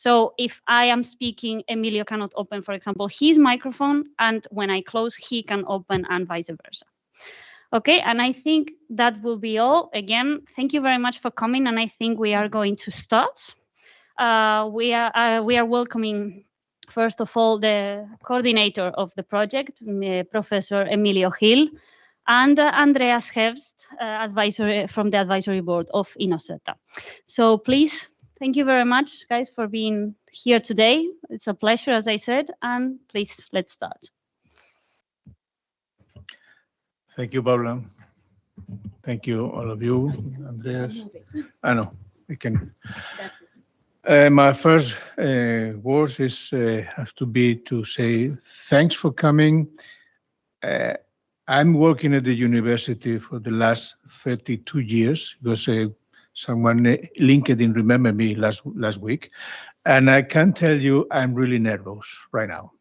So if I am speaking, Emilio cannot open, for example, his microphone, and when I close, he can open, and vice versa. Okay, and I think that will be all. Again, thank you very much for coming, and I think we are going to start. We are welcoming, first of all, the coordinator of the project, Professor Emilio Gil, and Andreas Herbst, advisory from the advisory board of INNOSETA. So please, thank you very much, guys, for being here today. It's a pleasure, as I said, and please, let's start. Thank you, Paula. Thank you, all of you, Andreas. I know, we can. My first words is have to be to say thanks for coming. I'm working at the university for the last 32 years because someone LinkedIn remembered me last week, and I can tell you I'm really nervous right now.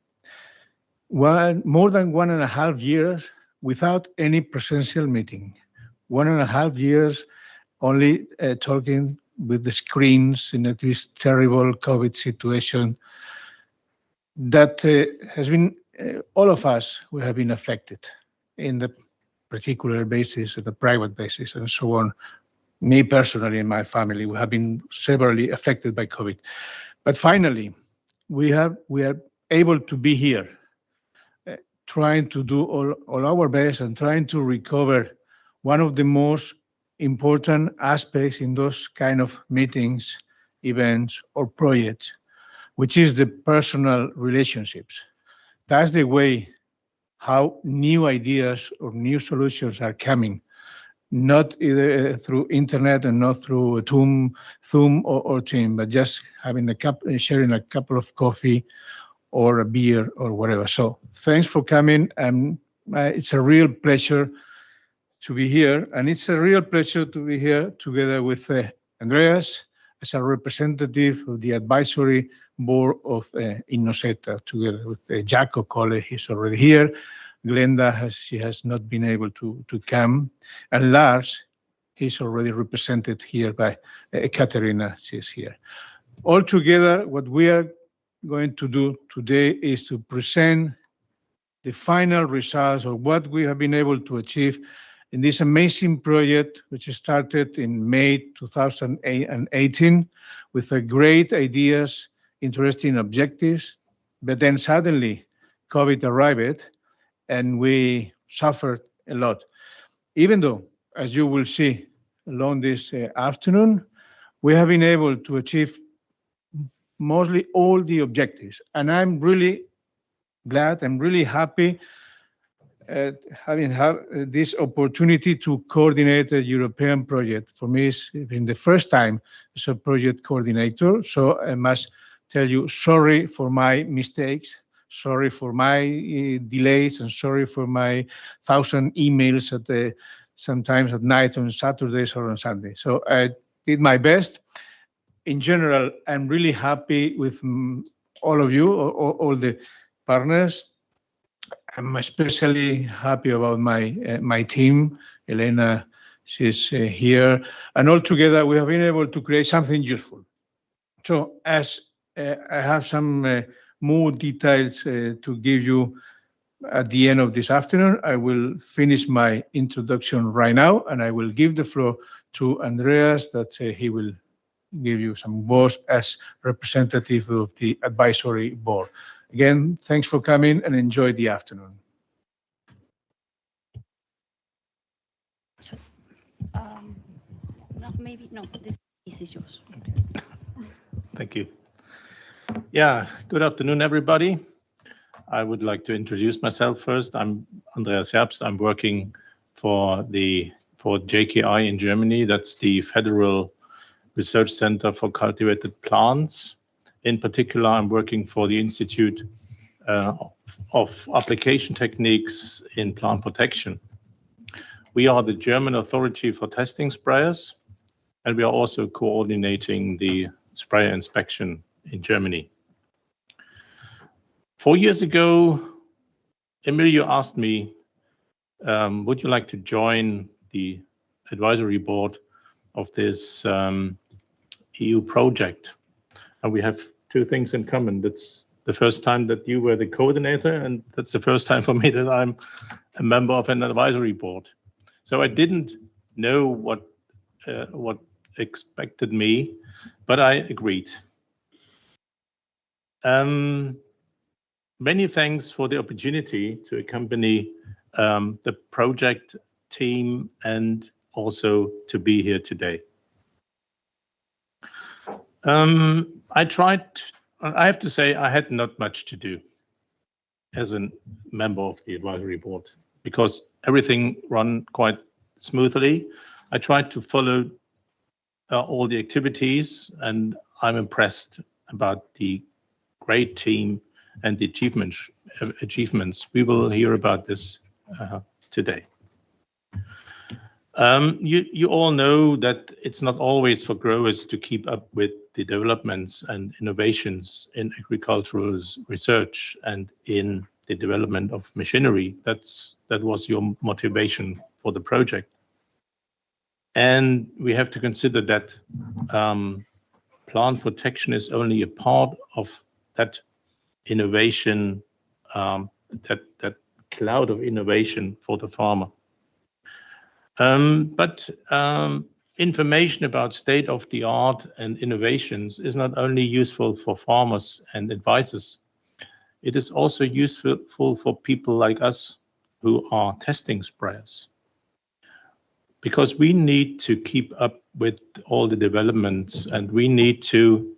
More than 1.5 years without any presential meeting. 1.5 years only talking with the screens in this terrible COVID situation that has been, all of us, we have been affected in the particular basis, on the private basis, and so on. Me personally and my family, we have been severely affected by COVID. But finally, we are able to be here, trying to do all our best and trying to recover one of the most important aspects in those kind of meetings, events, or projects, which is the personal relationships. That's the way how new ideas or new solutions are coming, not either through internet and not through Zoom or Team, but just having sharing a cup of coffee or a beer or whatever. So thanks for coming, and it's a real pleasure to be here, and it's a real pleasure to be here together with Andreas as a representative of the advisory board of INNOSETA, together with Jaco Cole, he's already here. Glenda, she has not been able to come, and Lars, he's already represented here by Katerina, she's here. All together, what we are going to do today is to present the final results of what we have been able to achieve in this amazing project, which started in May 2018 with great ideas, interesting objectives, but then suddenly COVID arrived and we suffered a lot. Even though, as you will see along this afternoon, we have been able to achieve mostly all the objectives. And I'm really glad, I'm really happy having this opportunity to coordinate a European project. For me, it's been the first time as a project coordinator. So I must tell you, sorry for my mistakes, sorry for my delays, and sorry for my 1,000 emails sometimes at night on Saturdays or on Sundays. So I did my best. In general, I'm really happy with all of you, all the partners. I'm especially happy about my team. Elena, she's here. And all together, we have been able to create something useful. So as I have some more details to give you at the end of this afternoon, I will finish my introduction right now, and I will give the floor to Andreas, that he will give you some words as representative of the advisory board. Again, thanks for coming and enjoy the afternoon. So, this is yours. Okay. Thank you. Yeah, good afternoon, everybody. I would like to introduce myself first. I'm Andreas Herbst. I'm working for JKI in Germany. That's the Federal Research Center for Cultivated Plants. In particular, I'm working for the Institute of Application Techniques in Plant Protection. We are the German authority for testing sprayers, and we are also coordinating the sprayer inspection in Germany. 4 years ago, Emilio asked me, would you like to join the advisory board of this EU project? And we have two things in common. That's the first time that you were the coordinator, and that's the first time for me that I'm a member of an advisory board. So I didn't know what expected me, but I agreed. Many thanks for the opportunity to accompany the project team and also to be here today. I have to say I had not much to do as a member of the advisory board because everything ran quite smoothly. I tried to follow all the activities, and I'm impressed about the great team and the achievements. We will hear about this today. You all know that it's not always for growers to keep up with the developments and innovations in agricultural research and in the development of machinery. That was your motivation for the project. And we have to consider that plant protection is only a part of that innovation, that cloud of innovation for the farmer. But information about state-of-the-art and innovations is not only useful for farmers and advisors, it is also useful for people like us who are testing sprayers. Because we need to keep up with all the developments, and we need to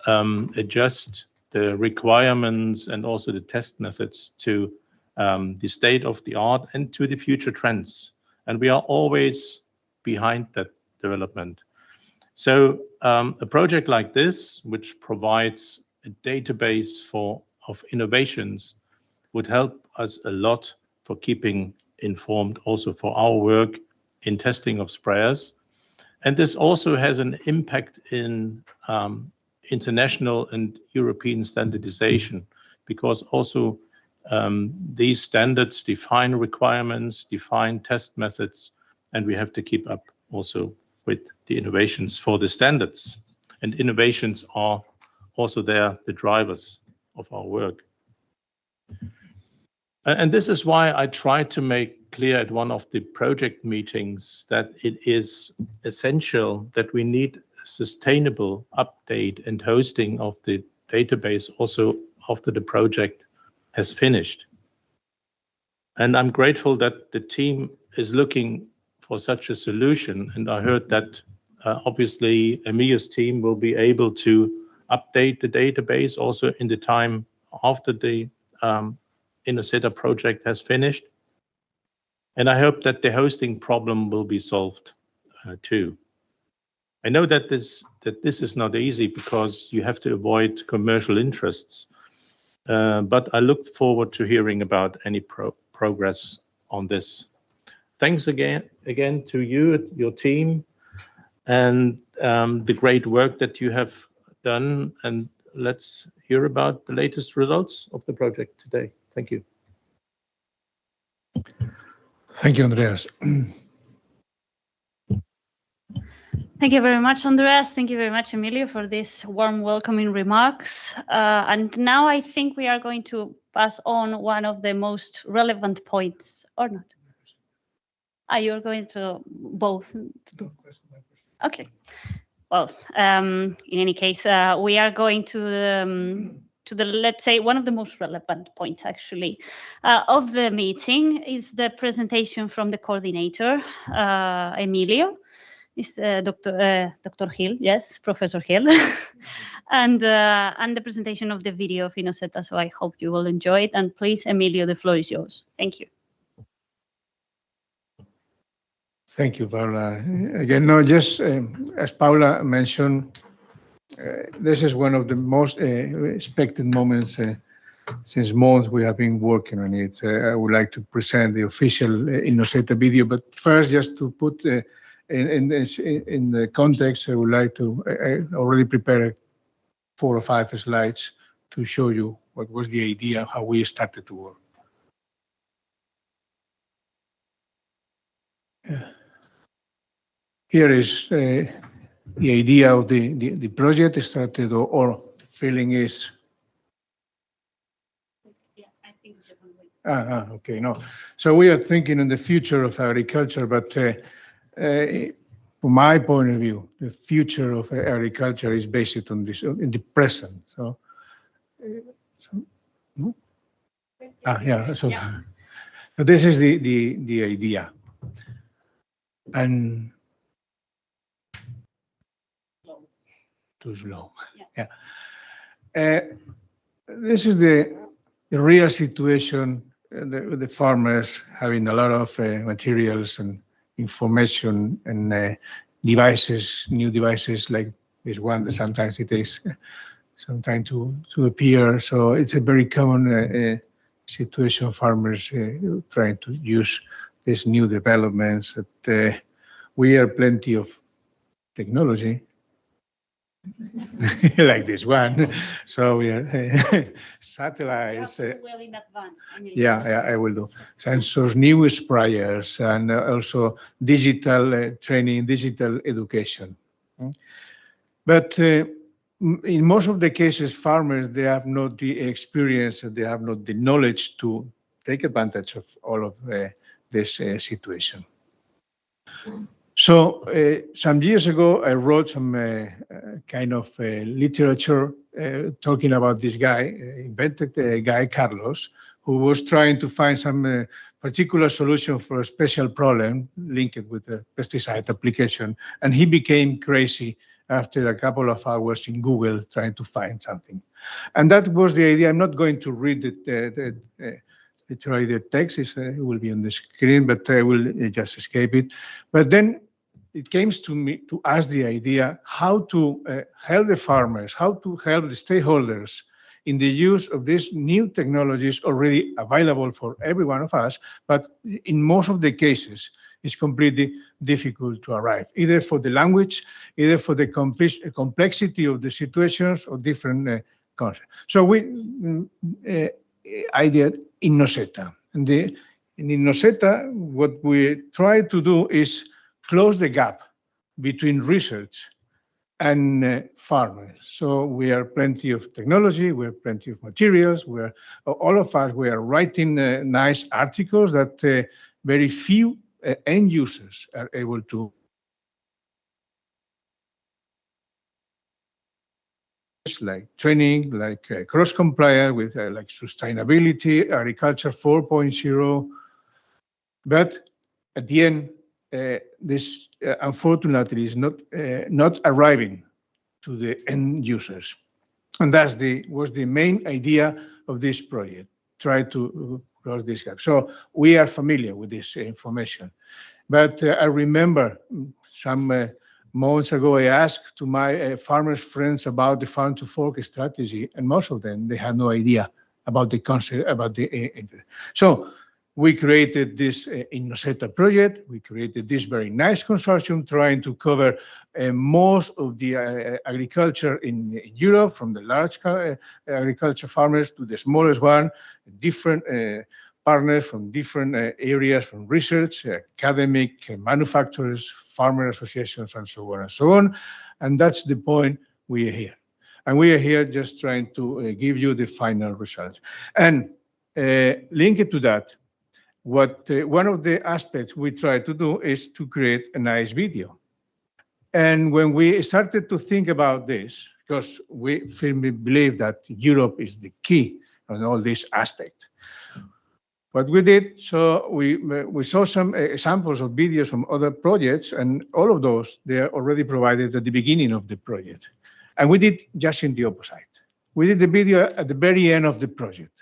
adjust the requirements and also the test methods to the state of the art and to the future trends. And we are always behind that development. So a project like this, which provides a database of innovations, would help us a lot for keeping informed also for our work in testing of sprayers. And this also has an impact in international and European standardization, because also these standards define requirements, define test methods, and we have to keep up also with the innovations for the standards. And innovations are also there, the drivers of our work. And this is why I tried to make clear at one of the project meetings that it is essential that we need sustainable update and hosting of the database also after the project has finished. And I'm grateful that the team is looking for such a solution. And I heard that obviously Emilio's team will be able to update the database also in the time after the INNOSETA project has finished. And I hope that the hosting problem will be solved too. I know that this is not easy because you have to avoid commercial interests, but I look forward to hearing about any progress on this. Thanks again to you, your team, and the great work that you have done. And let's hear about the latest results of the project today. Thank you. Thank you, Andreas. Thank you very much, Andreas. Thank you very much, Emilio, for these warm welcoming remarks. And now I think we are going to pass on one of the most relevant points, or not? You're going to both? Okay. Well, in any case, we are going to the, let's say, one of the most relevant points, actually, of the meeting is the presentation from the coordinator, Emilio. Is Dr. Hill, yes, Professor Hill, and the presentation of the video of INNOSETA. So I hope you will enjoy it. And please, Emilio, the floor is yours. Thank you. Thank you, Paula. Again, no, just as Paula mentioned, this is one of the most expected moments since months we have been working on it. I would like to present the official INNOSETA video, but first, just to put in the context, I would like to I already prepared 4 or 5 slides to show you what was the idea, how we started to work. Here is the idea of the project started, or feeling is? Yeah, I think it's different way. Okay, no. So we are thinking in the future of agriculture, but from my point of view, the future of agriculture is based on this, in the present. So, no? Yeah. So, Yeah. so this is the idea, and too slow. Yeah. This is the real situation. The farmers having a lot of materials and information and devices, new devices like this one that sometimes it takes some time to appear. So it's a very common situation. Farmers trying to use these new developments. That, we are plenty of technology like this one. So we are satellites. Well in advance. Yeah, I will do. Sensors, new sprayers, and also digital training, digital education. But in most of the cases, farmers, they have not the experience, they have not the knowledge to take advantage of all of this situation. So some years ago, I wrote some kind of literature talking about this guy, invented guy Carlos, who was trying to find some particular solution for a special problem linked with the pesticide application. And he became crazy after a couple of hours in Google trying to find something. And that was the idea. I'm not going to read literally the text, it will be on the screen, but I will just escape it. But then it came to me to ask the idea how to help the farmers, how to help the stakeholders in the use of these new technologies already available for every one of us, but in most of the cases, it's completely difficult to arrive, either for the language, either for the complexity of the situations or different concepts. So I did INNOSETA. And in INNOSETA, what we try to do is close the gap between research and farmers. So we are plenty of technology, we have plenty of materials, all of us, we are writing nice articles that very few end users are able to like training, like cross-compliance with like sustainability, agriculture 4.0. But at the end, this unfortunately is not arriving to the end users. And that was the main idea of this project, try to close this gap. So we are familiar with this information. But I remember some months ago, I asked to my farmers friends about the farm to fork strategy, and most of them, they had no idea about the concept, about the so we created this INNOSETA project. We created this very nice consortium trying to cover most of the agriculture in Europe, from the large agriculture farmers to the smallest one, different partners from different areas, from research, academic, manufacturers, farmer associations, and so on and so on. And that's the point we are here. And we are here just trying to give you the final results. And linked to that, one of the aspects we try to do is to create a nice video. And when we started to think about this, because we firmly believe that Europe is the key on all these aspects, what we did, so we saw some examples of videos from other projects, and all of those, they are already provided at the beginning of the project. And we did just in the opposite. We did the video at the very end of the project.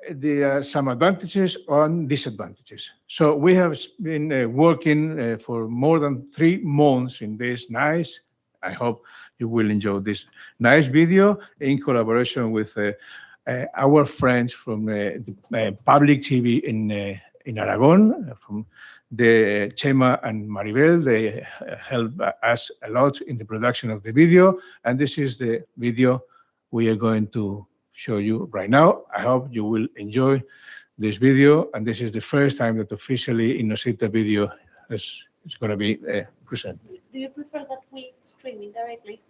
There are some advantages and disadvantages. So we have been working for more than 3 months in this nice, I hope you will enjoy this nice video in collaboration with our friends from the public TV in Aragon, from the Chema and Maribel. They help us a lot in the production of the video. And this is the video we are going to show you right now. I hope you will enjoy this video. And this is the first time that officially INNOSETA video is going to be presented. Do you prefer that we stream it directly?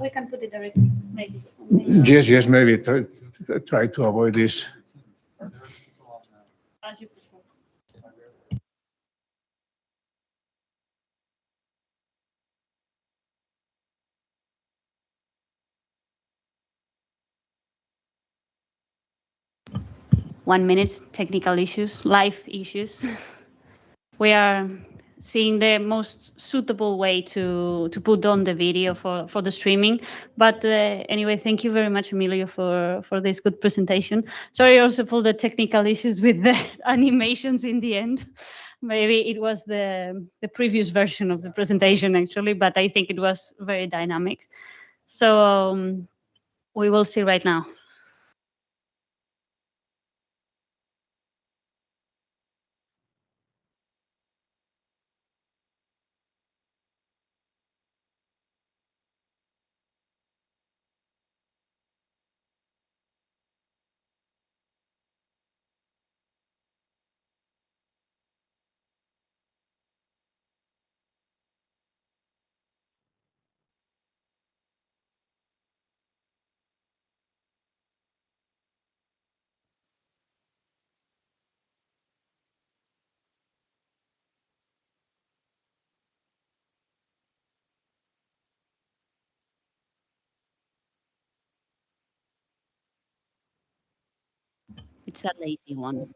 We can put it directly, maybe. Yes, maybe try to avoid this. As you prefer. One minute, technical issues, live issues. We are seeing the most suitable way to put on the video for the streaming. But anyway, thank you very much, Emilio, for this good presentation. Sorry also for the technical issues with the animations in the end. Maybe it was the previous version of the presentation, actually, but I think it was very dynamic. So we will see right now. It's a lazy one.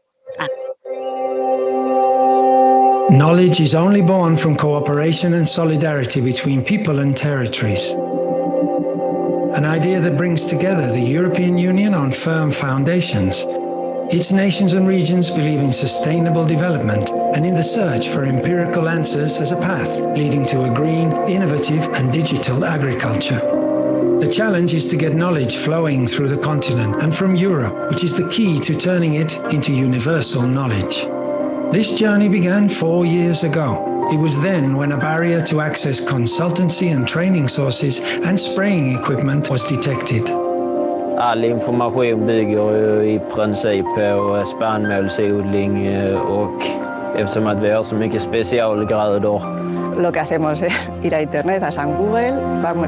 Knowledge is only born from cooperation and solidarity between people and territories. An idea that brings together the European Union on firm foundations. Its nations and regions believe in sustainable development and in the search for empirical answers as a path leading to a green, innovative and digital agriculture. The challenge is to get knowledge flowing through the continent and from Europe, which is the key to turning it into universal knowledge. This journey began 4 years ago. It was then when a barrier to access consultancy and training sources and spraying equipment was detected. All information bygger ju i princip på spannmålsodling och eftersom att vi har så mycket specialgrödor. Lo que hacemos es ir a internet, a San Google,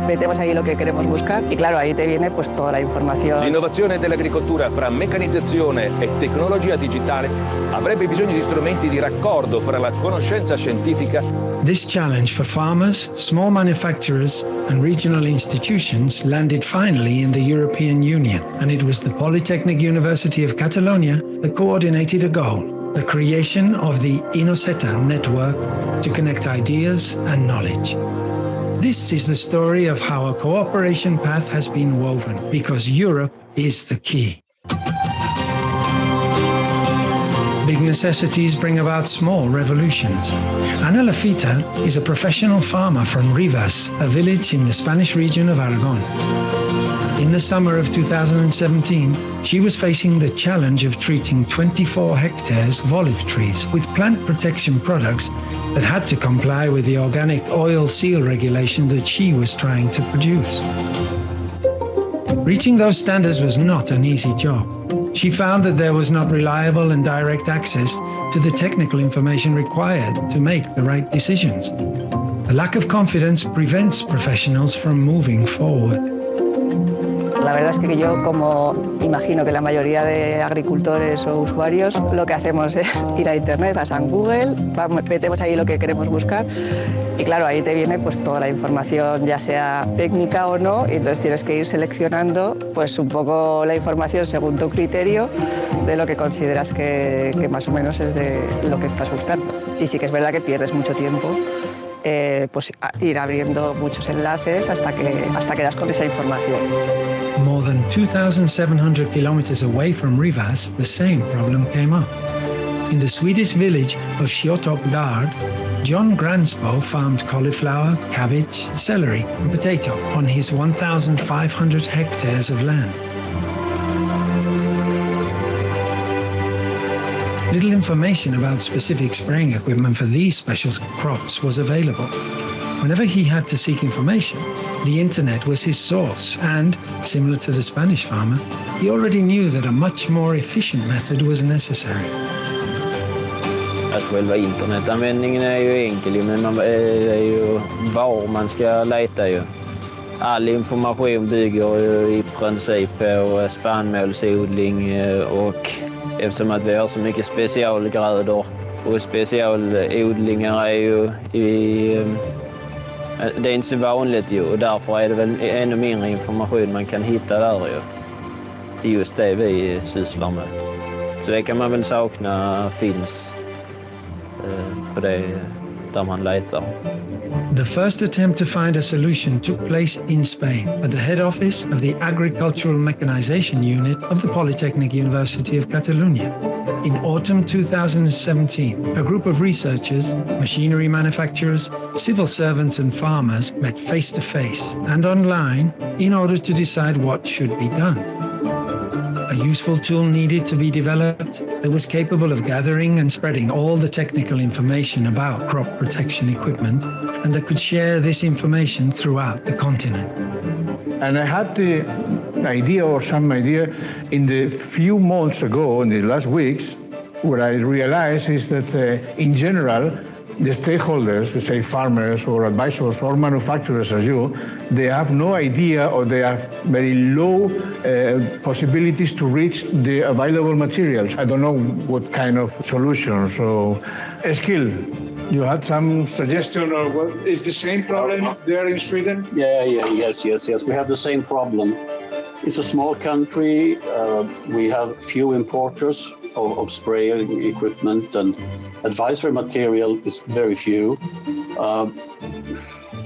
metemos ahí lo que queremos buscar y claro, ahí te viene pues toda la información. L'innovazione dell'agricoltura fra meccanizzazione e tecnologia digitale avrebbe bisogno di strumenti di raccordo fra la conoscenza scientifica. This challenge for farmers, small manufacturers and regional institutions landed finally in the European Union, and it was the Polytechnic University of Catalonia that coordinated a goal: the creation of the INNOSETA network to connect ideas and knowledge. This is the story of how a cooperation path has been woven, because Europe is the key. Big necessities bring about small revolutions. Ana Lafita is a professional farmer from Rivas, a village in the Spanish region of Aragon. In the summer of 2017, she was facing the challenge of treating 24 hectares of olive trees with plant protection products that had to comply with the organic oil seal regulation that she was trying to produce. Reaching those standards was not an easy job. She found that there was not reliable and direct access to the technical information required to make the right decisions. A lack of confidence prevents professionals from moving forward. La verdad es que yo, como imagino que la mayoría de agricultores o usuarios, lo que hacemos es ir a internet, a San Google, metemos ahí lo que queremos buscar y claro, ahí te viene pues toda la información, ya sea técnica o no, y entonces tienes que ir seleccionando pues un poco la información según tu criterio de lo que consideras que más o menos es de lo que estás buscando. Y sí que es verdad que pierdes mucho tiempo. Pues ir abriendo muchos enlaces hasta que das con esa información. More than 2,700 kilometers away from Rivas, the same problem came up. In the Swedish village of Sjötorp, John Gransbo farmed cauliflower, cabbage, celery and potato on his 1,500 hectares of land. Little information about specific spraying equipment for these special crops was available. Whenever he had to seek information, the internet was his source, and, similar to the Spanish farmer, he already knew that a much more efficient method was necessary. Själva internetanvändningen är ju enkel, men det är ju var man ska leta ju. all information bygger ju i princip på spannmålsodling och eftersom att vi har så mycket specialgrödor och specialodlingar är ju det är inte så vanligt ju och därför är det väl ännu mindre information man kan hitta där ju till just det vi sysslar med. Så det kan man väl sakna finns på det där man letar. The first attempt to find a solution took place in Spain at the head office of the Agricultural Mechanization Unit of the Polytechnic University of Catalonia. In autumn 2017, a group of researchers, machinery manufacturers, civil servants and farmers met face to face and online in order to decide what should be done. A useful tool needed to be developed that was capable of gathering and spreading all the technical information about crop protection equipment and that could share this information throughout the continent. And I had the idea or some idea in the few months ago, in the last weeks, what I realized is that in general, the stakeholders, say farmers or advisors or manufacturers as you, they have no idea or they have very low possibilities to reach the available materials. I don't know what kind of solutions. So, Eskil, you had some suggestion or what? Is the same problem there in Sweden? Yes. We have the same problem. It's a small country. We have few importers of sprayer equipment and advisory material is very few.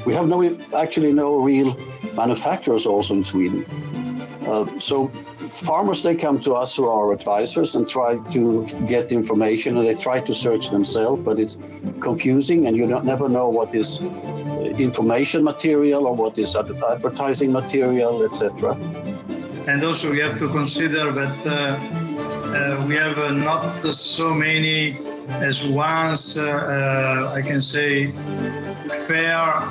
We have actually no real manufacturers also in Sweden. So farmers, they come to us who are advisors and try to get information and they try to search themselves, but it's confusing and you never know what is information material or what is advertising material, etc. And also we have to consider that we have not so many as once, I can say, fair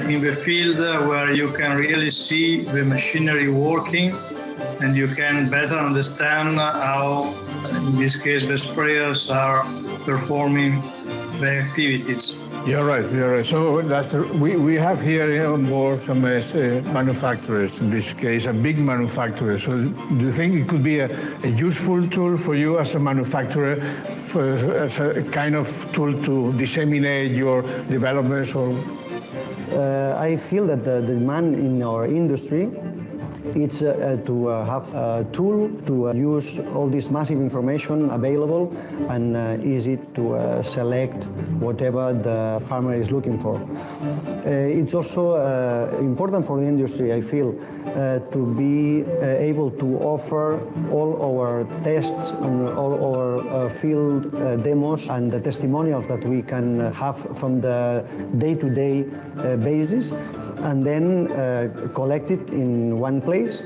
in the field where you can really see the machinery working and you can better understand how, in this case, the sprayers are performing the activities. You're right. So we have here on board some manufacturers, in this case, a big manufacturer. So do you think it could be a useful tool for you as a manufacturer, as a kind of tool to disseminate your developments? Or I feel that the demand in our industry it's to have a tool to use all this massive information available and easy to select whatever the farmer is looking for. It's also important for the industry, I feel, to be able to offer all our tests and all our field demos and the testimonials that we can have from the day-to-day basis, and then collect it in one place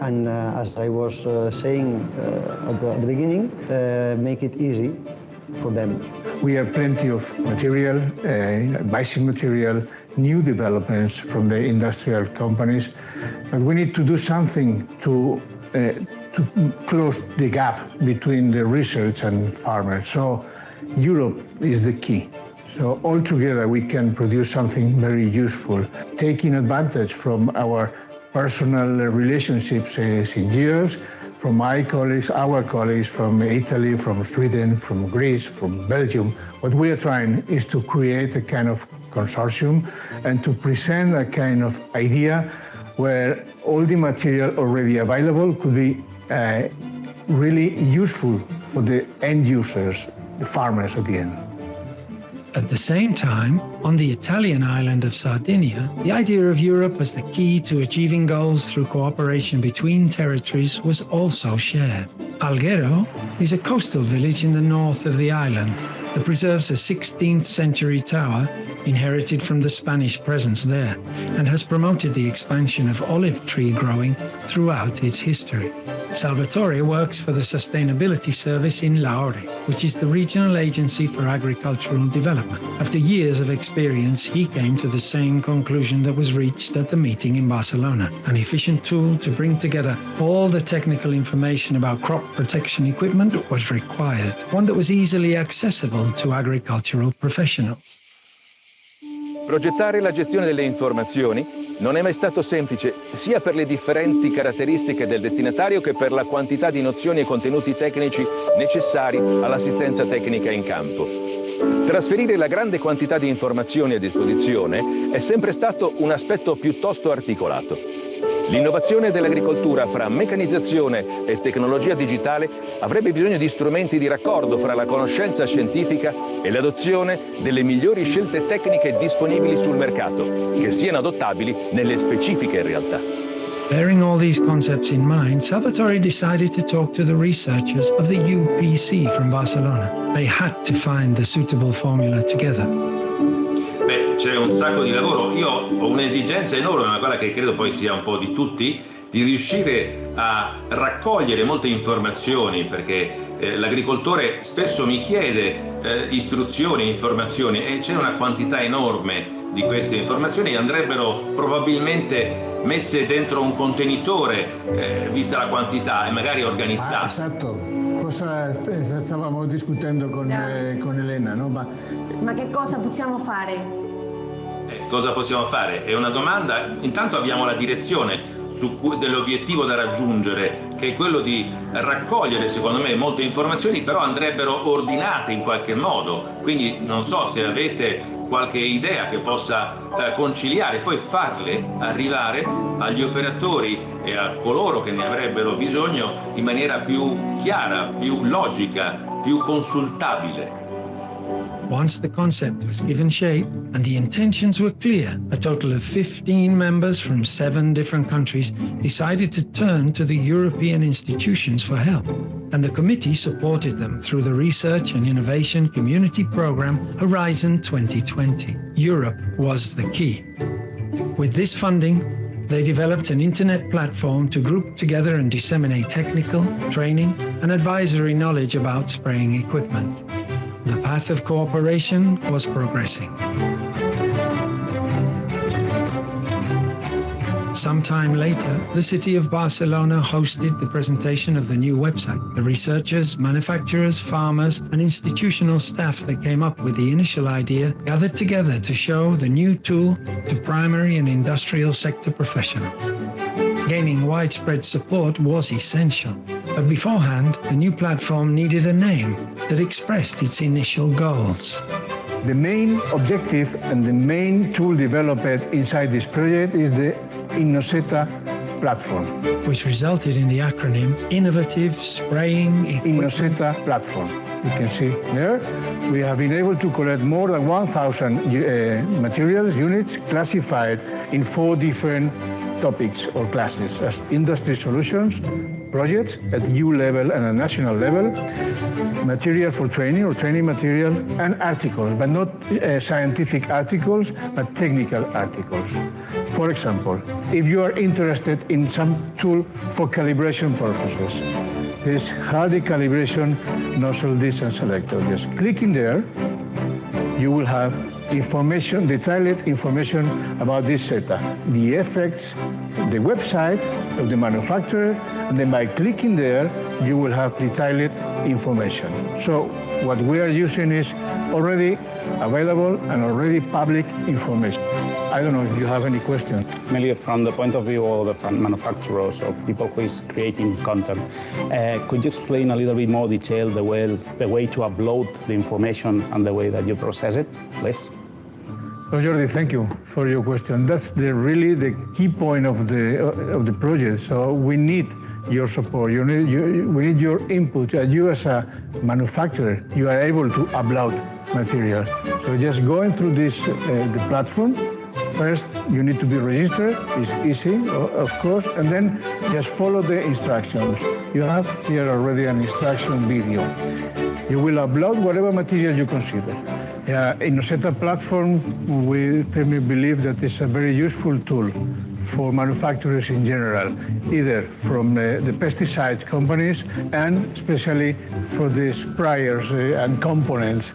and as I was saying at the beginning, make it easy for them. We have plenty of material, advising material, new developments from the industrial companies, but we need to do something to close the gap between the research and farmers. So Europe is the key. So altogether we can produce something very useful, taking advantage from our personal relationships in years, from my colleagues, our colleagues from Italy, from Sweden, from Greece, from Belgium. What we are trying is to create a kind of consortium and to present a kind of idea where all the material already available could be really useful for the end users, the farmers at the end. At the same time, on the Italian island of Sardinia, the idea of Europe as the key to achieving goals through cooperation between territories was also shared. Alghero is a coastal village in the north of the island that preserves a 16th century tower inherited from the Spanish presence there and has promoted the expansion of olive tree growing throughout its history. Salvatore works for the Sustainability Service in Lauri, which is the regional agency for agricultural development. After years of experience, he came to the same conclusion that was reached at the meeting in Barcelona: an efficient tool to bring together all the technical information about crop protection equipment was required, one that was easily accessible to agricultural professionals. Progettare la gestione delle informazioni non è mai stato semplice, sia per le differenti caratteristiche del destinatario che per la quantità di nozioni e contenuti tecnici necessari all'assistenza tecnica in campo. Trasferire la grande quantità di informazioni a disposizione è sempre stato un aspetto piuttosto articolato. L'innovazione dell'agricoltura fra meccanizzazione e tecnologia digitale avrebbe bisogno di strumenti di raccordo fra la conoscenza scientifica e l'adozione delle migliori scelte tecniche disponibili sul mercato, che siano adottabili nelle specifiche realtà. Bearing all these concepts in mind, Salvatore decided to talk to the researchers of the UPC from Barcelona. They had to find the suitable formula together. Beh, c'è un sacco di lavoro. Io ho un'esigenza enorme, ma quella che credo poi sia un po' di tutti, di riuscire a raccogliere molte informazioni, perché l'agricoltore spesso mi chiede istruzioni, informazioni, e c'è una quantità enorme di queste informazioni, andrebbero probabilmente messe dentro un contenitore, vista la quantità, e magari organizzate. Esatto, cosa stavamo discutendo con Elena, no? Ma che cosa possiamo fare? Cosa possiamo fare? È una domanda. Intanto abbiamo la direzione dell'obiettivo da raggiungere, che è quello di raccogliere, secondo me, molte informazioni, però andrebbero ordinate in qualche modo. Quindi non so se avete qualche idea che possa conciliare, poi farle arrivare agli operatori e a coloro che ne avrebbero bisogno in maniera più chiara, più logica, più consultabile. Once the concept was given shape and the intentions were clear, a total of 15 members from 7 different countries decided to turn to the European institutions for help. And the committee supported them through the Research and Innovation Community Programme Horizon 2020. Europe was the key. With this funding, they developed an internet platform to group together and disseminate technical, training and advisory knowledge about spraying equipment. The path of cooperation was progressing. Sometime later, the city of Barcelona hosted the presentation of the new website. The researchers, manufacturers, farmers, and institutional staff that came up with the initial idea gathered together to show the new tool to primary and industrial sector professionals. Gaining widespread support was essential, but beforehand, the new platform needed a name that expressed its initial goals. The main objective and the main tool developed inside this project is the INNOSETA platform, which resulted in the acronym Innovative Spraying INNOSETA platform. You can see there, we have been able to collect more than 1,000 materials, units, classified in 4 different topics or classes as industry solutions, projects at EU level and at national level, material for training or training material, and articles, but not scientific articles, but technical articles. For example, if you are interested in some tool for calibration purposes, this Hardy calibration nozzle distance selector, just clicking there, you will have information, detailed information about this setup, the effects, the website of the manufacturer, and then by clicking there, you will have detailed information. So what we are using is already available and already public information. I don't know if you have any questions. Mainly from the point of view of the manufacturers or people who is creating content, could you explain a little bit more detail the way to upload the information and the way that you process it, please? So Jordi, thank you for your question. That's really the key point of the project. So we need your support. We need your input. You as a manufacturer, you are able to upload material. So just going through this the platform. First, you need to be registered. It's easy, of course, and then just follow the instructions. You have here already an instruction video. You will upload whatever material you consider. INNOSETA platform, we firmly believe that it's a very useful tool for manufacturers in general, either from the pesticide companies and especially for the sprayers and components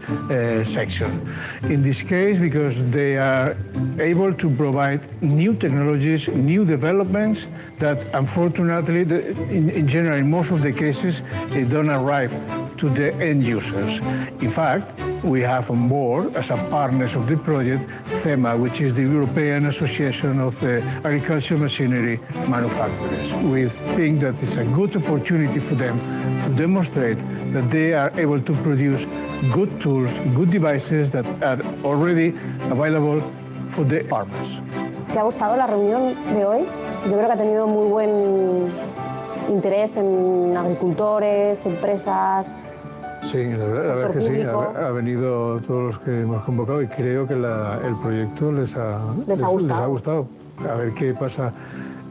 section. In this case, because they are able to provide new technologies, new developments that unfortunately, in general, in most of the cases, they don't arrive to the end users. In fact, we have on board as a partners of the project FEMA, which is the European Association of Agricultural Machinery Manufacturers. We think that it's a good opportunity for them to demonstrate that they are able to produce good tools, good devices that are already available for the farmers. ¿Te ha gustado la reunión de hoy? Yo creo que ha tenido muy buen interés en agricultores, empresas. Sí, la verdad que sí, ha venido todos los que hemos convocado y creo que el proyecto les ha gustado. A ver qué pasa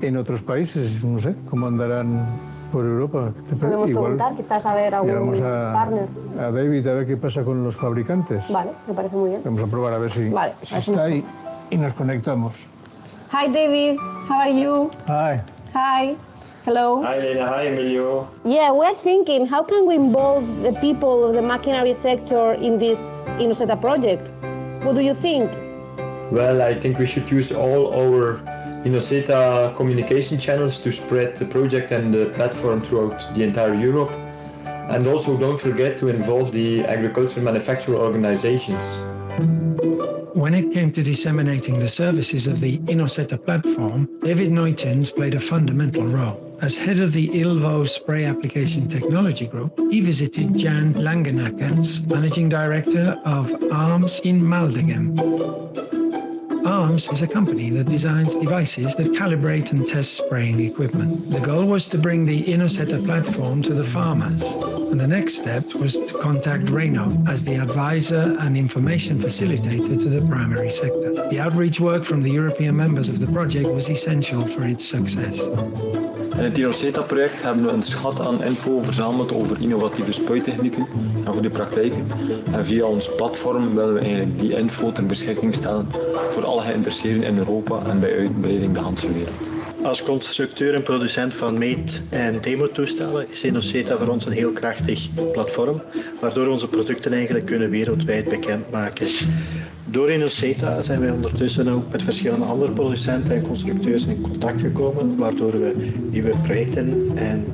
en otros países, no sé, cómo andarán por Europa. Podemos preguntar, quizás a ver algún partner. A David, a ver qué pasa con los fabricantes. Vale, me parece muy bien. Vamos a probar a ver si está ahí y nos conectamos. Hi David, how are you? Hi. Hi. Hello. Hi Lena, hi Emilio. Yeah, we're thinking, how can we involve the people of the machinery sector in this INNOSETA project? What do you think? Well, I think we should use all our INNOSETA communication channels to spread the project and the platform throughout the entire Europe. And also don't forget to involve the agricultural manufacturer organizations. When it came to disseminating the services of the INNOSETA platform, David Neutens played a fundamental role. As head of the ILVO Spray Application Technology Group, he visited Jan Langenakens, Managing Director of ARMS in Maldegem. ARMS is a company that designs devices that calibrate and test spraying equipment. The goal was to bring the INNOSETA platform to the farmers, and the next step was to contact Renault as the advisor and information facilitator to the primary sector. The outreach work from the European members of the project was essential for its success. In het INNOSETA-project hebben we een schat aan info verzameld over innovatieve spuittechnieken en goede praktijken. En via ons platform willen we eigenlijk die info ter beschikking stellen voor alle geïnteresseerden in Europa en bij uitbreiding de hele wereld. Als constructeur en producent van meet- en demotoestellen is INNOSETA voor ons een heel krachtig platform, waardoor we onze producten eigenlijk kunnen wereldwijd bekendmaken. Door INNOSETA zijn wij ondertussen ook met verschillende andere producenten en constructeurs in contact gekomen, waardoor we nieuwe projecten en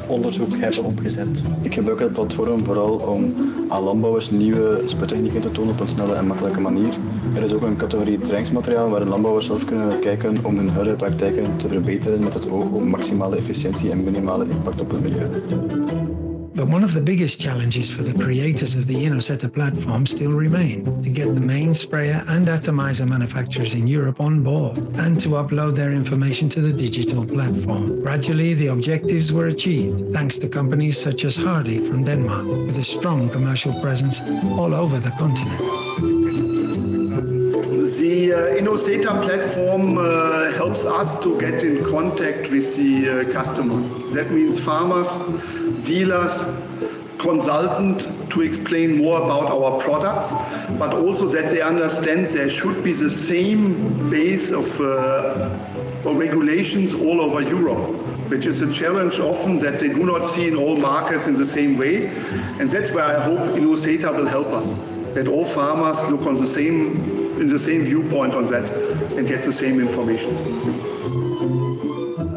onderzoek hebben opgezet. Ik gebruik het platform vooral om aan landbouwers nieuwe spuittechnieken te tonen op een snelle en makkelijke manier. Er is ook een categorie trainingsmateriaal waar de landbouwers zelf kunnen kijken om hun huidige praktijken te verbeteren met het oog op maximale efficiëntie en minimale impact op het milieu. But one of the biggest challenges for the creators of the INNOSETA platform still remain: to get the main sprayer and atomizer manufacturers in Europe on board and to upload their information to the digital platform. Gradually, the objectives were achieved thanks to companies such as Hardy from Denmark, with a strong commercial presence all over the continent. The INNOSETA platform helps us to get in contact with the customer. That means farmers, dealers, consultants, to explain more about our products, but also that they understand there should be the same base of regulations all over Europe, which is a challenge often that they do not see in all markets in the same way. And that's where I hope INNOSETA will help us, that all farmers look on in the same viewpoint on that and get the same information.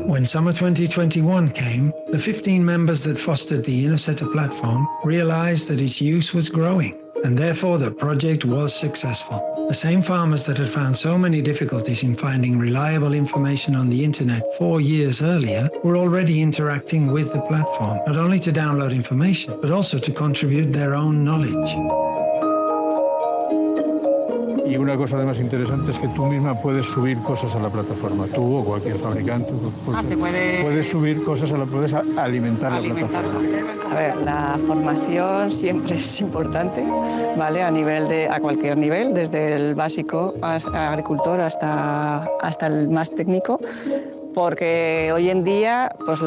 When summer 2021 came, the 15 members that fostered the INNOSETA platform realized that its use was growing, and therefore the project was successful. The same farmers that had found so many difficulties in finding reliable information on the internet 4 years earlier were already interacting with the platform, not only to download information, but also to contribute their own knowledge. Y una cosa además interesante es que tú misma puedes subir cosas a la plataforma, tú o cualquier fabricante. Puedes subir cosas, puedes alimentar la plataforma. A ver, la formación siempre es importante, ¿vale? A cualquier nivel, desde el básico agricultor hasta el más técnico, porque hoy en día pues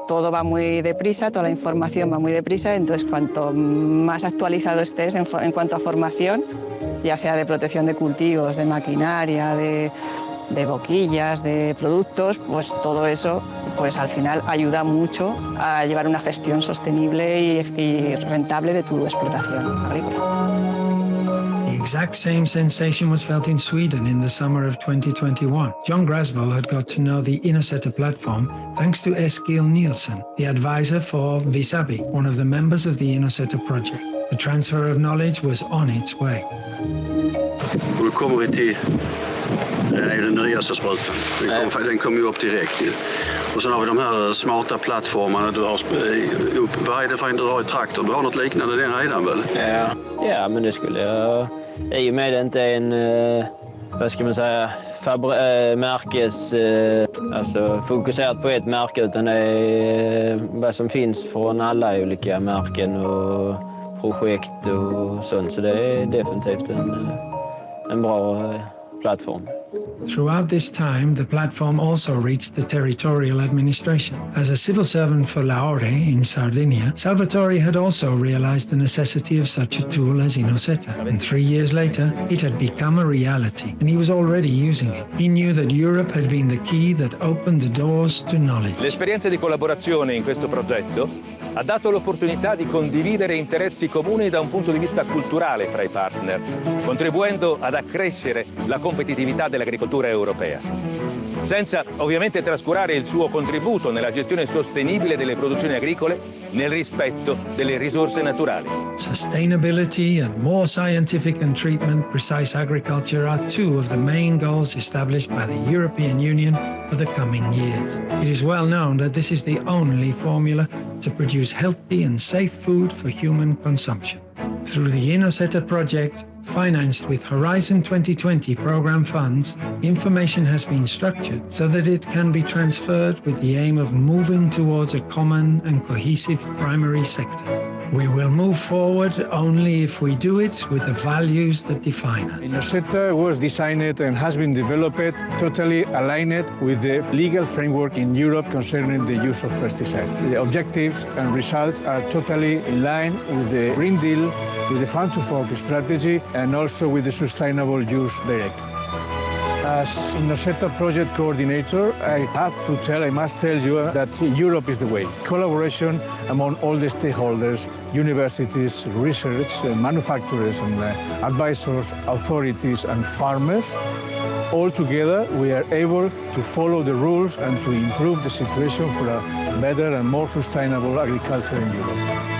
todo va muy deprisa, toda la información va muy deprisa, entonces cuanto más actualizado estés en cuanto a formación, ya sea de protección de cultivos, de maquinaria, de boquillas, de productos, pues todo eso pues al final ayuda mucho a llevar una gestión sostenible y rentable de tu explotación agrícola. The exact same sensation was felt in Sweden in the summer of 2021. John Grasbo had got to know the INNOSETA platform thanks to Eskil Nielsen, the advisor for Visabi, one of the members of the INNOSETA project. The transfer of knowledge was on its way. Och då kommer vi till den nyaste sprutan. Den kommer ju upp direkt ju. Och sen har vi de här smarta plattformarna du har vad är det för en du har i traktorn? Du har något liknande den redan väl? Ja, men det skulle jag... I och med det inte är en, vad ska man säga, märkes, alltså fokuserat på ett märke, utan det är vad som finns från alla olika märken och projekt och sånt. Så det är definitivt en bra plattform. Throughout this time, the platform also reached the territorial administration. As a civil servant for Lahore in Sardinia, Salvatore had also realized the necessity of such a tool as INNOSETA. And 3 years later, it had become a reality, and he was already using it. He knew that Europe had been the key that opened the doors to knowledge. L'esperienza di collaborazione in questo progetto ha dato l'opportunità di condividere interessi comuni da un punto di vista culturale tra i partner, contribuendo ad accrescere la competitività dell'agricoltura europea, senza ovviamente trascurare il suo contributo nella gestione sostenibile delle produzioni agricole nel rispetto delle risorse naturali. Sustainability and more scientific and treatment precise agriculture are two of the main goals established by the European Union for the coming years. It is well known that this is the only formula to produce healthy and safe food for human consumption. Through the INNOSETA project, financed with Horizon 2020 program funds, information has been structured so that it can be transferred with the aim of moving towards a common and cohesive primary sector. We will move forward only if we do it with the values that define us. INNOSETA was designed and has been developed totally aligned with the legal framework in Europe concerning the use of pesticides. The objectives and results are totally in line with the Green Deal, with the Farm to Fork strategy, and also with the Sustainable Use Directive. As INNOSETA project coordinator, I must tell you that Europe is the way. Collaboration among all the stakeholders, universities, research, manufacturers and advisors, authorities and farmers. All together, we are able to follow the rules and to improve the situation for a better and more sustainable agriculture in Europe.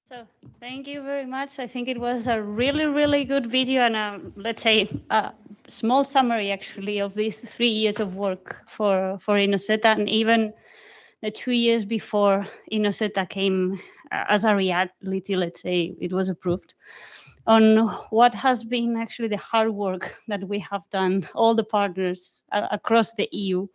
So thank you very much. I think it was a really, really good video and let's say a small summary actually of these 3 years of work for INNOSETA, and even the 2 years before INNOSETA came as a reality, let's say it was approved, on what has been actually the hard work that we have done, all the partners across the EU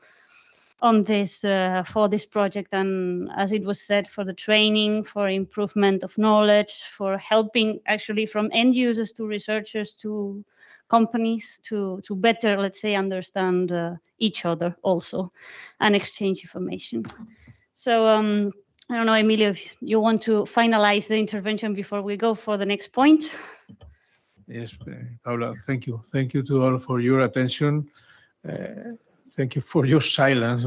on this for this project, and as it was said, for the training, for improvement of knowledge, for helping actually from end users to researchers to companies to better, let's say, understand each other also and exchange information. So I don't know, Emilio, if you want to finalize the intervention before we go for the next point. Yes, Paula, thank you. Thank you to all for your attention. Thank you for your silence.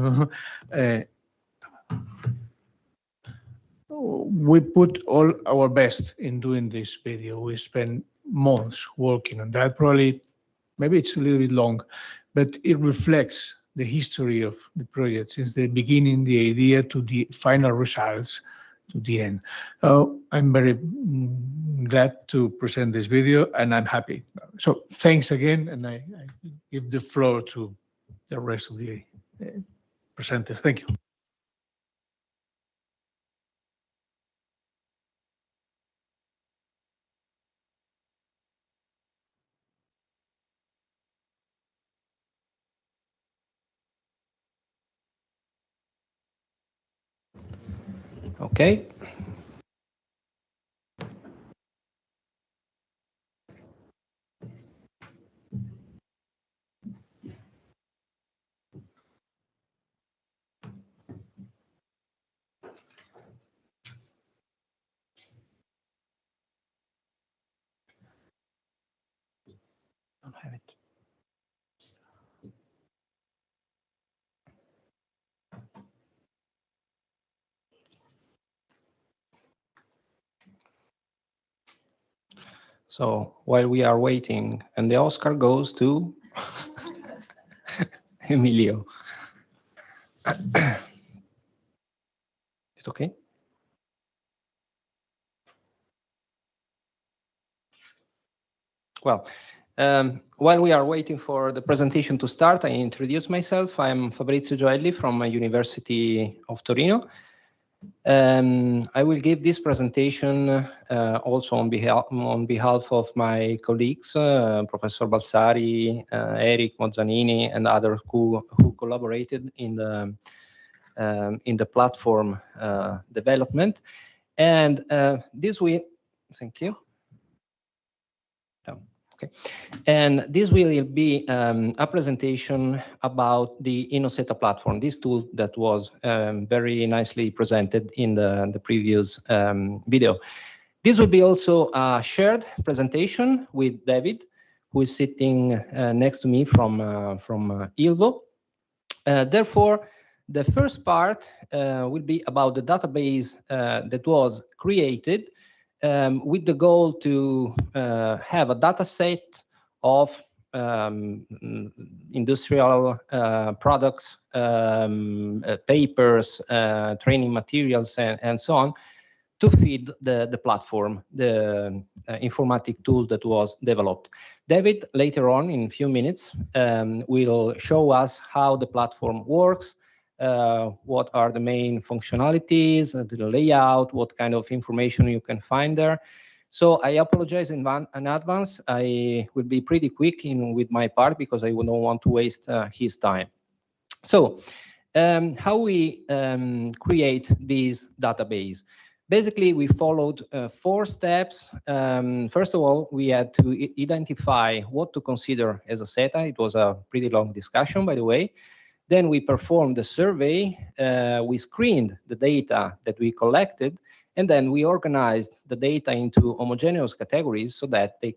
We put all our best in doing this video. We spent months working on that. Probably, maybe it's a little bit long, but it reflects the history of the project since the beginning, the idea to the final results, to the end. I'm very glad to present this video, and I'm happy. So thanks again, and I give the floor to the rest of the presenters. Thank you. Okay. Don't have it. So while we are waiting, and the Oscar goes to Emilio. It's okay? Well, while we are waiting for the presentation to start, I introduce myself. I'm Fabrizio Gioelli from University of Torino. I will give this presentation also on behalf of my colleagues, Professor Balsari, Eric Mozzanini, and others who collaborated in the platform development. And this will, thank you. Okay. And this will be a presentation about the INNOSETA platform, this tool that was very nicely presented in the previous video. This will be also a shared presentation with David, who is sitting next to me from ILVO. Therefore, the first part will be about the database that was created with the goal to have a data set of industrial products, papers, training materials, and so on, to feed the platform, the informatic tool that was developed. David, later on, in a few minutes, will show us how the platform works, what are the main functionalities, the layout, what kind of information you can find there. So I apologize in advance. I will be pretty quick with my part because I don't want to waste his time. So how we create this database. Basically, we followed 4 steps. First of all, we had to identify what to consider as a SETA. It was a pretty long discussion, by the way. Then we performed the survey, we screened the data that we collected, and then we organized the data into homogeneous categories so that they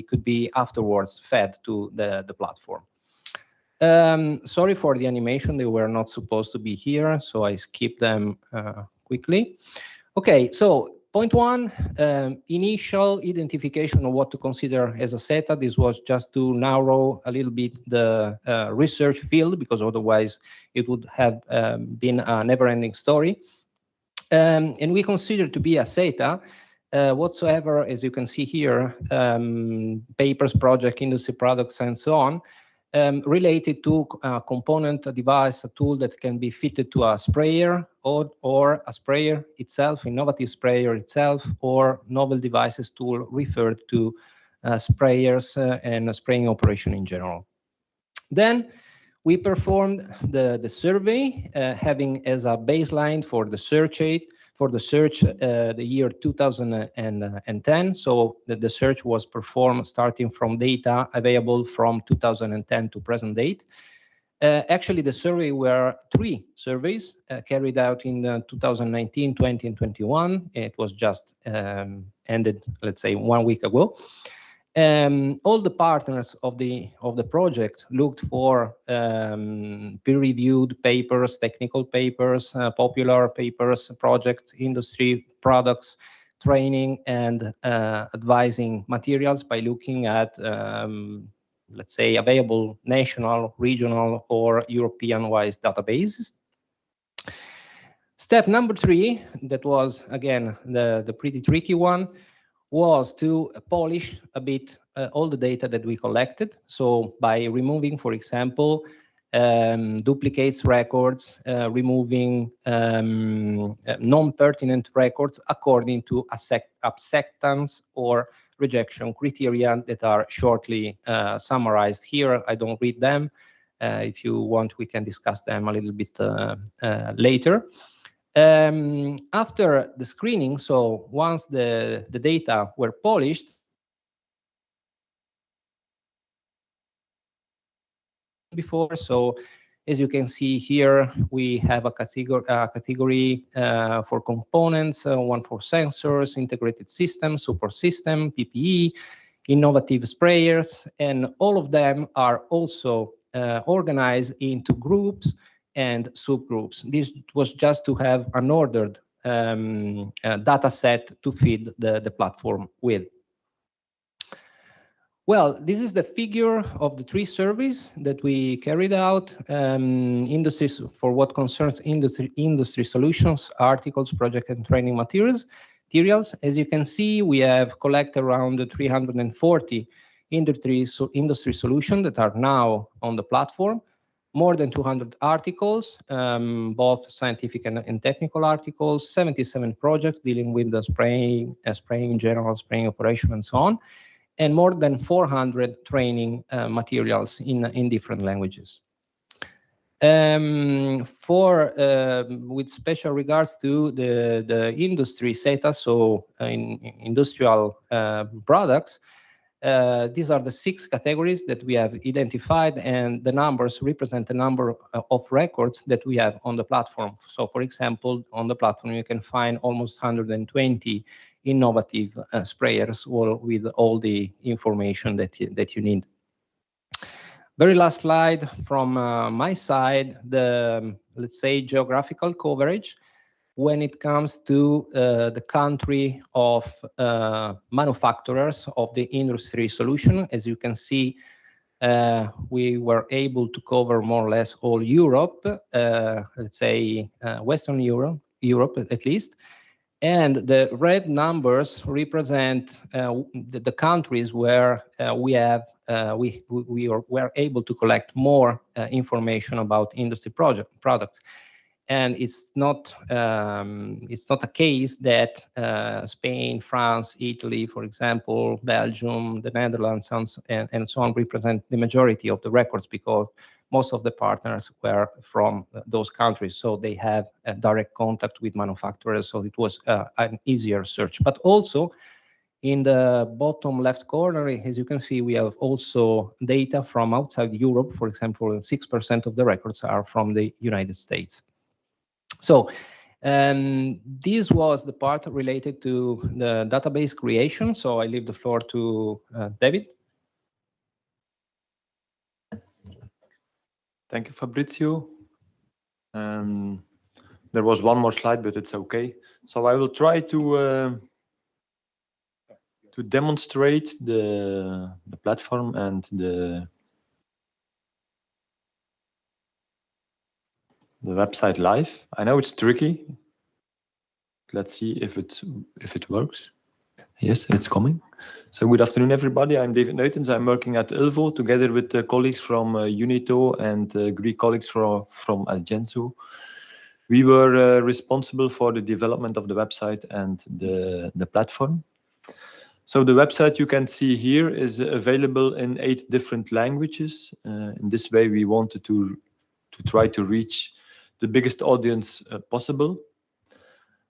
could be afterwards fed to the platform. Sorry for the animation, they were not supposed to be here, so I skipped them quickly. Okay, so point 1, initial identification of what to consider as a SETA. This was just to narrow a little bit the research field, because otherwise it would have been a never-ending story. And we consider to be a SETA whatsoever, as you can see here, papers, project, industry products, and so on, related to a component, a device, a tool that can be fitted to a sprayer or a sprayer itself, innovative sprayer itself, or novel devices tool referred to sprayers and a spraying operation in general. Then we performed the survey, having as a baseline for the search the year 2010. So the search was performed starting from data available from 2010 to present date. Actually, the survey were 3 surveys carried out in 2019, 20, and 21. It was just ended, let's say, 1 week ago. All the partners of the project looked for peer-reviewed papers, technical papers, popular papers, project, industry products, training, and advising materials by looking at, let's say, available national, regional, or European-wise databases. Step number 3, that was, again, the pretty tricky one, was to polish a bit all the data that we collected. So by removing, for example, duplicates records, removing non-pertinent records according to acceptance or rejection criteria that are shortly summarized here. I don't read them. If you want, we can discuss them a little bit later. After the screening, so once the data were polished, before, so as you can see here, we have a category for components, one for sensors, integrated system, support system, PPE, innovative sprayers, and all of them are also organized into groups and subgroups. This was just to have an ordered data set to feed the platform with. Well, this is the figure of the 3 surveys that we carried out. Industries, for what concerns industry solutions, articles, project and training materials. As you can see, we have collected around 340 industry solutions that are now on the platform. More than 200 articles, both scientific and technical articles, 77 projects dealing with the spraying in general, spraying operation and so on, and more than 400 training materials in different languages. With special regards to the industry SETA, so in industrial products, these are the 6 categories that we have identified, and the numbers represent the number of records that we have on the platform. So, for example, on the platform, you can find almost 120 innovative sprayers, all with all the information that you need. Very last slide from my side, the, let's say, geographical coverage when it comes to the country of manufacturers of the industry solution. As you can see, we were able to cover more or less all Europe, let's say Western Europe at least. And the red numbers represent the countries where we were able to collect more information about industry products. And it's not a case that Spain, France, Italy, for example, Belgium, the Netherlands, and so on represent the majority of the records, because most of the partners were from those countries, so they have a direct contact with manufacturers, so it was an easier search. But also, in the bottom left corner, as you can see, we have also data from outside Europe. For example, 6% of the records are from the United States. So this was the part related to the database creation. So I leave the floor to David. Thank you, Fabrizio. There was one more slide, but it's okay. So I will try to demonstrate the platform and the website live. I know it's tricky. Let's see if it works. Yes, it's coming. So good afternoon, everybody. I'm David Neutens. I'm working at Ilvo together with the colleagues from Unito and Greek colleagues from Algenso. We were responsible for the development of the website and the platform. So the website you can see here is available in 8 different languages. In this way, we wanted to try to reach the biggest audience possible.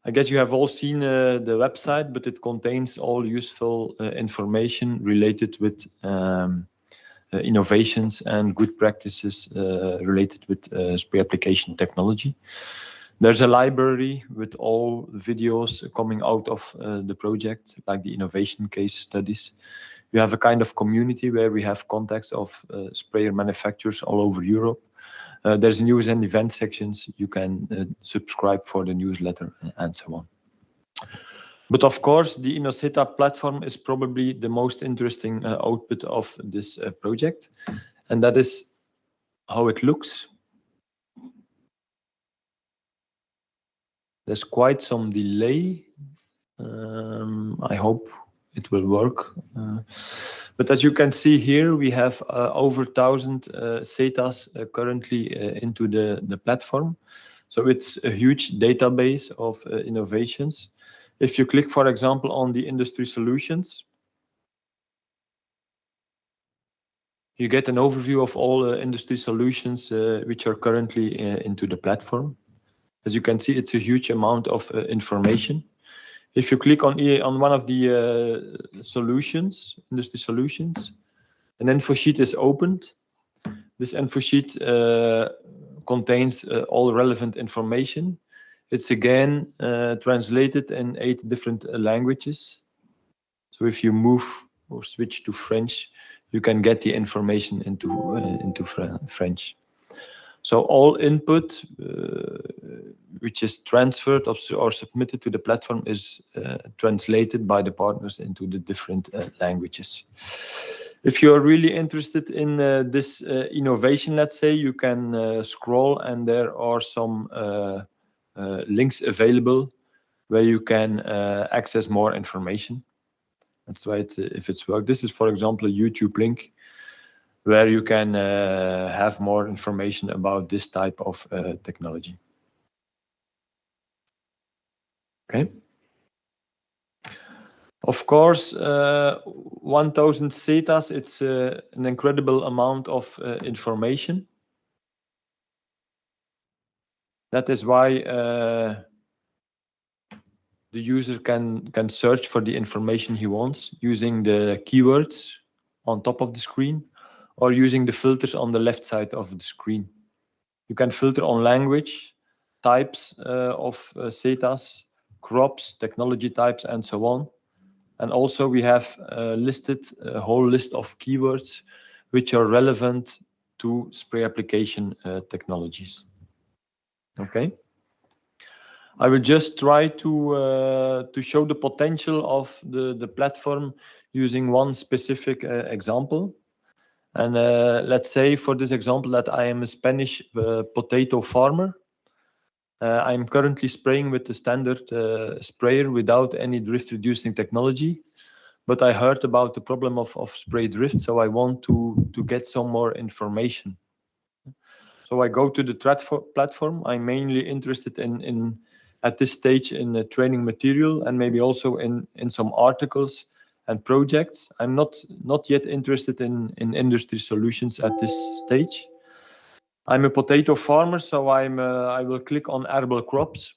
I guess you have all seen the website, but it contains all useful information related with innovations and good practices related with spray application technology. There's a library with all videos coming out of the project, like the innovation case studies. We have a kind of community where we have contacts of sprayer manufacturers all over Europe. There's news and event sections. You can subscribe for the newsletter and so on. But of course, the INNOSETA platform is probably the most interesting output of this project. And that is how it looks. There's quite some delay. I hope it will work. But as you can see here, we have over 1,000 SETAs currently into the platform. So it's a huge database of innovations. If you click, for example, on the industry solutions, you get an overview of all industry solutions which are currently into the platform. As you can see, it's a huge amount of information. If you click on one of the solutions, industry solutions, an info sheet is opened. This info sheet contains all relevant information. It's again translated in 8 different languages. So if you move or switch to French, you can get the information into French. So all input which is transferred or submitted to the platform is translated by the partners into the different languages. If you are really interested in this innovation, let's say, you can scroll and there are some links available where you can access more information. That's why if it's worked. This is, for example, a YouTube link where you can have more information about this type of technology. Okay. Of course, 1000 CETAs, it's an incredible amount of information. That is why the user can search for the information he wants using the keywords on top of the screen or using the filters on the left side of the screen. You can filter on language, types of CETAs, crops, technology types, and so on. And also we have listed a whole list of keywords which are relevant to spray application technologies. Okay. I will just try to show the potential of the platform using one specific example. And let's say for this example that I am a Spanish potato farmer. I'm currently spraying with the standard sprayer without any drift reducing technology. But I heard about the problem of spray drift, so I want to get some more information. So I go to the platform. I'm mainly interested in at this stage in the training material and maybe also in some articles and projects. I'm not yet interested in industry solutions at this stage. I'm a potato farmer, so I will click on arable crops.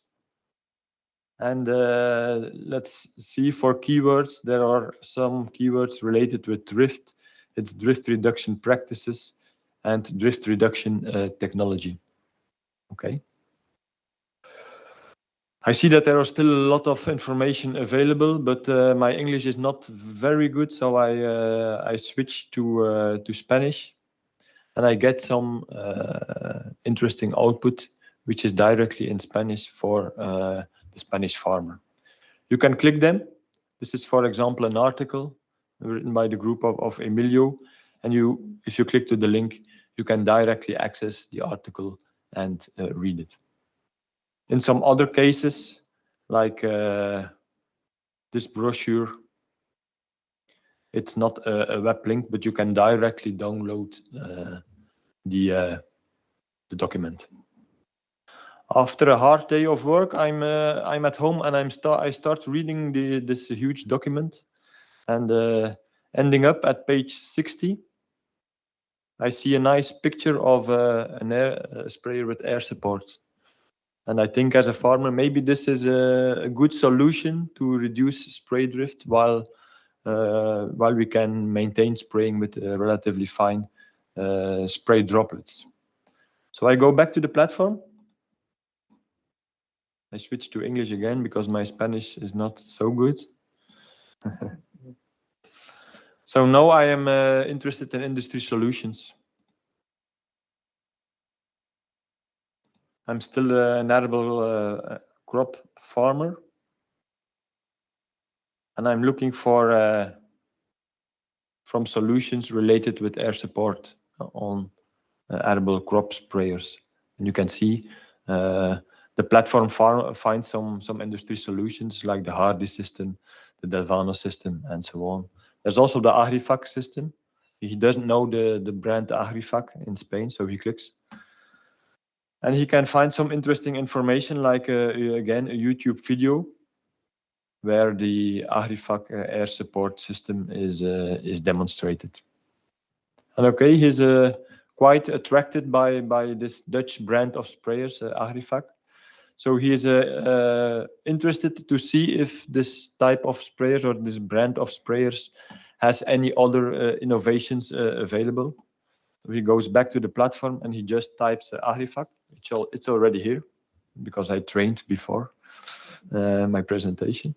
And let's see for keywords. There are some keywords related with drift. It's drift reduction practices and drift reduction technology. Okay. I see that there are still a lot of information available, but my English is not very good, so I switched to Spanish, and I get some interesting output, which is directly in Spanish for the Spanish farmer. You can click them. This is, for example, an article written by the group of Emilio, and if you click to the link, you can directly access the article and read it. In some other cases, like this brochure, it's not a web link, but you can directly download the document. After a hard day of work, I'm at home and I start reading this huge document, and ending up at page 60, I see a nice picture of a sprayer with air support. And I think as a farmer, maybe this is a good solution to reduce spray drift while we can maintain spraying with relatively fine spray droplets. So I go back to the platform. I switch to English again because my Spanish is not so good. So now I am interested in industry solutions. I'm still an arable crop farmer, and I'm looking for from solutions related with air support on arable crop sprayers. And you can see the platform finds some industry solutions like the Hardy system, the Delvano system, and so on. There's also the Agrifac system. He doesn't know the brand Agrifac in Spain, so he clicks. And he can find some interesting information, like again a YouTube video where the Agrifac air support system is demonstrated. And okay, he's quite attracted by this Dutch brand of sprayers, Agrifac. So he is interested to see if this type of sprayers or this brand of sprayers has any other innovations available. He goes back to the platform and he just types Agrifac. It's already here because I trained before my presentation.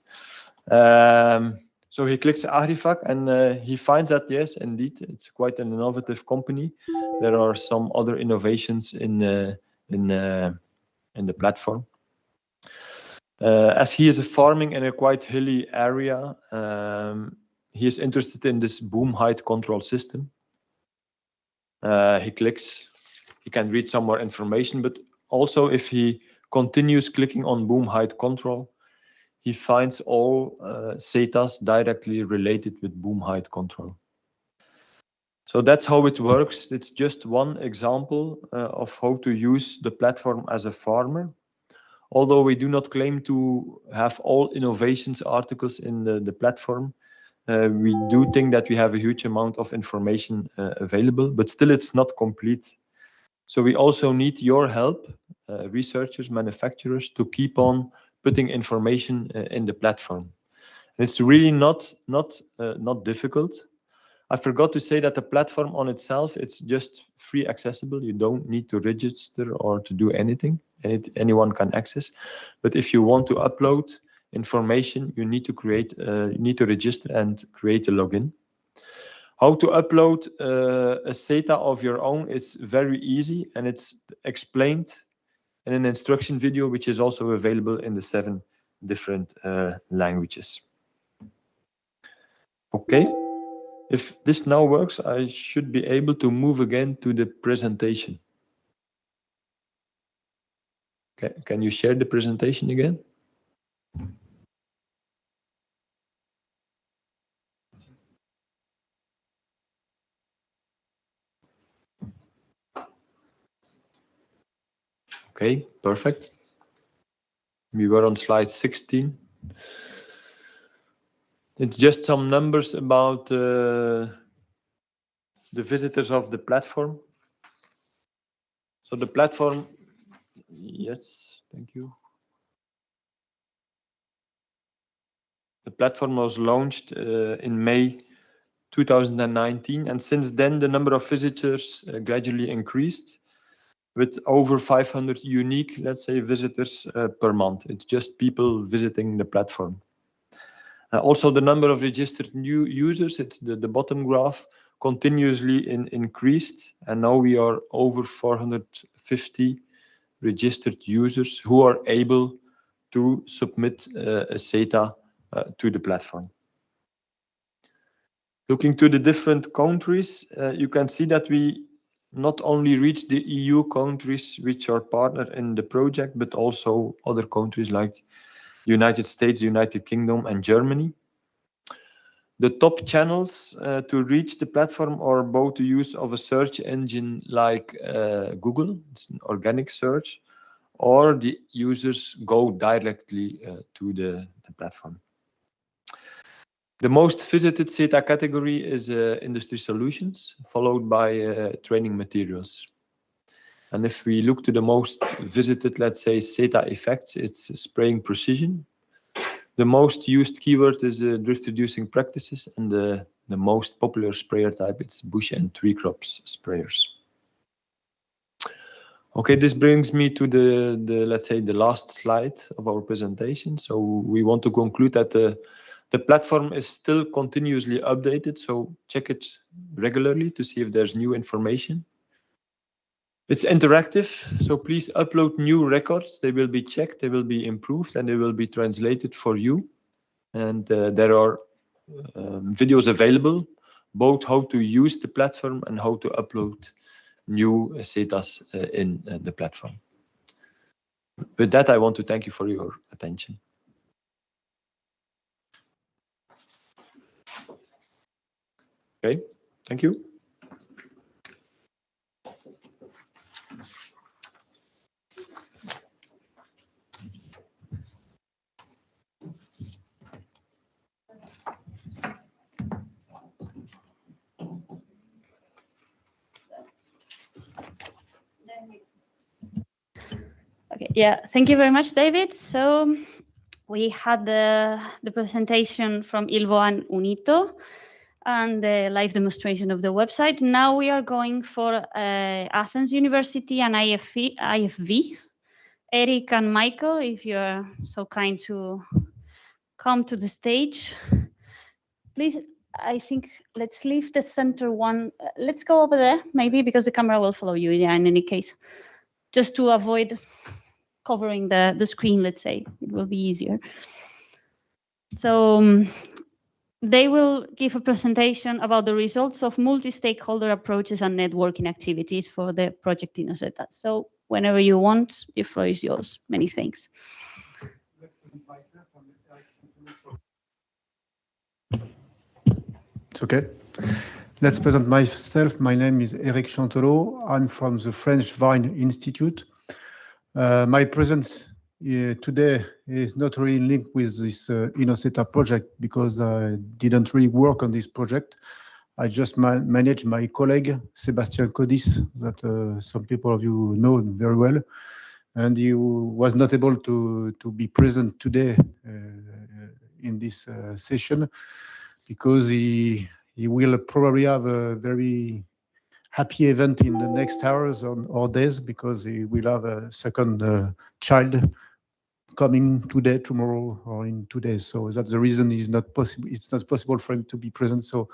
So he clicks Agrifac and he finds that, yes, indeed, it's quite an innovative company. There are some other innovations in the platform. As he is farming in a quite hilly area, he is interested in this boom height control system. He clicks, he can read some more information, but also if he continues clicking on boom height control, he finds all SETAs directly related with boom height control. So that's how it works. It's just one example of how to use the platform as a farmer. Although we do not claim to have all innovations articles in the platform, we do think that we have a huge amount of information available, but still it's not complete. So we also need your help, researchers, manufacturers, to keep on putting information in the platform. And it's really not difficult. I forgot to say that the platform on itself, it's just free accessible. You don't need to register or to do anything. Anyone can access. But if you want to upload information, you need to register and create a login. How to upload a SETA of your own is very easy, and it's explained in an instruction video, which is also available in the 7 different languages. Okay. If this now works, I should be able to move again to the presentation. Okay. Can you share the presentation again? Okay, perfect. We were on slide 16. It's just some numbers about the visitors of the platform. So the platform, yes, thank you. The platform was launched in May 2019, and since then the number of visitors gradually increased with over 500 unique, let's say, visitors per month. It's just people visiting the platform. Also, the number of registered new users, it's the bottom graph, continuously increased, and now we are over 450 registered users who are able to submit a SETA to the platform. Looking to the different countries, you can see that we not only reach the EU countries which are partner in the project, but also other countries like United States, United Kingdom, and Germany. The top channels to reach the platform are both the use of a search engine like Google, it's an organic search, or the users go directly to the platform. The most visited SETA category is industry solutions, followed by training materials. And if we look to the most visited, let's say, SETA effects, it's spraying precision. The most used keyword is drift reducing practices, and the most popular sprayer type, it's bush and tree crops sprayers. Okay, this brings me to the let's say, the last slide of our presentation. So we want to conclude that the platform is still continuously updated, so check it regularly to see if there's new information. It's interactive, so please upload new records. They will be checked, they will be improved, and they will be translated for you. And there are videos available, both how to use the platform and how to upload new SETAs in the platform. With that, I want to thank you for your attention. Okay, thank you. Yeah, thank you very much, David. So we had the presentation from Ilvo and Unito and the live demonstration of the website. Now we are going for Athens University and IFV. Eric and Michael, if you are so kind to come to the stage. Please, I think let's leave the center one. Let's go over there, maybe, because the camera will follow you, yeah, in any case. Just to avoid covering the screen, let's say. It will be easier. So they will give a presentation about the results of multi-stakeholder approaches and networking activities for the project INNOSETA. So whenever you want, the floor is yours. Many thanks. It's okay. Let's present myself. My name is Eric Chantelot. I'm from the French Vine Institute. My presence today is not really linked with this INNOSETA project because I didn't really work on this project. I just manage my colleague, Sébastien Codis, that some people of you know very well. And he was not able to be present today in this session because he will probably have a very happy event in the next hours or days because he will have a second child coming today, tomorrow, or in 2 days. So that's the reason it's not possible for him to be present. So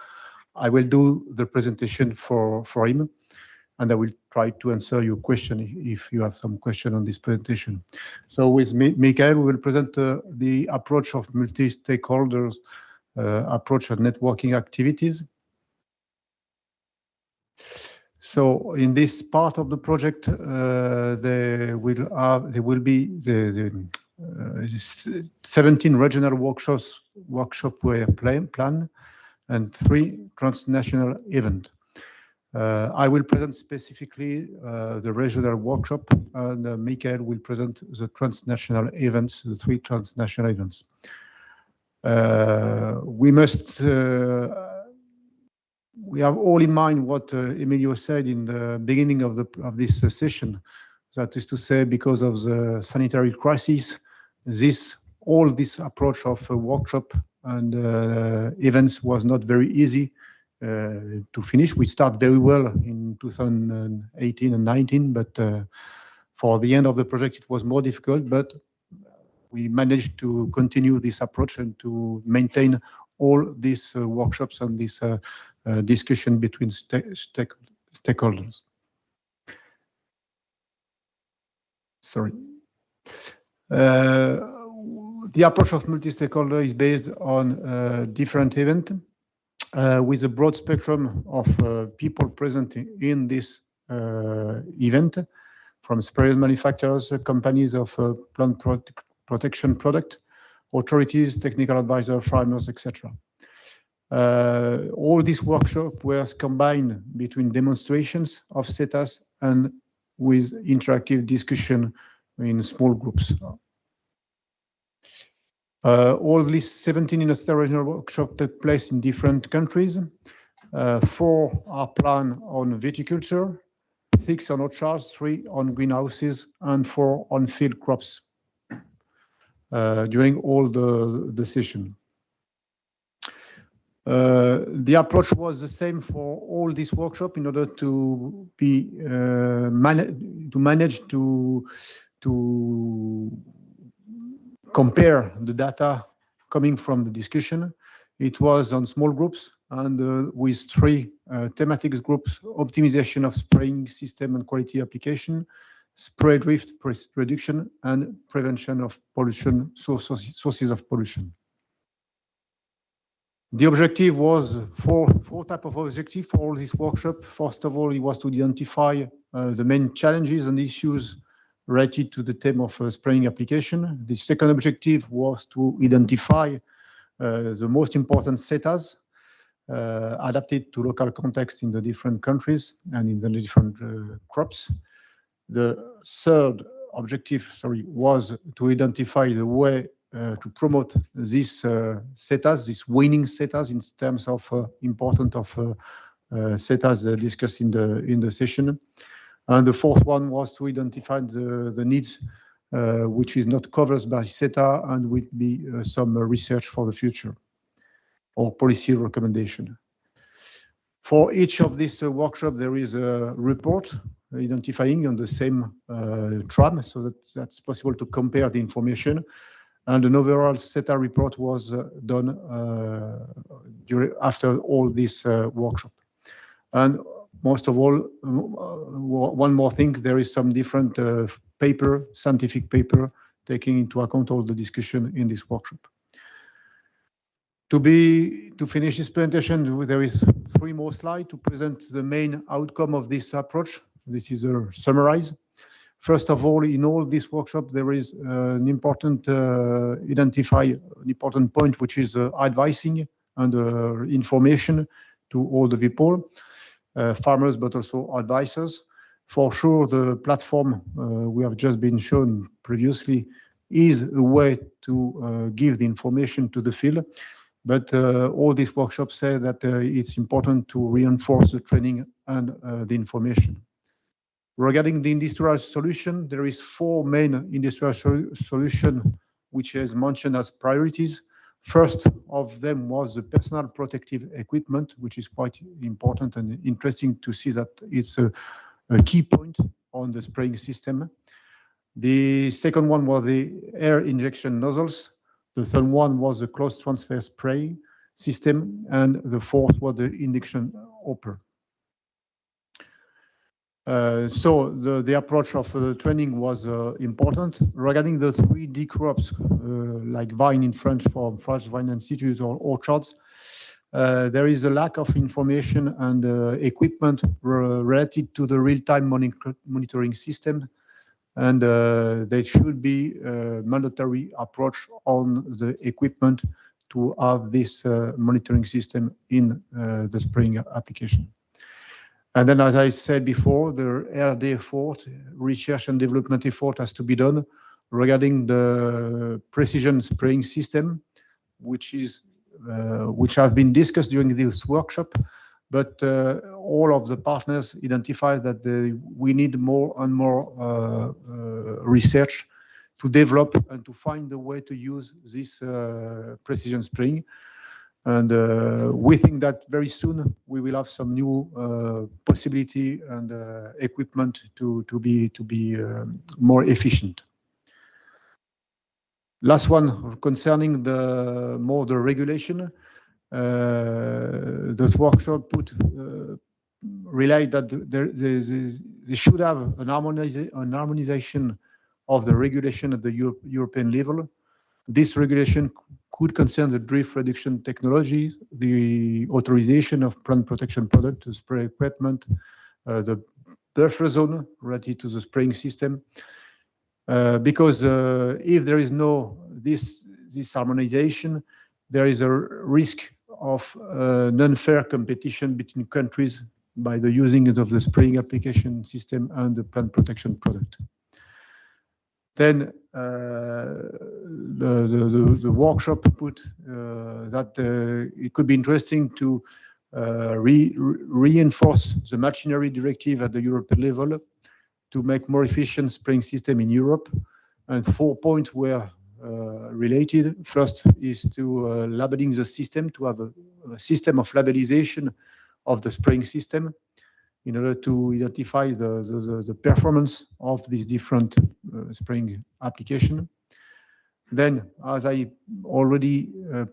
I will do the presentation for him, and I will try to answer your question if you have some question on this presentation. So with Michael, we will present the approach of multi-stakeholders approach and networking activities. So in this part of the project, there will be the 17 regional workshops were planned and 3 transnational events. I will present specifically the regional workshop, and Michael will present the transnational events, the 3 transnational events. We have all in mind what Emilio said in the beginning of this session. That is to say, because of the sanitary crisis, all this approach of a workshop and events was not very easy to finish. We start very well in 2018 and 19, but for the end of the project, it was more difficult. But we managed to continue this approach and to maintain all these workshops and this discussion between stakeholders. Sorry. The approach of multi-stakeholder is based on different events with a broad spectrum of people present in this event, from sprayers manufacturers, companies of plant protection product, authorities, technical advisors, farmers, etc. All this workshop was combined between demonstrations of SETAs and with interactive discussion in small groups. All these 17 INNOSETA regional workshops took place in different countries. 4 are planned on viticulture, 6 on orchards, 3 on greenhouses, and 4 on field crops during all the session. The approach was the same for all these workshops in order to be manage to compare the data coming from the discussion. It was on small groups and with 3 thematic groups: optimization of spraying system and quality application, spray drift reduction, and prevention of pollution, sources of pollution. The objective was 4 types of objectives for all this workshop. First of all, it was to identify the main challenges and issues related to the theme of spraying application. The second objective was to identify the most important SETAs adapted to local context in the different countries and in the different crops. The third objective, was to identify the way to promote these SETAs, these winning SETAs, in terms of importance of SETAs discussed in the session. And the fourth one was to identify the needs which is not covered by CETA and will be some research for the future or policy recommendation. For each of these workshops, there is a report identifying on the same tram, so that's possible to compare the information. And an overall CETA report was done after all this workshop. And most of all, one more thing, there is some different scientific paper, taking into account all the discussion in this workshop. To finish this presentation, there is 3 more slides to present the main outcome of this approach. This is a summarize. First of all, in all this workshop, there is an important point, which is advising and information to all the people, farmers, but also advisors. For sure, the platform we have just been shown previously is a way to give the information to the field. But all these workshops say that it's important to reinforce the training and the information. Regarding the industrial solution, there is 4 main industrial solutions which is mentioned as priorities. First of them was the personal protective equipment, which is quite important and interesting to see that it's a key point on the spraying system. The second one was the air injection nozzles. The third one was the close transfer spray system, and the fourth was the induction hopper. So the approach of the training was important. Regarding the 3D crops, like vine in French from French Vine Institute or orchards, there is a lack of information and equipment related to the real-time monitoring system. And there should be a mandatory approach on the equipment to have this monitoring system in the spraying application. And then, as I said before, the R&D effort, research and development effort, has to be done regarding the precision spraying system, which have been discussed during this workshop. But all of the partners identify that we need more and more research to develop and to find the way to use this precision spraying. And we think that very soon we will have some new possibility and equipment to be more efficient. Last one concerning the regulation. This workshop realized that they should have an harmonization of the regulation at the European level. This regulation could concern the drift reduction technologies, the authorization of plant protection product, the spray equipment, the buffer zone related to the spraying system. Because if there is no this harmonization, there is a risk of non-fair competition between countries by the using of the spraying application system and the plant protection product. Then the workshop put that it could be interesting to reinforce the machinery directive at the European level to make more efficient spraying system in Europe. And 4 points were related. First is to labeling the system, to have a system of labelization of the spraying system in order to identify the performance of these different spraying application. Then, as I already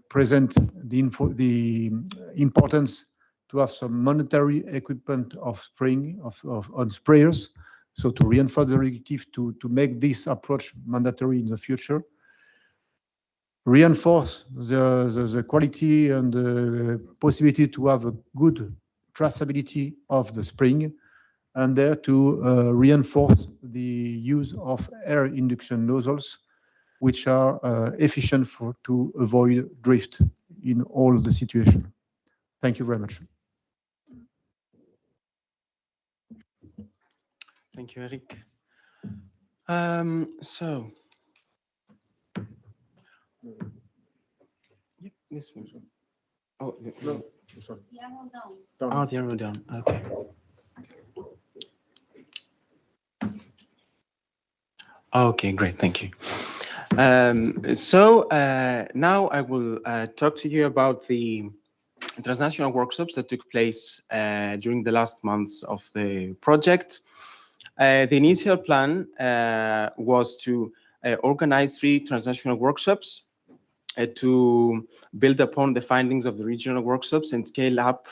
present the importance to have some monetary equipment of spraying on sprayers, so to reinforce the directive to make this approach mandatory in the future. Reinforce the quality and the possibility to have a good traceability of the spraying, and there to reinforce the use of air induction nozzles, which are efficient to avoid drift in all the situation. Thank you very much. Thank you, Eric. So, yeah, this one. Oh, no, sorry. The arrow down. Oh, the arrow down. Okay. Okay, great, thank you. Now I will talk to you about the transnational workshops that took place during the last months of the project. The initial plan was to organize 3 transnational workshops to build upon the findings of the regional workshops and scale up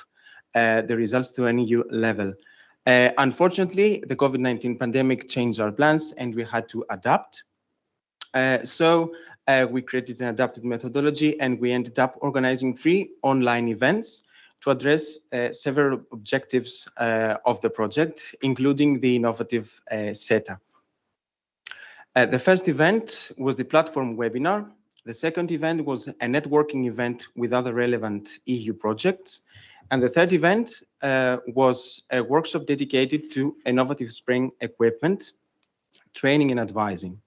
the results to an EU level. Unfortunately, the COVID-19 pandemic changed our plans and we had to adapt. We created an adapted methodology and we ended up organizing 3 online events to address several objectives of the project, including the innovative SETA. The first event was the platform webinar. The second event was a networking event with other relevant EU projects. And the third event was a workshop dedicated to innovative spraying equipment, training and advising.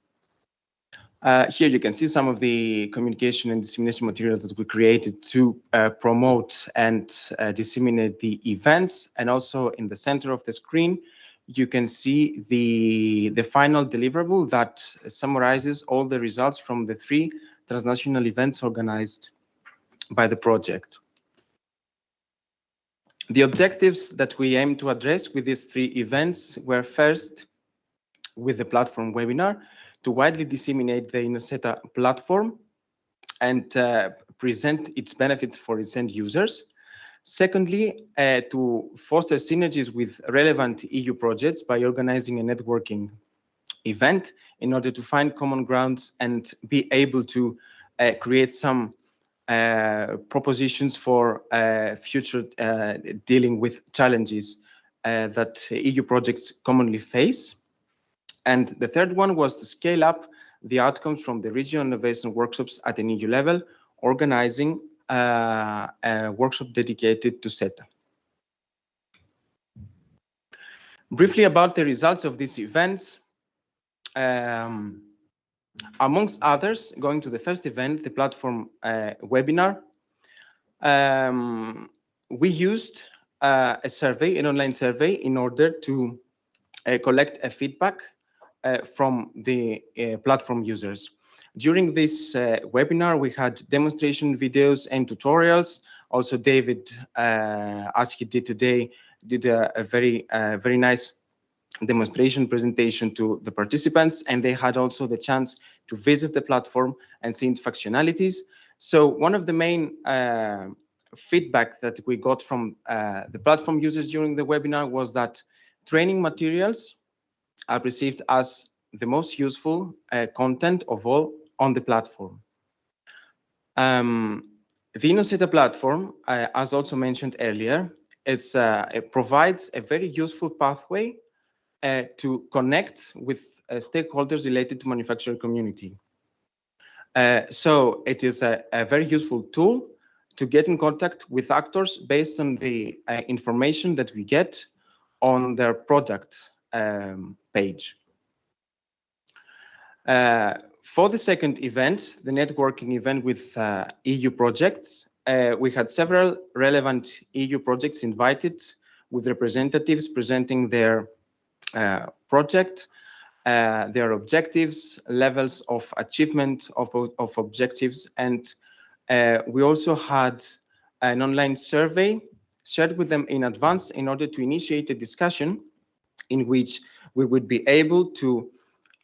Here you can see some of the communication and dissemination materials that we created to promote and disseminate the events. And also in the center of the screen, you can see the final deliverable that summarizes all the results from the 3 transnational events organized by the project. The objectives that we aim to address with these 3 events were first, with the platform webinar, to widely disseminate the INNOSETA platform and present its benefits for its end users. Secondly, to foster synergies with relevant EU projects by organizing a networking event in order to find common grounds and be able to create some propositions for future dealing with challenges that EU projects commonly face. And the third one was to scale up the outcomes from the regional innovation workshops at an EU level, organizing a workshop dedicated to SETA. Briefly about the results of these events. Amongst others, going to the first event, the platform webinar, we used a survey, an online survey, in order to collect a feedback from the platform users. During this webinar, we had demonstration videos and tutorials. Also, David, as he did today, did a very nice demonstration presentation to the participants, and they had also the chance to visit the platform and see its functionalities. So one of the main feedback that we got from the platform users during the webinar was that training materials are perceived as the most useful content of all on the platform. The INNOSETA platform, as also mentioned earlier, it provides a very useful pathway to connect with stakeholders related to manufacturing community. So it is a very useful tool to get in contact with actors based on the information that we get on their product page. For the second event, the networking event with EU projects, we had several relevant EU projects invited with representatives presenting their project, their objectives, levels of achievement of objectives, and we also had an online survey shared with them in advance in order to initiate a discussion in which we would be able to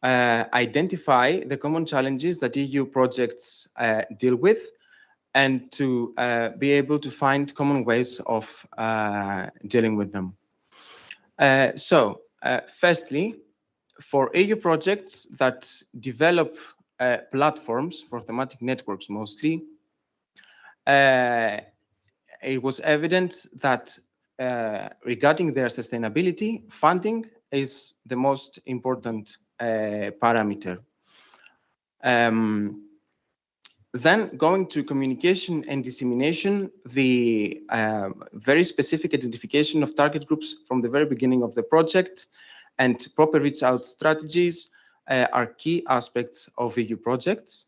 identify the common challenges that EU projects deal with and to be able to find common ways of dealing with them. Firstly, for EU projects that develop platforms for thematic networks mostly, it was evident that regarding their sustainability, funding is the most important parameter. Then going to communication and dissemination, the very specific identification of target groups from the very beginning of the project and proper reach out strategies are key aspects of EU projects.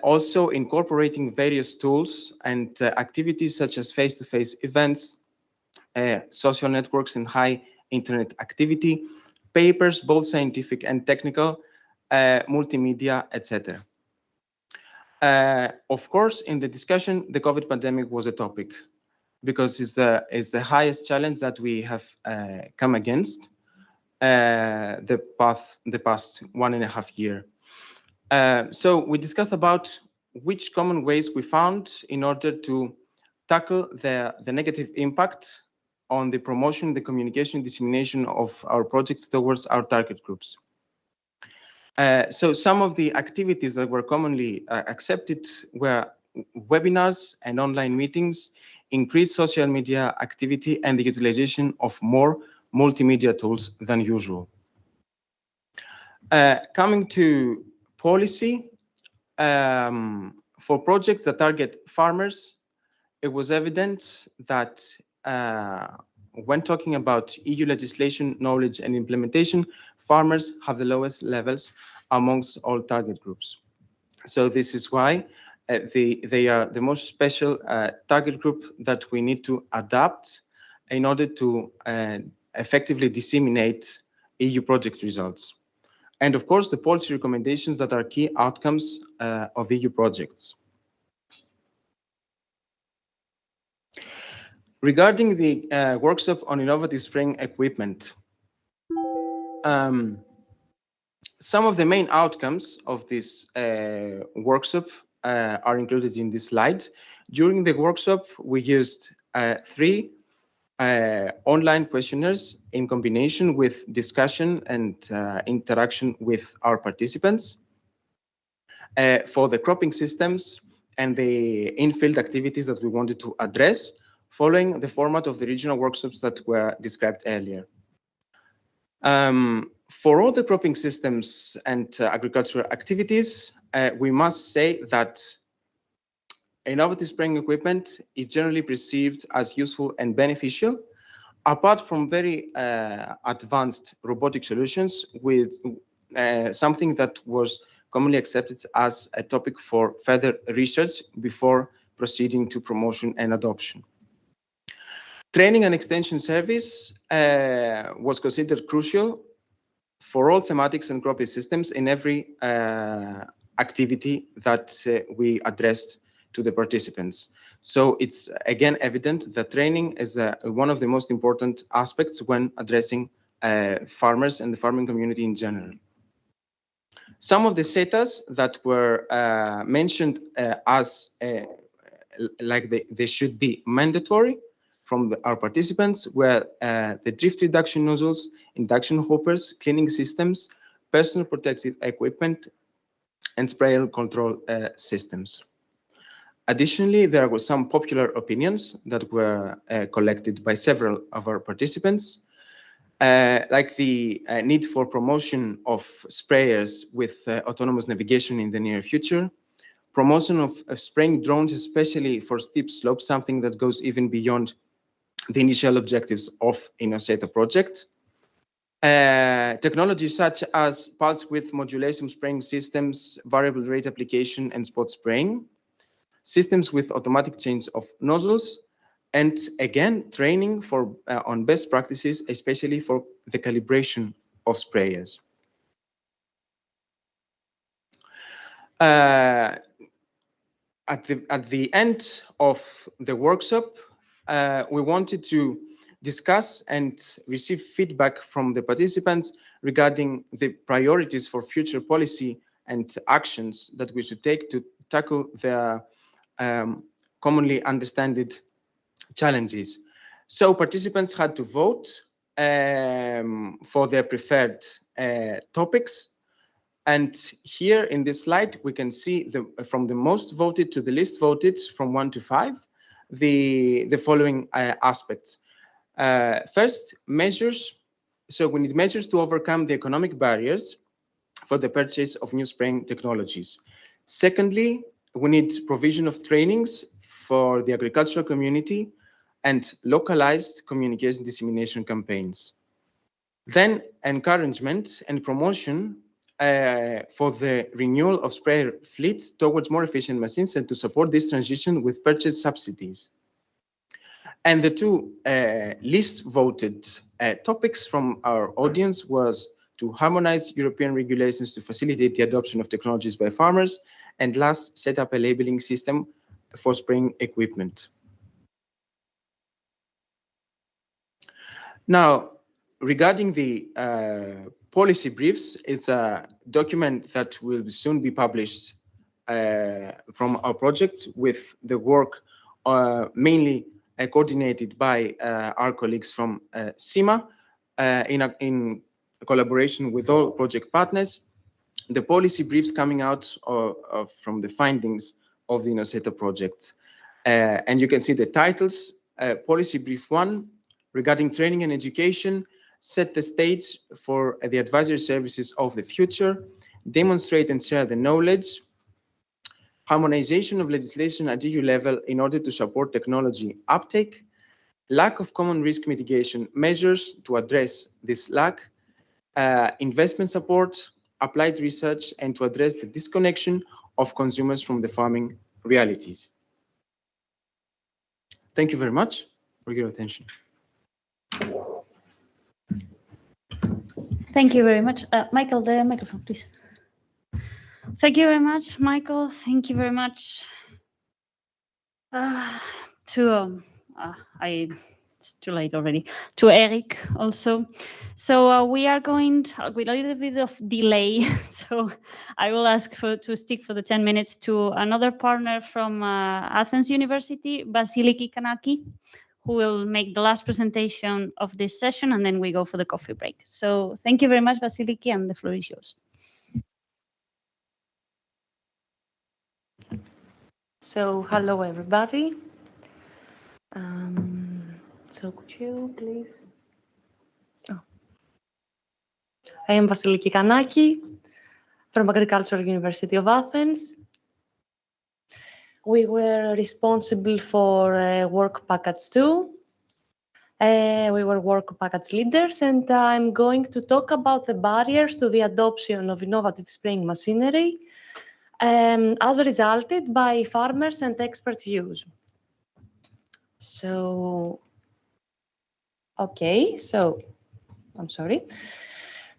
Also incorporating various tools and activities such as face-to-face events, social networks and high internet activity, papers, both scientific and technical, multimedia, etc. Of course, in the discussion, the COVID pandemic was a topic because it's the highest challenge that we have come against the past 1.5 years. So we discussed about which common ways we found in order to tackle the negative impact on the promotion, the communication, dissemination of our projects towards our target groups. So some of the activities that were commonly accepted were webinars and online meetings, increased social media activity, and the utilization of more multimedia tools than usual. Coming to policy, for projects that target farmers, it was evident that when talking about EU legislation, knowledge, and implementation, farmers have the lowest levels amongst all target groups. So this is why they are the most special target group that we need to adapt in order to effectively disseminate EU project results. And of course, the policy recommendations that are key outcomes of EU projects. Regarding the workshop on innovative spraying equipment, some of the main outcomes of this workshop are included in this slide. During the workshop, we used 3 online questionnaires in combination with discussion and interaction with our participants for the cropping systems and the in-field activities that we wanted to address, following the format of the regional workshops that were described earlier. For all the cropping systems and agricultural activities, we must say that innovative spraying equipment is generally perceived as useful and beneficial, apart from very advanced robotic solutions with something that was commonly accepted as a topic for further research before proceeding to promotion and adoption. Training and extension service was considered crucial for all thematics and cropping systems in every activity that we addressed to the participants. So it's again evident that training is one of the most important aspects when addressing farmers and the farming community in general. Some of the setas that were mentioned as like they should be mandatory from our participants were the drift reduction nozzles, induction hoppers, cleaning systems, personal protective equipment, and sprayer control systems. Additionally, there were some popular opinions that were collected by several of our participants, like the need for promotion of sprayers with autonomous navigation in the near future, promotion of spraying drones, especially for steep slopes, something that goes even beyond the initial objectives of INNOSETA project. Technologies such as pulse width modulation spraying systems, variable rate application, and spot spraying. Systems with automatic change of nozzles, and again, training for on best practices, especially for the calibration of sprayers. At the end of the workshop, we wanted to discuss and receive feedback from the participants regarding the priorities for future policy and actions that we should take to tackle the commonly understood challenges. So participants had to vote for their preferred topics. And here in this slide, we can see from the most voted to the least voted from 1 to 5, the following aspects. First, measures. So we need measures to overcome the economic barriers for the purchase of new spraying technologies. Secondly, we need provision of trainings for the agricultural community and localized communication dissemination campaigns. Then encouragement and promotion for the renewal of sprayer fleets towards more efficient machines and to support this transition with purchase subsidies. And the 2 least voted topics from our audience was to harmonize European regulations to facilitate the adoption of technologies by farmers, and last, set up a labeling system for spraying equipment. Now, regarding the policy briefs, it's a document that will soon be published from our project, with the work mainly coordinated by our colleagues from CIMA in collaboration with all project partners. The policy briefs coming out from the findings of the INNOSETA project. And you can see the titles. Policy Brief 1, regarding training and education, set the stage for the advisory services of the future, demonstrate and share the knowledge, harmonization of legislation at EU level in order to support technology uptake, lack of common risk mitigation measures to address this lack, investment support, applied research, and to address the disconnection of consumers from the farming realities. Thank you very much for your attention. Thank you very much. Michael, the microphone, please. Thank you very much, Michael. Thank you very much it's too late already, to Eric also. So we are going with a little bit of delay. So I will ask to stick for the 10 minutes to another partner from Athens University, Vasiliki Kanaki, who will make the last presentation of this session, and then we go for the coffee break. So thank you very much, Vasiliki, and the floor is yours. So hello, everybody. So could you please? Oh. I am Vasiliki Kanaki from Agricultural University of Athens. We were responsible for work package 2. We were work package leaders, and I'm going to talk about the barriers to the adoption of innovative spraying machinery as resulted by farmers and expert views. So, okay, so, I'm sorry.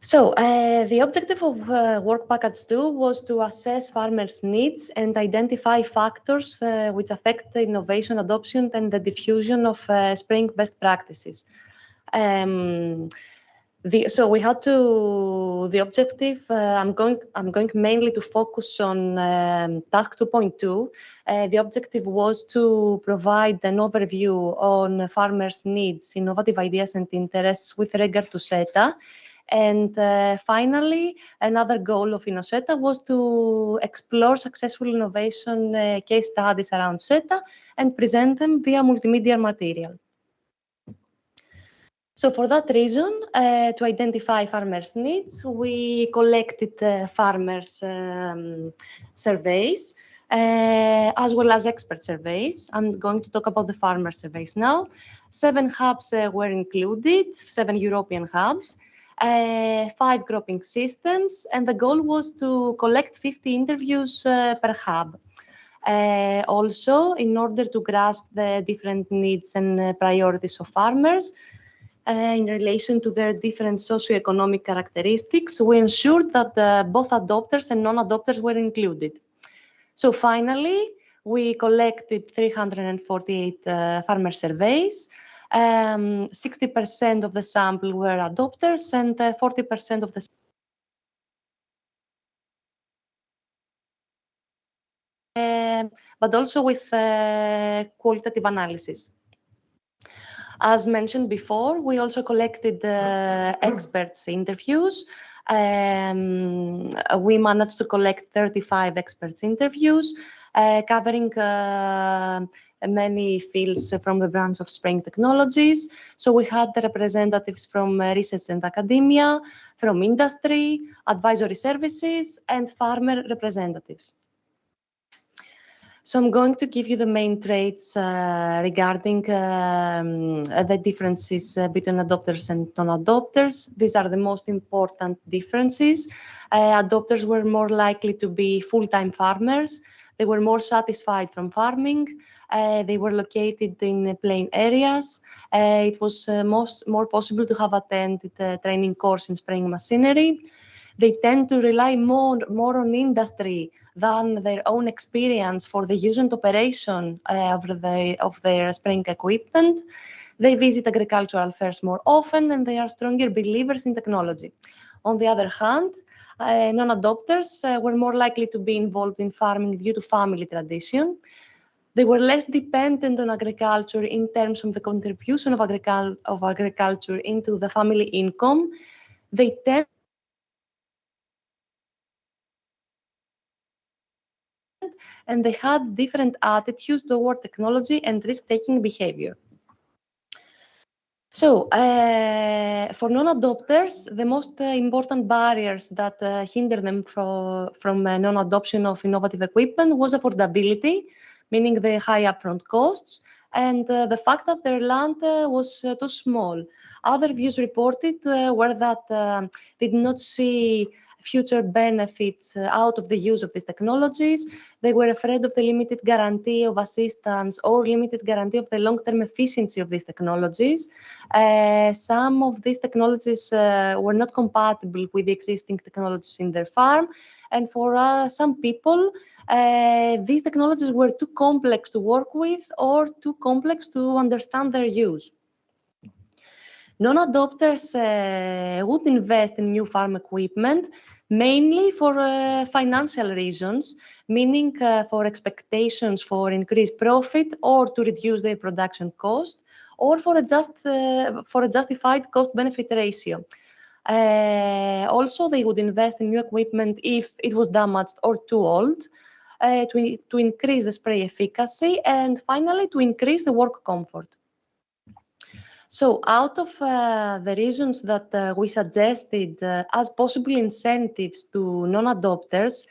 So, the objective of Work Package 2 was to assess farmers' needs and identify factors which affect the innovation adoption and the diffusion of spraying best practices. So we had to, the objective, I'm going mainly to focus on task 2.2. The objective was to provide an overview on farmers' needs, innovative ideas and interests with regard to SETA. And finally, another goal of INNOSETA was to explore successful innovation case studies around SETA and present them via multimedia material. So for that reason, to identify farmers' needs, we collected farmers' surveys, as well as expert surveys. I'm going to talk about the farmer surveys now. 7 hubs were included, 7 European hubs, 5 cropping systems, and the goal was to collect 50 interviews per hub. Also, in order to grasp the different needs and priorities of farmers, in relation to their different socioeconomic characteristics, we ensured that both adopters and non-adopters were included. So finally, we collected 348 farmer surveys. 60% of the sample were adopters and 40% of the but also with qualitative analysis. As mentioned before, we also collected experts' interviews. We managed to collect 35 experts' interviews, covering many fields from the branch of spraying technologies. So we had the representatives from research and academia, from industry, advisory services, and farmer representatives. So I'm going to give you the main traits regarding the differences between adopters and non-adopters. These are the most important differences. Adopters were more likely to be full-time farmers. They were more satisfied from farming. They were located in plain areas. It was more possible to have attended a training course in spraying machinery. They tend to rely more on industry than their own experience for the use and operation of their spraying equipment. They visit agricultural fairs more often, and they are stronger believers in technology. On the other hand, non-adopters were more likely to be involved in farming due to family tradition. They were less dependent on agriculture in terms of the contribution of agriculture into the family income. They tend and they had different attitudes toward technology and risk-taking behavior. So, for non-adopters, the most important barriers that hinder them from non-adoption of innovative equipment was affordability, meaning the high upfront costs, and the fact that their land was too small. Other views reported were that they did not see future benefits out of the use of these technologies. They were afraid of the limited guarantee of assistance or limited guarantee of the long-term efficiency of these technologies. Some of these technologies were not compatible with the existing technologies in their farm. And for some people, these technologies were too complex to work with or too complex to understand their use. Non-adopters would invest in new farm equipment mainly for financial reasons, meaning for expectations for increased profit or to reduce their production cost, or for a justified cost-benefit ratio. Also, they would invest in new equipment if it was damaged or too old, to increase the spray efficacy, and finally to increase the work comfort. So out of the reasons that we suggested as possible incentives to non-adopters,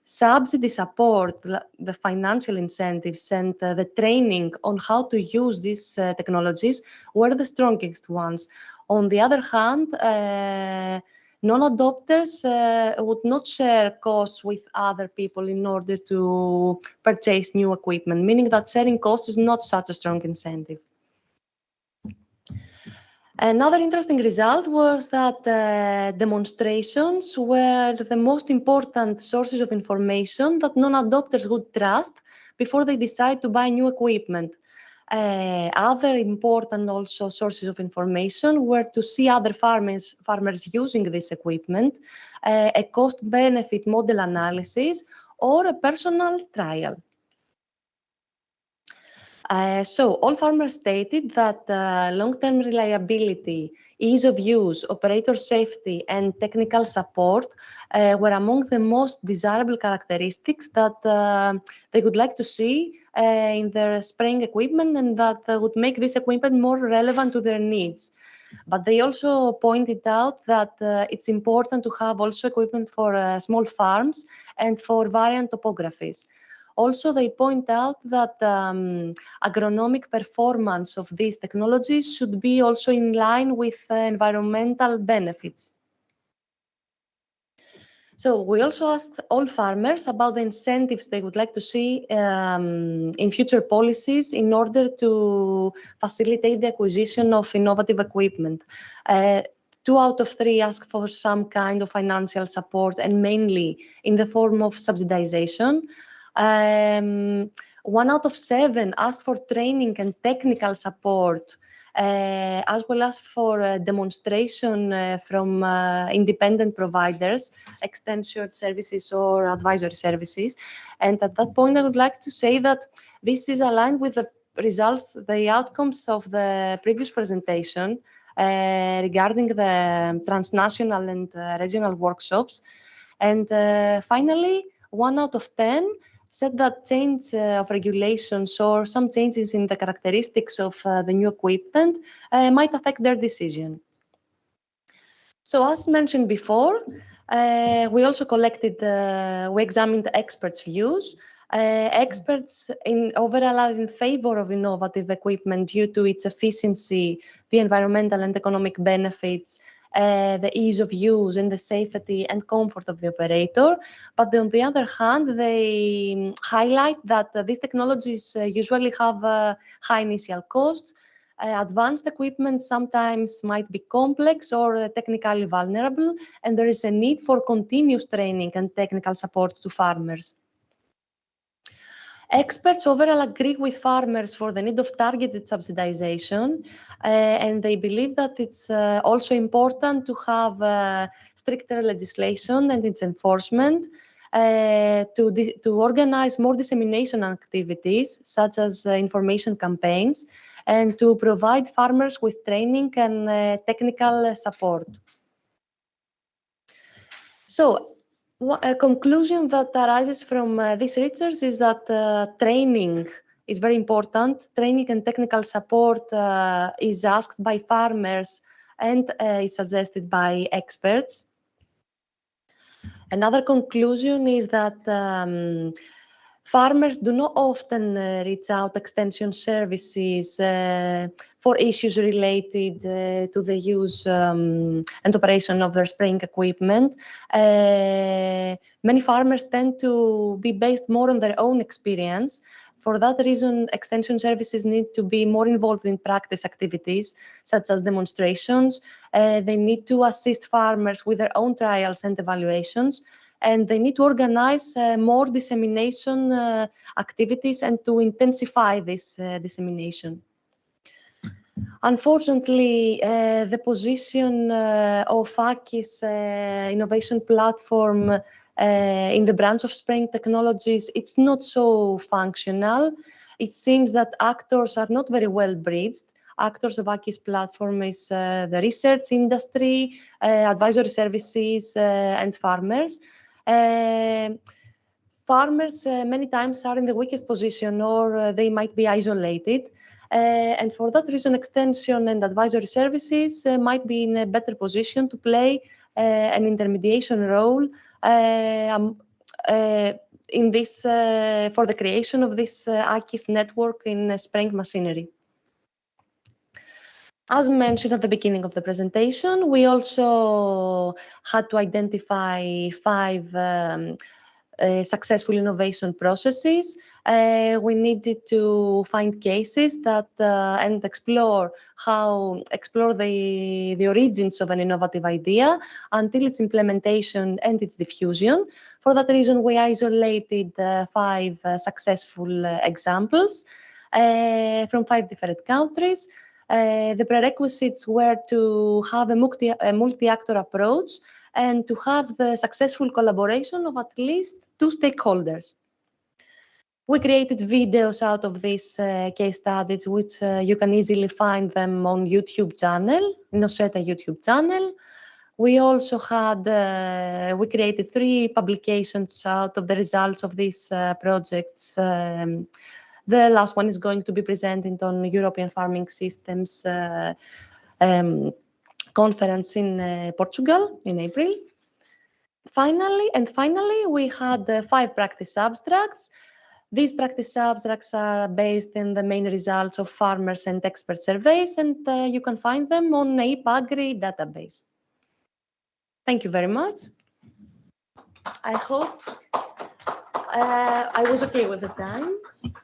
subsidy support, the financial incentives, and the training on how to use these technologies were the strongest ones. On the other hand, non-adopters would not share costs with other people in order to purchase new equipment, meaning that sharing costs is not such a strong incentive. Another interesting result was that demonstrations were the most important sources of information that non-adopters would trust before they decide to buy new equipment. Other important also sources of information were to see other farmers using this equipment, a cost-benefit model analysis, or a personal trial. So all farmers stated that long-term reliability, ease of use, operator safety, and technical support were among the most desirable characteristics that they would like to see in their spraying equipment, and that would make this equipment more relevant to their needs. But they also pointed out that it's important to have also equipment for small farms and for variant topographies. Also, they point out that agronomic performance of these technologies should be also in line with environmental benefits. So we also asked all farmers about the incentives they would like to see in future policies in order to facilitate the acquisition of innovative equipment. 2 out of 3 asked for some kind of financial support, and mainly in the form of subsidization. 1 out of 7 asked for training and technical support, as well as for demonstration from independent providers, extension services or advisory services. And at that point, I would like to say that this is aligned with the results, the outcomes of the previous presentation regarding the transnational and regional workshops. And finally, 1 out of 10 said that change of regulations or some changes in the characteristics of the new equipment might affect their decision. So as mentioned before, we also we examined experts' views. Experts overall are in favor of innovative equipment due to its efficiency, the environmental and economic benefits, the ease of use and the safety and comfort of the operator. But on the other hand, they highlight that these technologies usually have a high initial cost. Advanced equipment sometimes might be complex or technically vulnerable, and there is a need for continuous training and technical support to farmers. Experts overall agree with farmers for the need of targeted subsidization, and they believe that it's also important to have stricter legislation and its enforcement to organize more dissemination activities, such as information campaigns, and to provide farmers with training and technical support. So, a conclusion that arises from this research is that training is very important. Training and technical support is asked by farmers and is suggested by experts. Another conclusion is that farmers do not often reach out extension services for issues related to the use and operation of their spraying equipment. Many farmers tend to be based more on their own experience. For that reason, extension services need to be more involved in practice activities, such as demonstrations. They need to assist farmers with their own trials and evaluations, and they need to organize more dissemination activities and to intensify this dissemination. Unfortunately, the position of AKI's innovation platform in the branch of spraying technologies, it's not so functional. It seems that actors are not very well bridged. Actors of AKI's platform is the research industry, advisory services, and farmers. Farmers many times are in the weakest position, or they might be isolated. And for that reason, extension and advisory services might be in a better position to play an intermediation role in this for the creation of this AKI's network in spraying machinery. As mentioned at the beginning of the presentation, we also had to identify 5 successful innovation processes. We needed to find cases that and explore the origins of an innovative idea until its implementation and its diffusion. For that reason, we isolated 5 successful examples from 5 different countries. The prerequisites were to have a multi-actor approach and to have the successful collaboration of at least 2 stakeholders. We created videos out of these case studies, which you can easily find them on YouTube channel, INNOSETA YouTube channel. We also had, we created 3 publications out of the results of these projects. The last one is going to be presented on European Farming Systems conference in Portugal in April. Finally, we had 5 practice abstracts. These practice abstracts are based in the main results of farmers and expert surveys, and you can find them on IPAGRI database. Thank you very much. I hope I was okay with the time.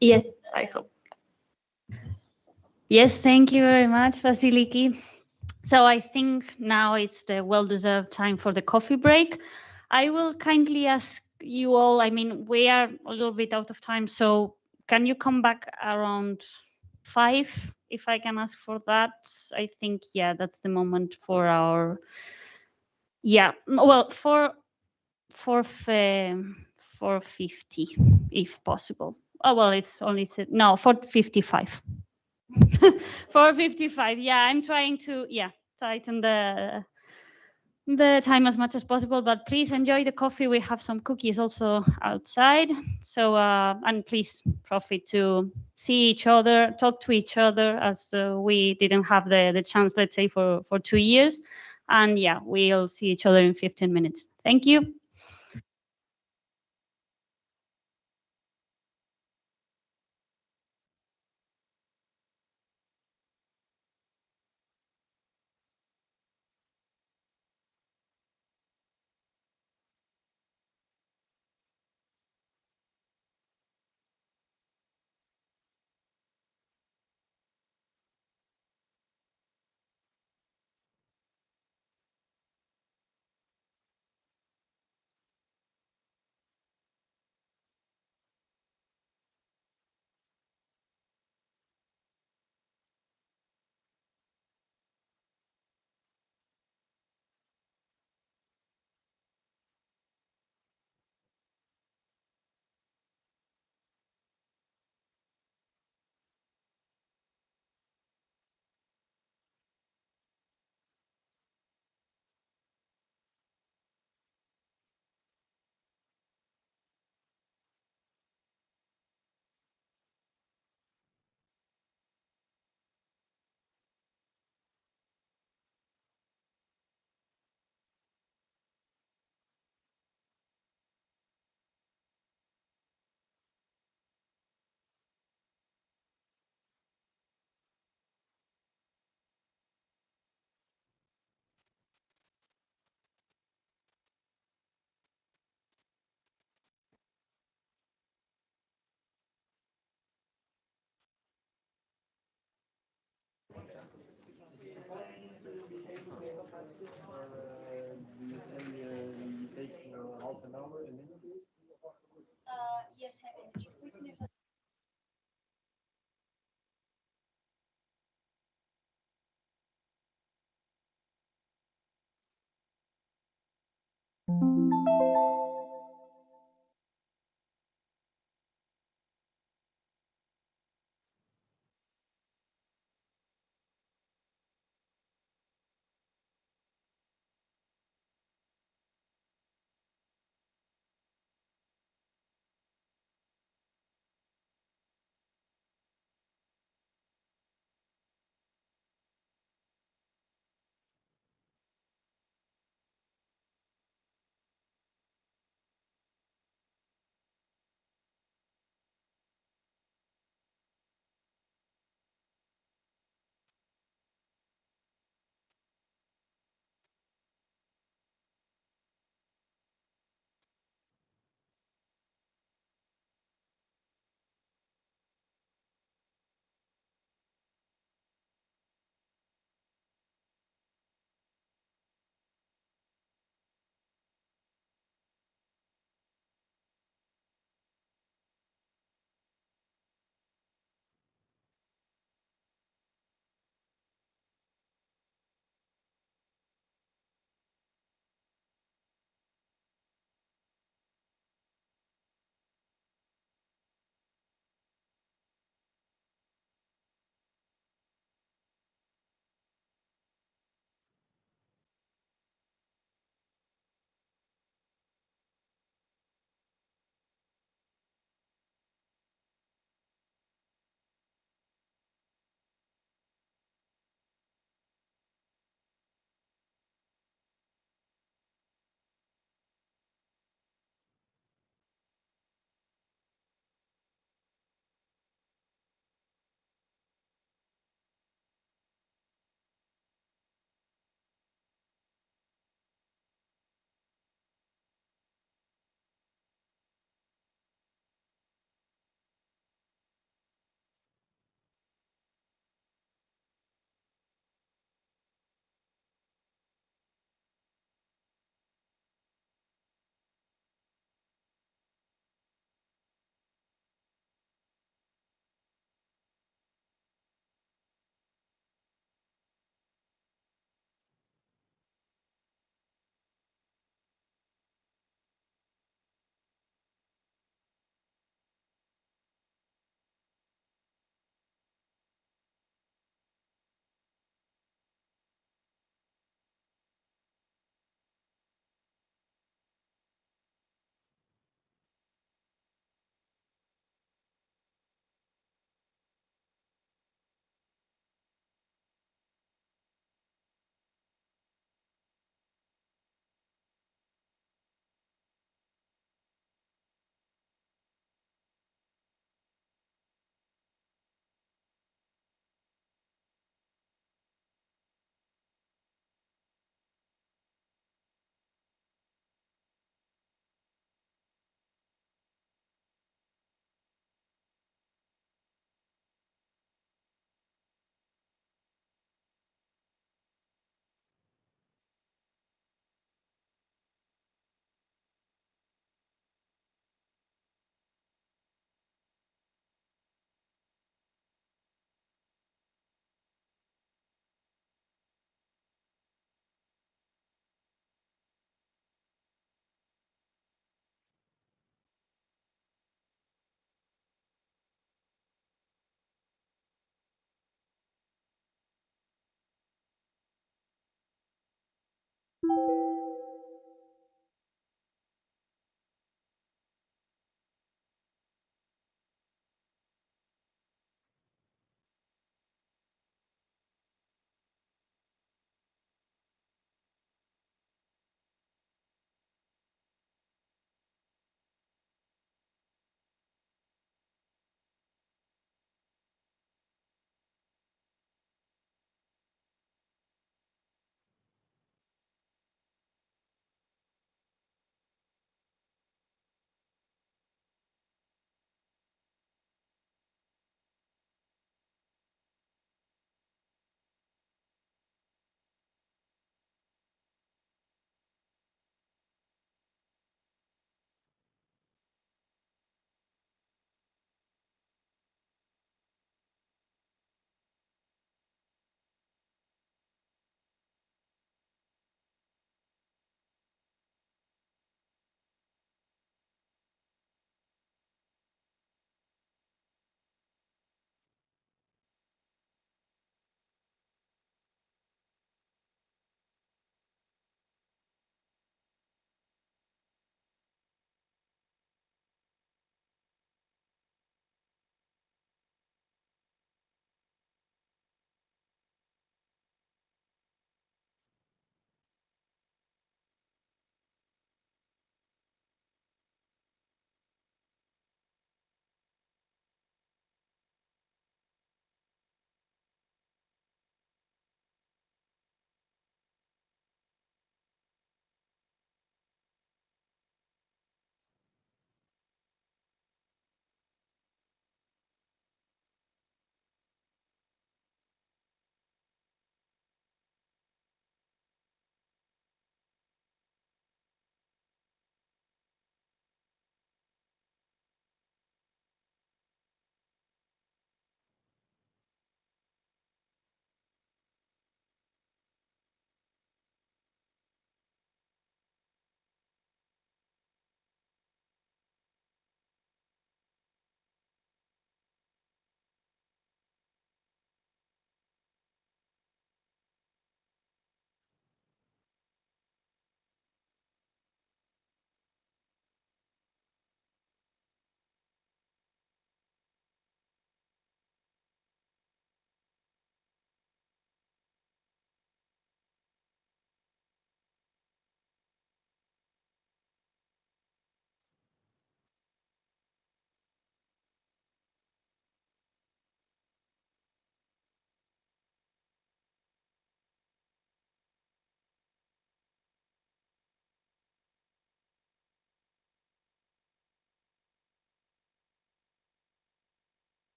Yes. I hope. Yes, thank you very much, Vasiliki. So I think now it's the well-deserved time for the coffee break. I will kindly ask you all, I mean, we are a little bit out of time, so can you come back around 5, if I can ask for that? I think, yeah, that's the moment for our, yeah, well, for 4:50, if possible. Oh, well, it's only, no, 4:55. 4:55, yeah, I'm trying to, yeah, tighten the time as much as possible, but please enjoy the coffee. We have some cookies also outside. So, and please profit to see each other, talk to each other, as we didn't have the chance, let's say, for 2 years. And yeah, we'll see each other in 15 minutes. Thank you.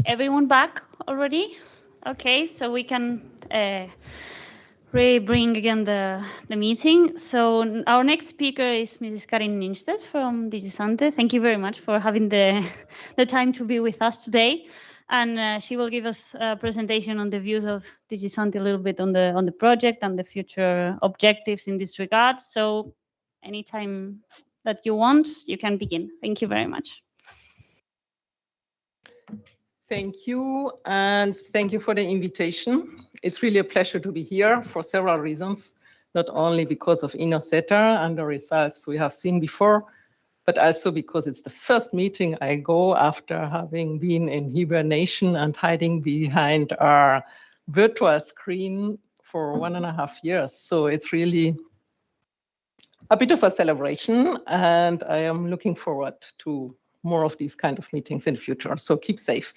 everyone back already? Okay, so we can bring again the meeting. So our next speaker is Mrs. Karin Ninstedt from DigiSante. Thank you very much for having the time to be with us today. And she will give us a presentation on the views of DigiSante, a little bit on the project and the future objectives in this regard. So anytime that you want, you can begin. Thank you very much. Thank you, and thank you for the invitation. It's really a pleasure to be here for several reasons, not only because of INNOSETA and the results we have seen before, but also because it's the first meeting I go after having been in hibernation and hiding behind our virtual screen for 1.5 years. So it's really a bit of a celebration, and I am looking forward to more of these kind of meetings in the future. So keep safe.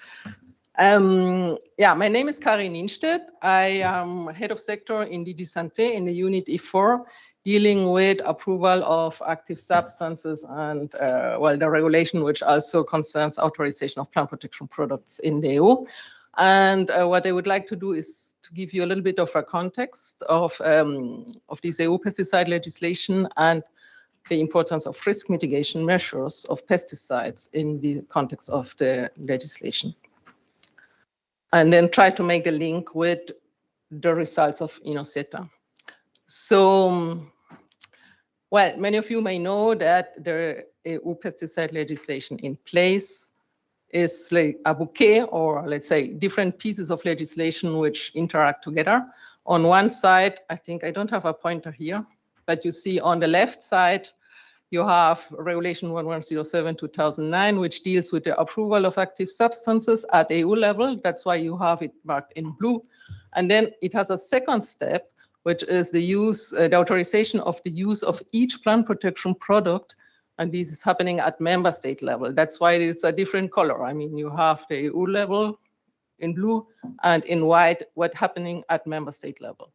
Yeah, my name is Karin Ninstedt. I am head of sector in DigiSante in the unit E4, dealing with approval of active substances and well, the regulation which also concerns authorization of plant protection products in the EU. And what I would like to do is to give you a little bit of a context of this EU pesticide legislation and the importance of risk mitigation measures of pesticides in the context of the legislation. And then try to make a link with the results of INNOSETA. So, well, many of you may know that the EU pesticide legislation in place is like a bouquet, or let's say different pieces of legislation which interact together. On one side, I think I don't have a pointer here, but you see on the left side, you have Regulation 1107/2009, which deals with the approval of active substances at EU level. That's why you have it marked in blue. And then it has a second step, which is the use, the authorization of the use of each plant protection product. And this is happening at member state level. That's why it's a different color. I mean, you have the EU level in blue and in white, what's happening at member state level.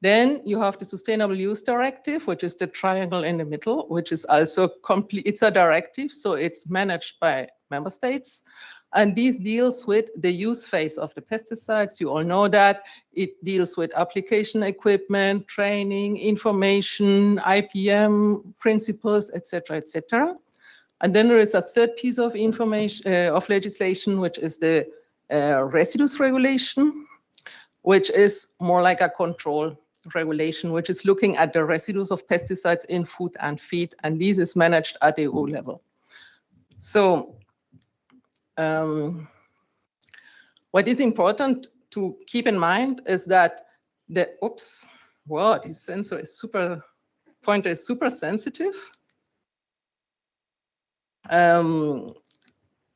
Then you have the Sustainable Use Directive, which is the triangle in the middle, which is also complete. It's a directive, so it's managed by member states. And this deals with the use phase of the pesticides. You all know that. It deals with application equipment, training, information, IPM principles, etc., etc. And then there is a third piece of information of legislation, which is the residues regulation, which is more like a control regulation, which is looking at the residues of pesticides in food and feed, and this is managed at the EU level. So what is important to keep in mind is that the, oops, wow, this sensor is super, pointer is super sensitive.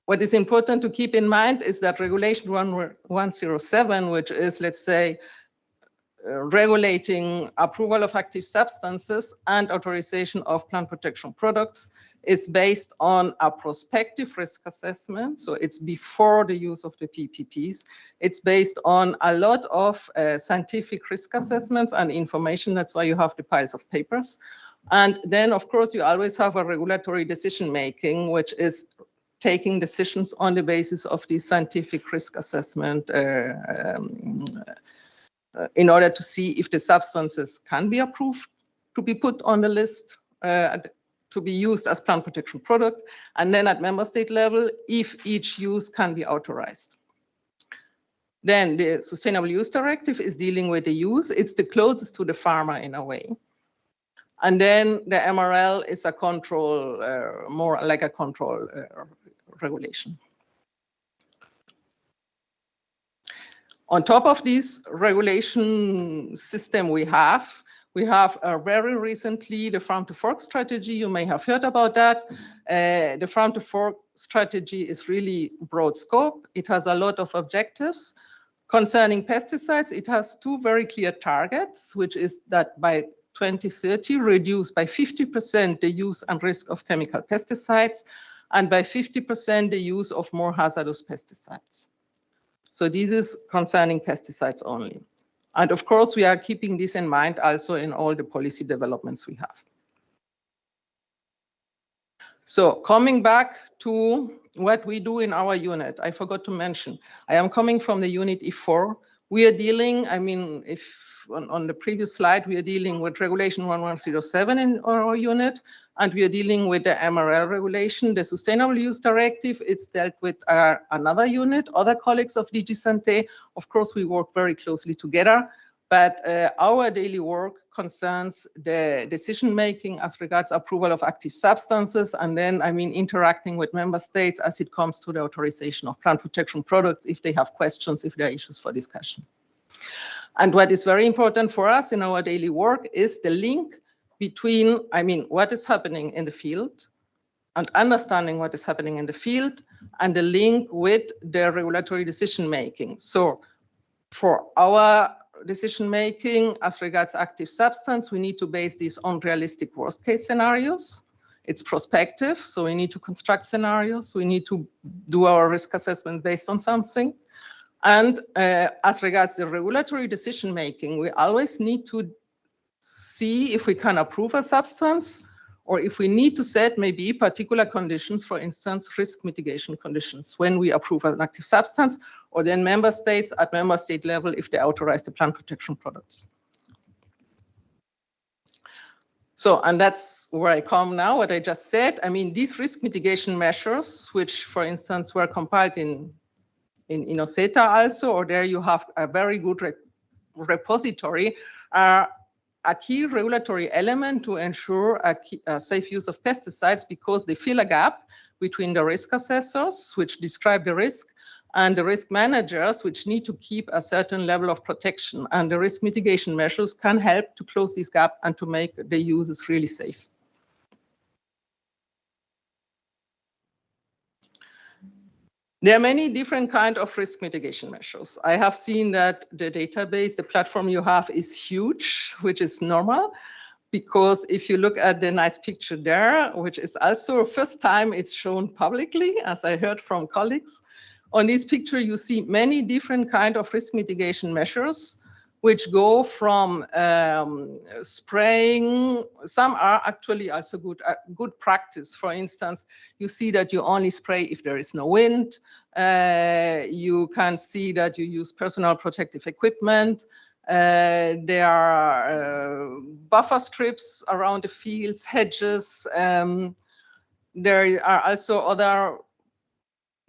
What is important to keep in mind is that Regulation 1107, which is, let's say, regulating approval of active substances and authorization of plant protection products, is based on a prospective risk assessment. So it's before the use of the PPPs. It's based on a lot of scientific risk assessments and information. That's why you have the piles of papers. And then, of course, you always have a regulatory decision making, which is taking decisions on the basis of the scientific risk assessment in order to see if the substances can be approved to be put on the list to be used as plant protection product, and then at member state level, if each use can be authorized. Then the Sustainable Use Directive is dealing with the use. It's the closest to the farmer in a way. And then the MRL is a control, more like a control regulation. On top of this regulation system we have very recently the Farm to Fork strategy. You may have heard about that. The Farm to Fork strategy is really broad scope. It has a lot of objectives. Concerning pesticides, it has two very clear targets, which is that by 2030, reduce by 50% the use and risk of chemical pesticides, and by 50% the use of more hazardous pesticides. So this is concerning pesticides only. And of course, we are keeping this in mind also in all the policy developments we have. So coming back to what we do in our unit, I forgot to mention, I am coming from the unit E4. We are dealing, I mean, if on the previous slide, we are dealing with regulation 1107 in our unit, and we are dealing with the MRL regulation, the Sustainable Use Directive. It's dealt with another unit, other colleagues of DG Santé. Of course, we work very closely together, but our daily work concerns the decision-making as regards approval of active substances, and then, I mean, interacting with member states as it comes to the authorization of plant protection products, if they have questions, if there are issues for discussion. And what is very important for us in our daily work is the link between, I mean, what is happening in the field and understanding what is happening in the field, and the link with the regulatory decision-making. So for our decision-making as regards active substance, we need to base this on realistic worst-case scenarios. It's prospective, so we need to construct scenarios. We need to do our risk assessments based on something. And as regards the regulatory decision-making, we always need to see if we can approve a substance, or if we need to set maybe particular conditions, for instance, risk mitigation conditions, when we approve an active substance, or then member states at member state level if they authorize the plant protection products. So, and that's where I come now, what I just said. I mean, these risk mitigation measures, which, for instance, were compiled in INNOSETA also, or there you have a very good repository, are a key regulatory element to ensure a safe use of pesticides, because they fill a gap between the risk assessors, which describe the risk, and the risk managers, which need to keep a certain level of protection. And the risk mitigation measures can help to close this gap and to make the uses really safe. There are many different kinds of risk mitigation measures. I have seen that the database, the platform you have is huge, which is normal, because if you look at the nice picture there, which is also first time it's shown publicly, as I heard from colleagues. On this picture, you see many different kinds of risk mitigation measures, which go from spraying. Some are actually also good practice. For instance, you see that you only spray if there is no wind. You can see that you use personal protective equipment. There are buffer strips around the fields, hedges. There are also other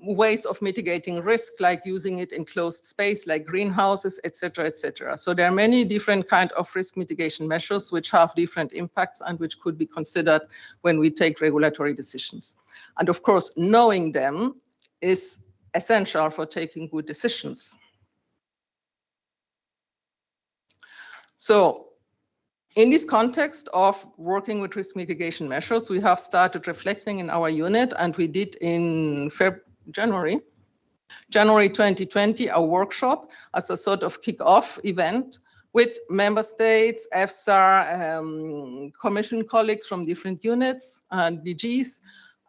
ways of mitigating risk, like using it in closed space, like greenhouses, etc., etc. So there are many different kinds of risk mitigation measures which have different impacts and which could be considered when we take regulatory decisions. And of course, knowing them is essential for taking good decisions. So in this context of working with risk mitigation measures, we have started reflecting in our unit, and we did in January 2020, a workshop as a sort of kick-off event with member states, EFSA, commission colleagues from different units and DGs,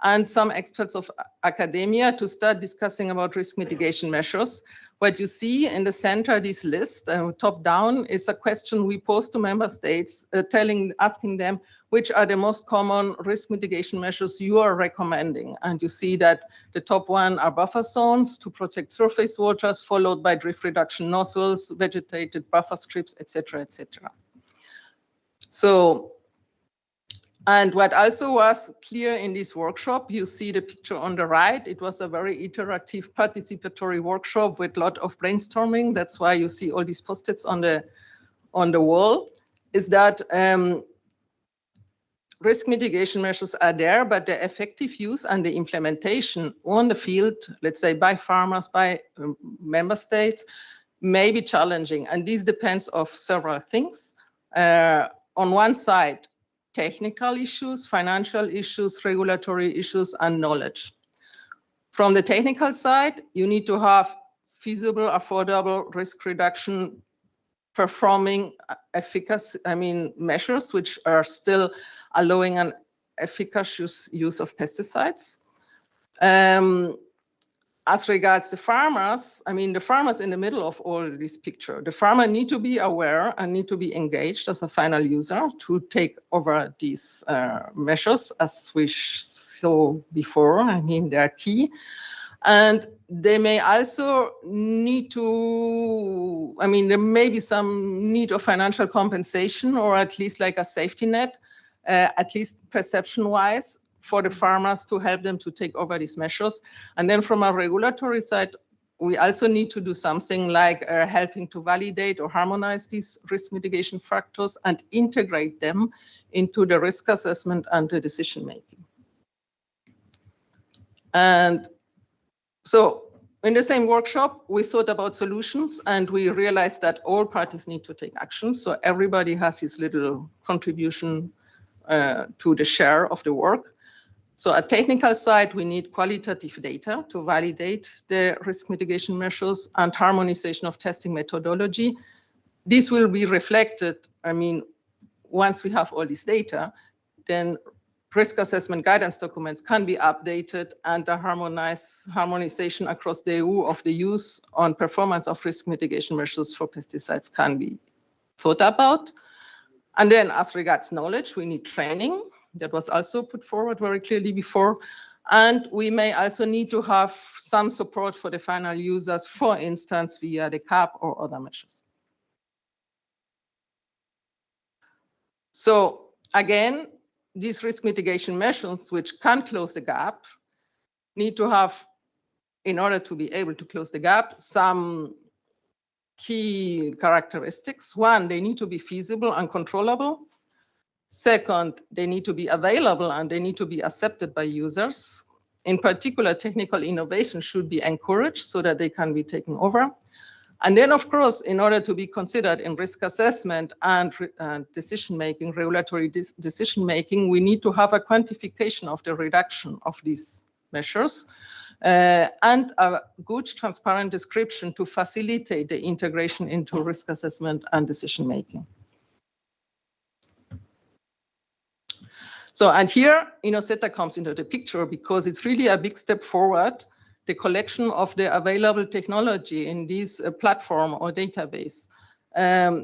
and some experts of academia to start discussing about risk mitigation measures. What you see in the center, this list, top down, is a question we pose to member states, asking them which are the most common risk mitigation measures you are recommending. And you see that the top one are buffer zones to protect surface waters, followed by drift reduction nozzles, vegetated buffer strips, etc., etc. So, and what also was clear in this workshop, you see the picture on the right. It was a very interactive participatory workshop with a lot of brainstorming. That's why you see all these post-its on the wall, is that risk mitigation measures are there, but the effective use and the implementation on the field, let's say by farmers, by member states, may be challenging. And this depends on several things. On one side, technical issues, financial issues, regulatory issues, and knowledge. From the technical side, you need to have feasible, affordable risk reduction performing efficacy, measures which are still allowing an efficacious use of pesticides. as regards the farmers, I mean, the farmers in the middle of all this picture, the farmer need to be aware and need to be engaged as a final user to take over these measures, as we saw before. I mean, they're key. And they may also need to, I mean, there may be some need of financial compensation, or at least like a safety net, at least perception-wise, for the farmers to help them to take over these measures. And then from a regulatory side, we also need to do something like helping to validate or harmonize these risk mitigation factors and integrate them into the risk assessment and the decision-making. And so in the same workshop, we thought about solutions, and we realized that all parties need to take action. So everybody has his little contribution to the share of the work. So at technical side, we need qualitative data to validate the risk mitigation measures and harmonization of testing methodology. This will be reflected, I mean, once we have all this data, then risk assessment guidance documents can be updated, and the harmonization across the EU of the use on performance of risk mitigation measures for pesticides can be thought about. And then as regards knowledge, we need training. That was also put forward very clearly before. And we may also need to have some support for the final users, for instance, via the CAP or other measures. So again, these risk mitigation measures, which can close the gap, need to have, in order to be able to close the gap, some key characteristics. One, they need to be feasible and controllable. Second, they need to be available and they need to be accepted by users. In particular, technical innovation should be encouraged so that they can be taken over. And then, of course, in order to be considered in risk assessment and decision-making, regulatory decision-making, we need to have a quantification of the reduction of these measures and a good, transparent description to facilitate the integration into risk assessment and decision-making. So, and here, INNOSETA comes into the picture because it's really a big step forward, the collection of the available technology in this platform or database,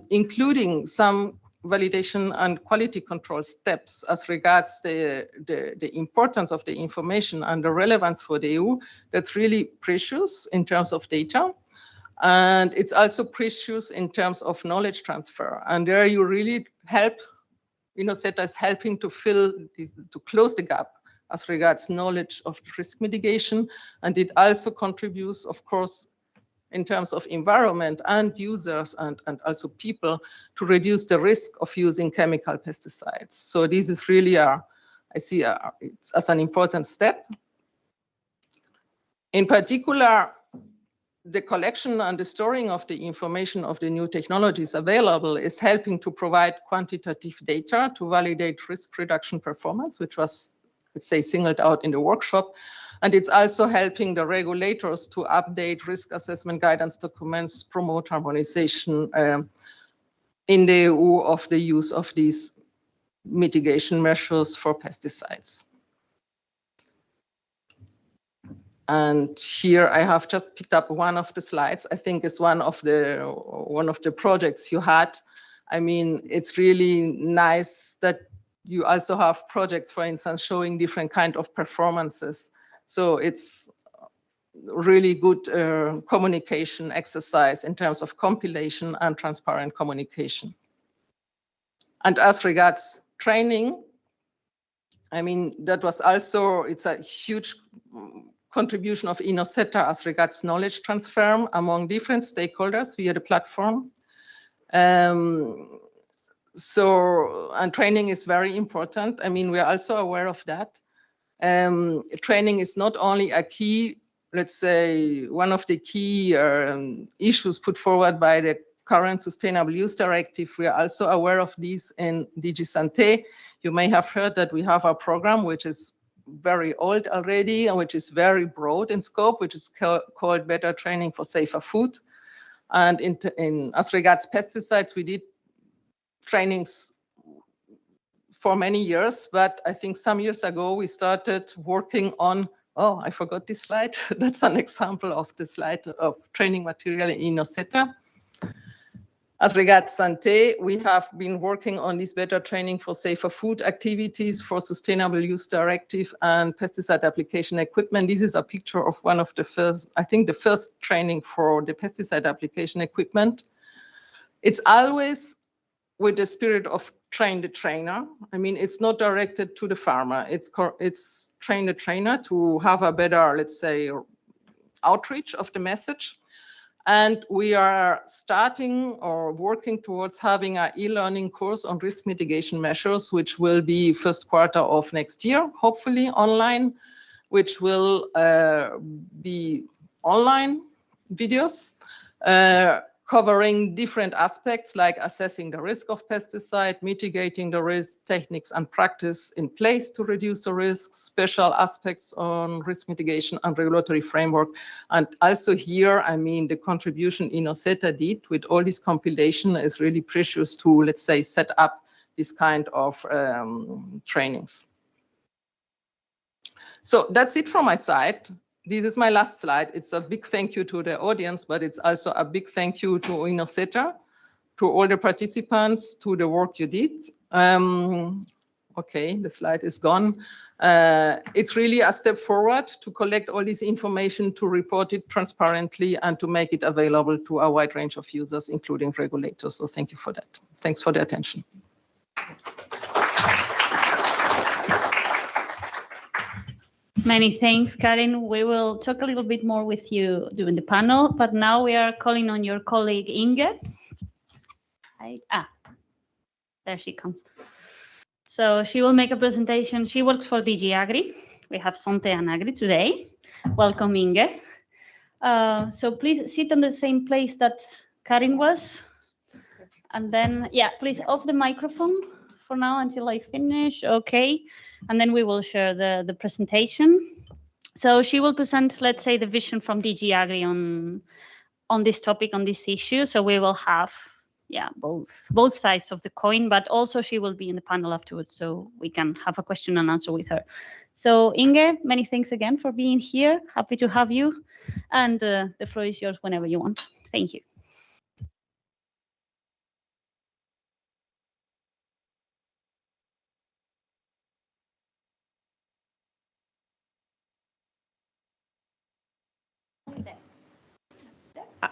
including some validation and quality control steps as regards the importance of the information and the relevance for the EU. That's really precious in terms of data. And it's also precious in terms of knowledge transfer. And there you really help, INNOSETA is helping to to close the gap as regards knowledge of risk mitigation. And it also contributes, of course, in terms of environment and users and also people to reduce the risk of using chemical pesticides. So this is really, I see it's as an important step. In particular, the collection and the storing of the information of the new technologies available is helping to provide quantitative data to validate risk reduction performance, which was, let's say, singled out in the workshop. And it's also helping the regulators to update risk assessment guidance documents, promote harmonization in the EU of the use of these mitigation measures for pesticides. And here I have just picked up one of the slides. I think it's one of the projects you had. I mean, it's really nice that you also have projects, for instance, showing different kind of performances. So it's really good communication exercise in terms of compilation and transparent communication. And as regards training, I mean, that was also, it's a huge contribution of INNOSETA as regards knowledge transfer among different stakeholders via the platform. So, and training is very important. I mean, we are also aware of that. Training is not only a key, let's say, one of the key issues put forward by the current Sustainable Use Directive. We are also aware of these in DG Santé. You may have heard that we have a program which is very old already and which is very broad in scope, which is called Better Training for Safer Food. And as regards pesticides, we did trainings for many years, but I think some years ago we started working on Oh, I forgot this slide. That's an example of the slide of training material in INNOSETA. As regards Santé, we have been working on this better training for safer food activities, for sustainable use directive and pesticide application equipment. This is a picture of one of the first, I think the first training for the pesticide application equipment. It's always with the spirit of train the trainer. I mean, it's not directed to the farmer. It's train the trainer to have a better, let's say, outreach of the message. And we are starting or working towards having an e-learning course on risk mitigation measures, which will be first quarter of next year, hopefully online, which will be online videos covering different aspects like assessing the risk of pesticide, mitigating the risk, techniques and practice in place to reduce the risks, special aspects on risk mitigation and regulatory framework. And also here, I mean, the contribution INNOSETA did with all this compilation is really precious to, let's say, set up this kind of trainings. So that's it from my side. This is my last slide. It's a big thank you to the audience, but it's also a big thank you to INNOSETA, to all the participants, to the work you did. Okay, the slide is gone. It's really a step forward to collect all this information, to report it transparently, and to make it available to a wide range of users, including regulators. So thank you for that. Thanks for the attention. Many thanks, Karin. We will talk a little bit more with you during the panel, but now we are calling on your colleague Inge. There she comes. So she will make a presentation. She works for DG Agri. We have Santé and Agri today. Welcome, Inge. So please sit on the same place that Karin was. And then, yeah, please off the microphone for now until I finish. Okay. And then we will share the presentation. So she will present, let's say, the vision from DG Agri on this topic, on this issue. So we will have, yeah, both sides of the coin, but also she will be in the panel afterwards, so we can have a question and answer with her. So Inge, many thanks again for being here. Happy to have you. And the floor is yours whenever you want. Thank you.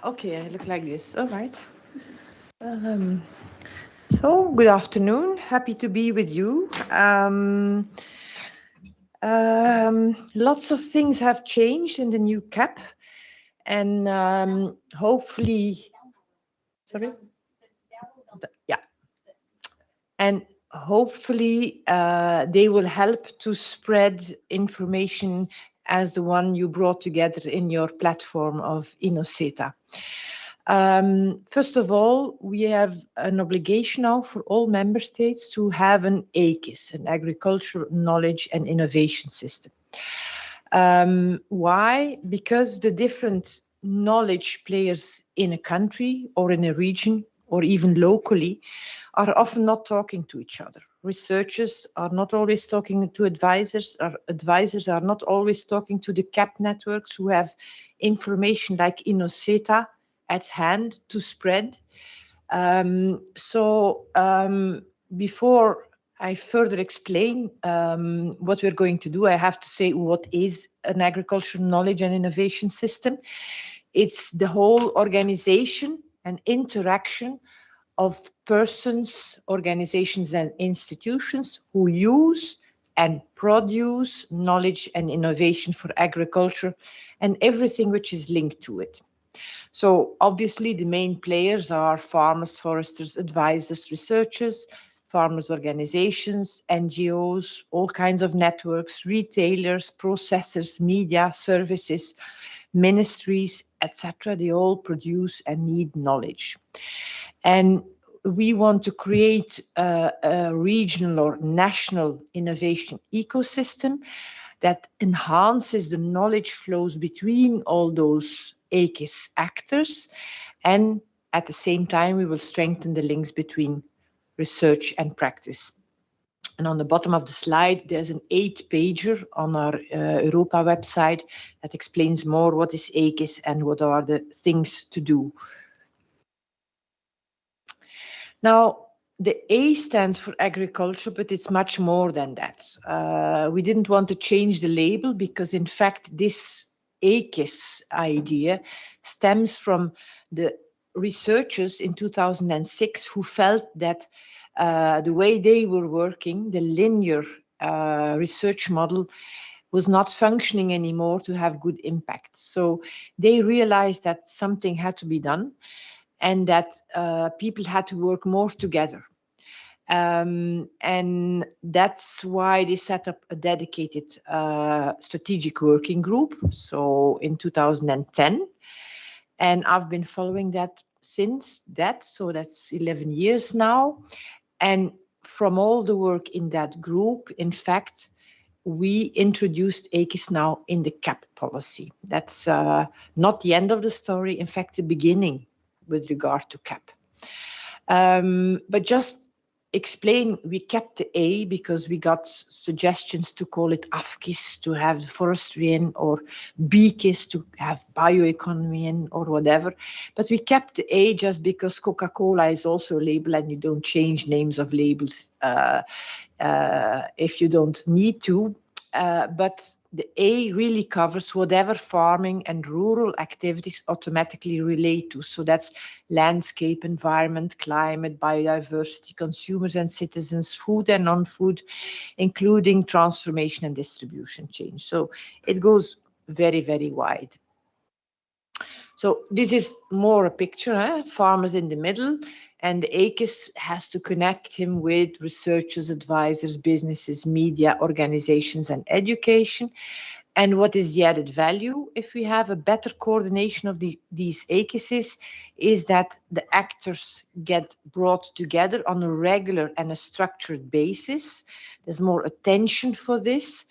Okay, I look like this. All right. So good afternoon. Happy to be with you. Lots of things have changed in the new CAP, and hopefully, sorry. Yeah. And hopefully they will help to spread information as the one you brought together in your platform of INNOSETA. First of all, we have an obligation now for all member states to have an AKIS, an Agricultural Knowledge and Innovation System. Why? Because the different knowledge players in a country or in a region or even locally are often not talking to each other. Researchers are not always talking to advisors, or advisors are not always talking to the CAP networks who have information like INNOSETA at hand to spread. Before I further explain what we're going to do, I have to say what is an agricultural knowledge and innovation system. It's the whole organization and interaction of persons, organizations and institutions who use and produce knowledge and innovation for agriculture and everything which is linked to it. So obviously the main players are farmers, foresters, advisors, researchers, farmers organizations, NGOs, all kinds of networks, retailers, processors, media, services, ministries, etc. They all produce and need knowledge. And we want to create a regional or national innovation ecosystem that enhances the knowledge flows between all those AKIS actors. And at the same time, we will strengthen the links between research and practice. And on the bottom of the slide, there's an 8-pager on our Europa website that explains more what is ACIS and what are the things to do. Now, the A stands for agriculture, but it's much more than that. We didn't want to change the label because, in fact, this ACIS idea stems from the researchers in 2006 who felt that the way they were working, the linear research model, was not functioning anymore to have good impact. So they realized that something had to be done and that people had to work more together. And that's why they set up a dedicated strategic working group, so in 2010. And I've been following that since that, so that's 11 years now. And from all the work in that group, in fact, we introduced ACIS now in the CAP policy. That's not the end of the story, in fact, the beginning with regard to CAP. But just explain, we kept the A because we got suggestions to call it AFKIS, to have forestry in, or BKIS, to have bioeconomy in, or whatever. But we kept the A just because Coca-Cola is also a label and you don't change names of labels if you don't need to. But the A really covers whatever farming and rural activities automatically relate to. So that's landscape, environment, climate, biodiversity, consumers and citizens, food and non-food, including transformation and distribution change. So it goes very, very wide. So this is more a picture, farmers in the middle, and the ACIS has to connect him with researchers, advisors, businesses, media, organizations, and education. And what is the added value if we have a better coordination of these ACISs is that the actors get brought together on a regular and a structured basis. There's more attention for this,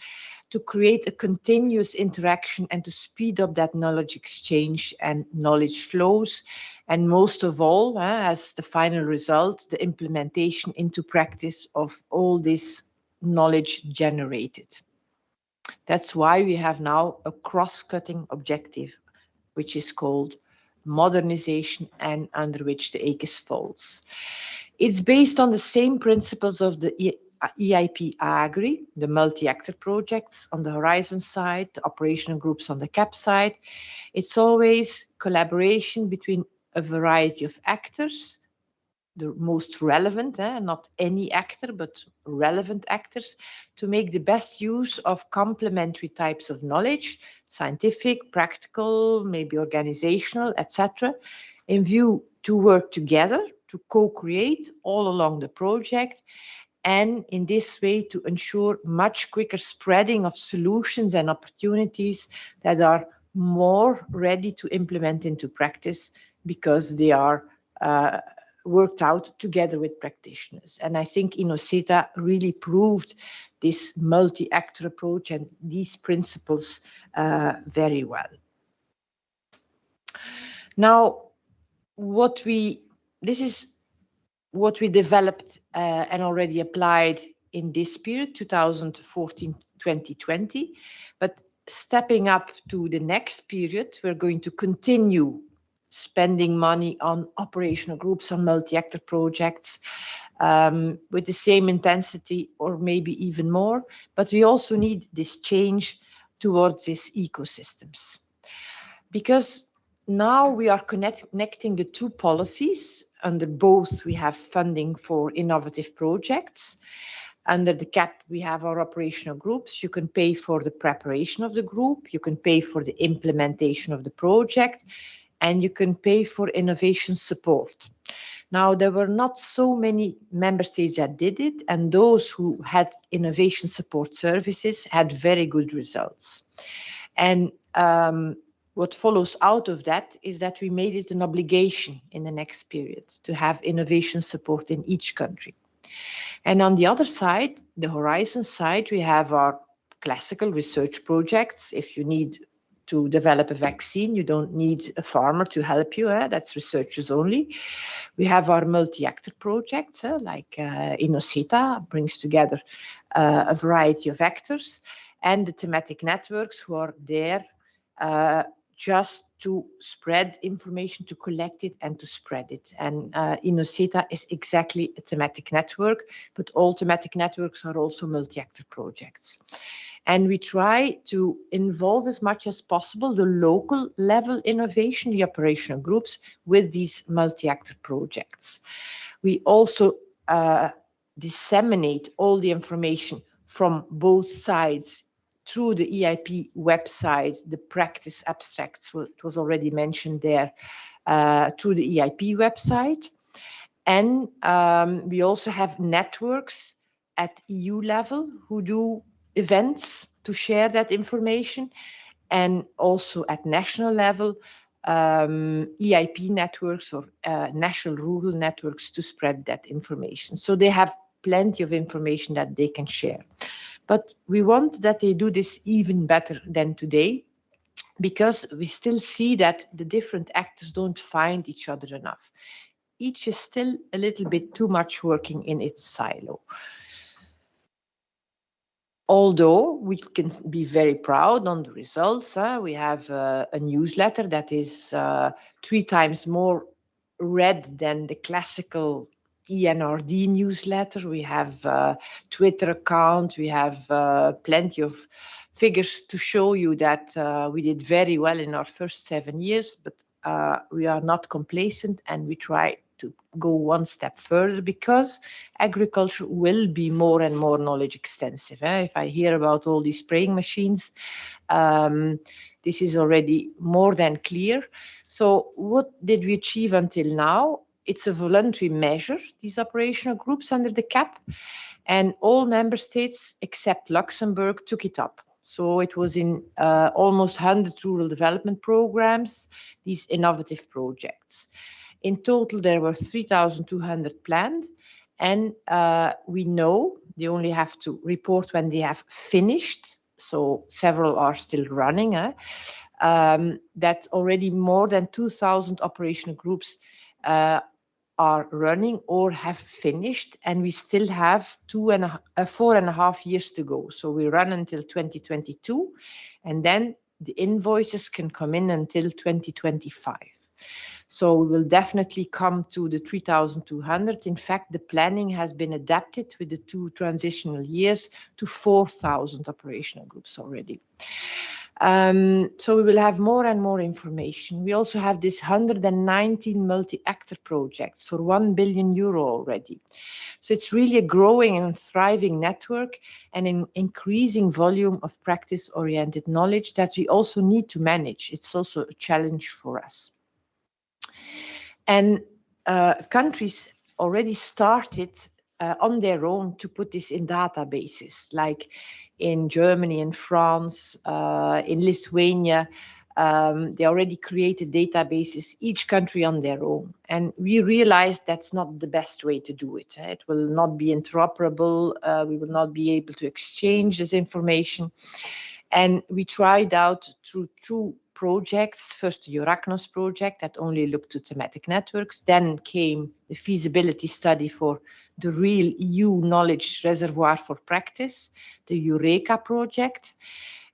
to create a continuous interaction and to speed up that knowledge exchange and knowledge flows. And most of all, as the final result, the implementation into practice of all this knowledge generated. That's why we have now a cross-cutting objective, which is called modernization and under which the ACIS falls. It's based on the same principles of the EIP Agri, the multi-actor projects on the Horizon side, the operational groups on the CAP side. It's always collaboration between a variety of actors, the most relevant, not any actor, but relevant actors, to make the best use of complementary types of knowledge, scientific, practical, maybe organizational, etc., in view to work together, to co-create all along the project, and in this way to ensure much quicker spreading of solutions and opportunities that are more ready to implement into practice because they are worked out together with practitioners. And I think INNOSETA really proved this multi-actor approach and these principles very well. Now, this is what we developed and already applied in this period, 2014-2020. But stepping up to the next period, we're going to continue spending money on operational groups, on multi-actor projects with the same intensity or maybe even more. But we also need this change towards these ecosystems. Because now we are connecting the two policies. Under both, we have funding for innovative projects. Under the CAP, we have our operational groups. You can pay for the preparation of the group, you can pay for the implementation of the project, and you can pay for innovation support. Now, there were not so many member states that did it, and those who had innovation support services had very good results. And what follows out of that is that we made it an obligation in the next period to have innovation support in each country. And on the other side, the Horizon side, we have our classical research projects. If you need to develop a vaccine, you don't need a farmer to help you. That's researchers only. We have our multi-actor projects, like INNOSETA brings together a variety of actors, and the thematic networks who are there just to spread information, to collect it and to spread it. And INNOSETA is exactly a thematic network, but all thematic networks are also multi-actor projects. And we try to involve as much as possible the local level innovation, the operational groups, with these multi-actor projects. We also disseminate all the information from both sides through the EIP website, the practice abstracts, it was already mentioned there, through the EIP website. And we also have networks at EU level who do events to share that information, and also at national level, EIP networks or national rural networks to spread that information. So they have plenty of information that they can share. But we want that they do this even better than today, because we still see that the different actors don't find each other enough. Each is still a little bit too much working in its silo. Although we can be very proud on the results, we have a newsletter that is 3 times more read than the classical ENRD newsletter. We have a Twitter account. We have plenty of figures to show you that we did very well in our first 7 years, but we are not complacent, and we try to go one step further, because agriculture will be more and more knowledge extensive. If I hear about all these spraying machines, this is already more than clear. So what did we achieve until now? It's a voluntary measure, these operational groups under the CAP, and all member states except Luxembourg took it up. So it was in almost 100 rural development programs, these innovative projects. In total, there were 3,200 planned, and we know they only have to report when they have finished, so several are still running. That already more than 2,000 operational groups are running or have finished, and we still have 4.5 years to go. So we run until 2022, and then the invoices can come in until 2025. So we will definitely come to the 3,200. In fact, the planning has been adapted with the 2 transitional years to 4,000 operational groups already. So we will have more and more information. We also have this 119 multi-actor projects for 1 billion euro already. So it's really a growing and thriving network, and an increasing volume of practice-oriented knowledge that we also need to manage. It's also a challenge for us. And countries already started on their own to put this in databases, like in Germany, in France, in Lithuania. They already created databases, each country on their own. And we realized that's not the best way to do it. It will not be interoperable. We will not be able to exchange this information. And we tried out through 2 projects. First, the Euracnos project that only looked to thematic networks. Then came the feasibility study for the real EU knowledge reservoir for practice, the Eureka project.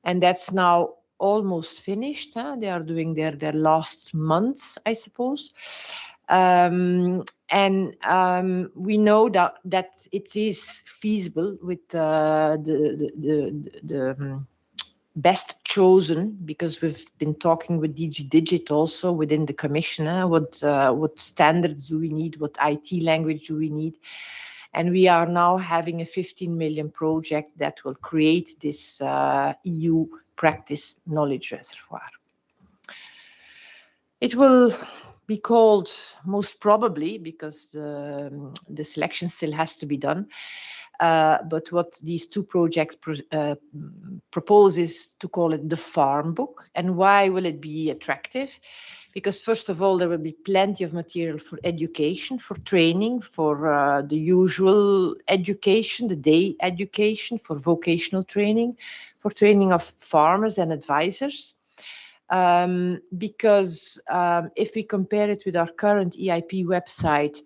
And that's now almost finished. They are doing their last months, I suppose. And we know that it is feasible with the best chosen, because we've been talking with DG Digit also within the Commission, what standards do we need, what IT language do we need. And we are now having a 15 million project that will create this EU practice knowledge reservoir. It will be called, most probably, because the selection still has to be done, but what these 2 projects propose is to call it the Farm Book. And why will it be attractive? Because first of all, there will be plenty of material for education, for training, for the usual education, the day education, for vocational training, for training of farmers and advisors. because if we compare it with our current EIP website,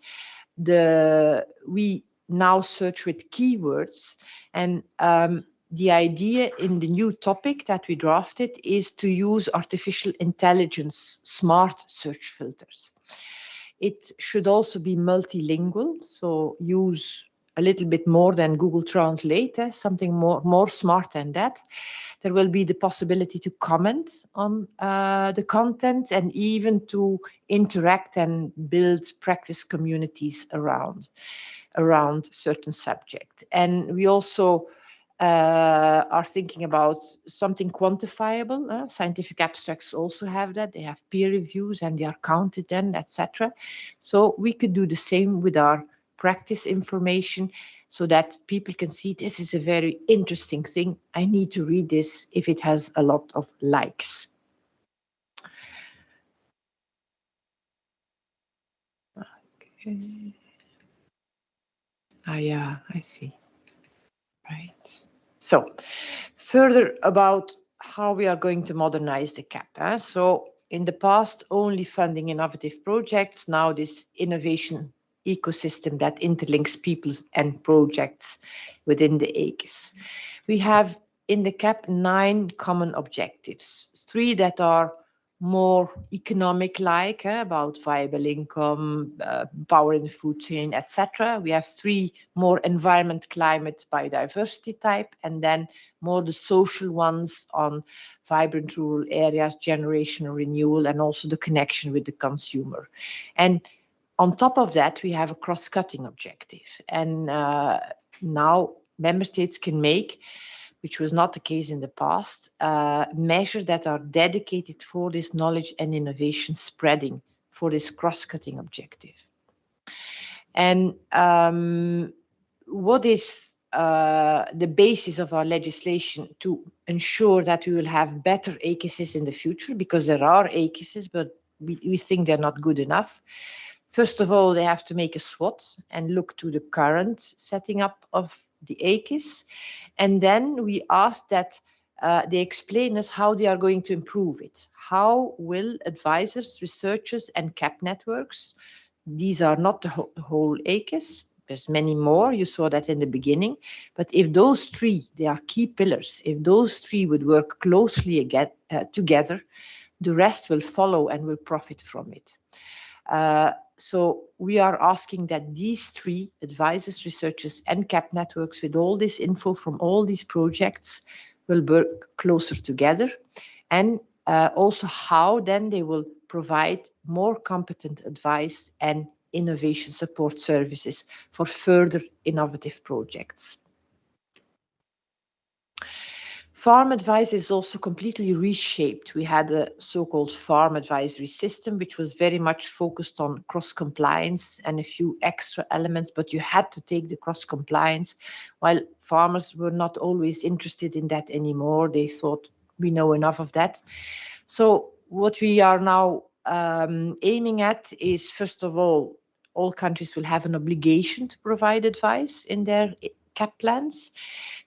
we now search with keywords, and the idea in the new topic that we drafted is to use artificial intelligence smart search filters. It should also be multilingual, so use a little bit more than Google Translate, something more smart than that. There will be the possibility to comment on the content and even to interact and build practice communities around certain subject. And we also are thinking about something quantifiable. Scientific abstracts also have that. They have peer reviews and they are counted then, etc. So we could do the same with our practice information so that people can see this is a very interesting thing. I need to read this if it has a lot of likes. Okay. Yeah, I see. Right. So further about how we are going to modernize the CAP. So in the past, only funding innovative projects. Now this innovation ecosystem that interlinks people and projects within the ACES. We have in the CAP 9 common objectives, 3 that are more economic-like, about viable income, power in the food chain, etc. We have 3 more environment, climate, biodiversity type, and then more the social ones on vibrant rural areas, generational renewal, and also the connection with the consumer. And on top of that, we have a cross-cutting objective. And now member states can make, which was not the case in the past, measures that are dedicated for this knowledge and innovation spreading, for this cross-cutting objective. And what is the basis of our legislation to ensure that we will have better ACES in the future? Because there are ACES, but we think they're not good enough. First of all, they have to make a SWOT and look to the current setting up of the ACES. And then we ask that they explain us how they are going to improve it. How will advisors, researchers, and CAP networks, these are not the whole ACES, there's many more, you saw that in the beginning, but if those 3, they are key pillars, if those 3 would work closely together, the rest will follow and will profit from it. So we are asking that these 3 advisors, researchers, and CAP networks with all this info from all these projects will work closer together, and also how then they will provide more competent advice and innovation support services for further innovative projects. Farm advice is also completely reshaped. We had a so-called farm advisory system, which was very much focused on cross-compliance and a few extra elements, but you had to take the cross-compliance, while farmers were not always interested in that anymore. They thought, we know enough of that. So what we are now aiming at is, first of all countries will have an obligation to provide advice in their CAP plans.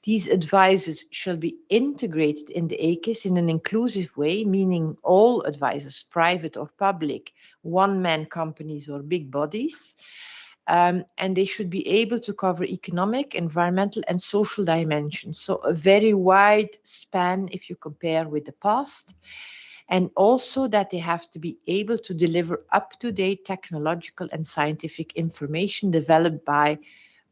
These advisors shall be integrated in the ACES in an inclusive way, meaning all advisors, private or public, one-man companies or big bodies, and they should be able to cover economic, environmental, and social dimensions. So a very wide span if you compare with the past. And also that they have to be able to deliver up-to-date technological and scientific information developed by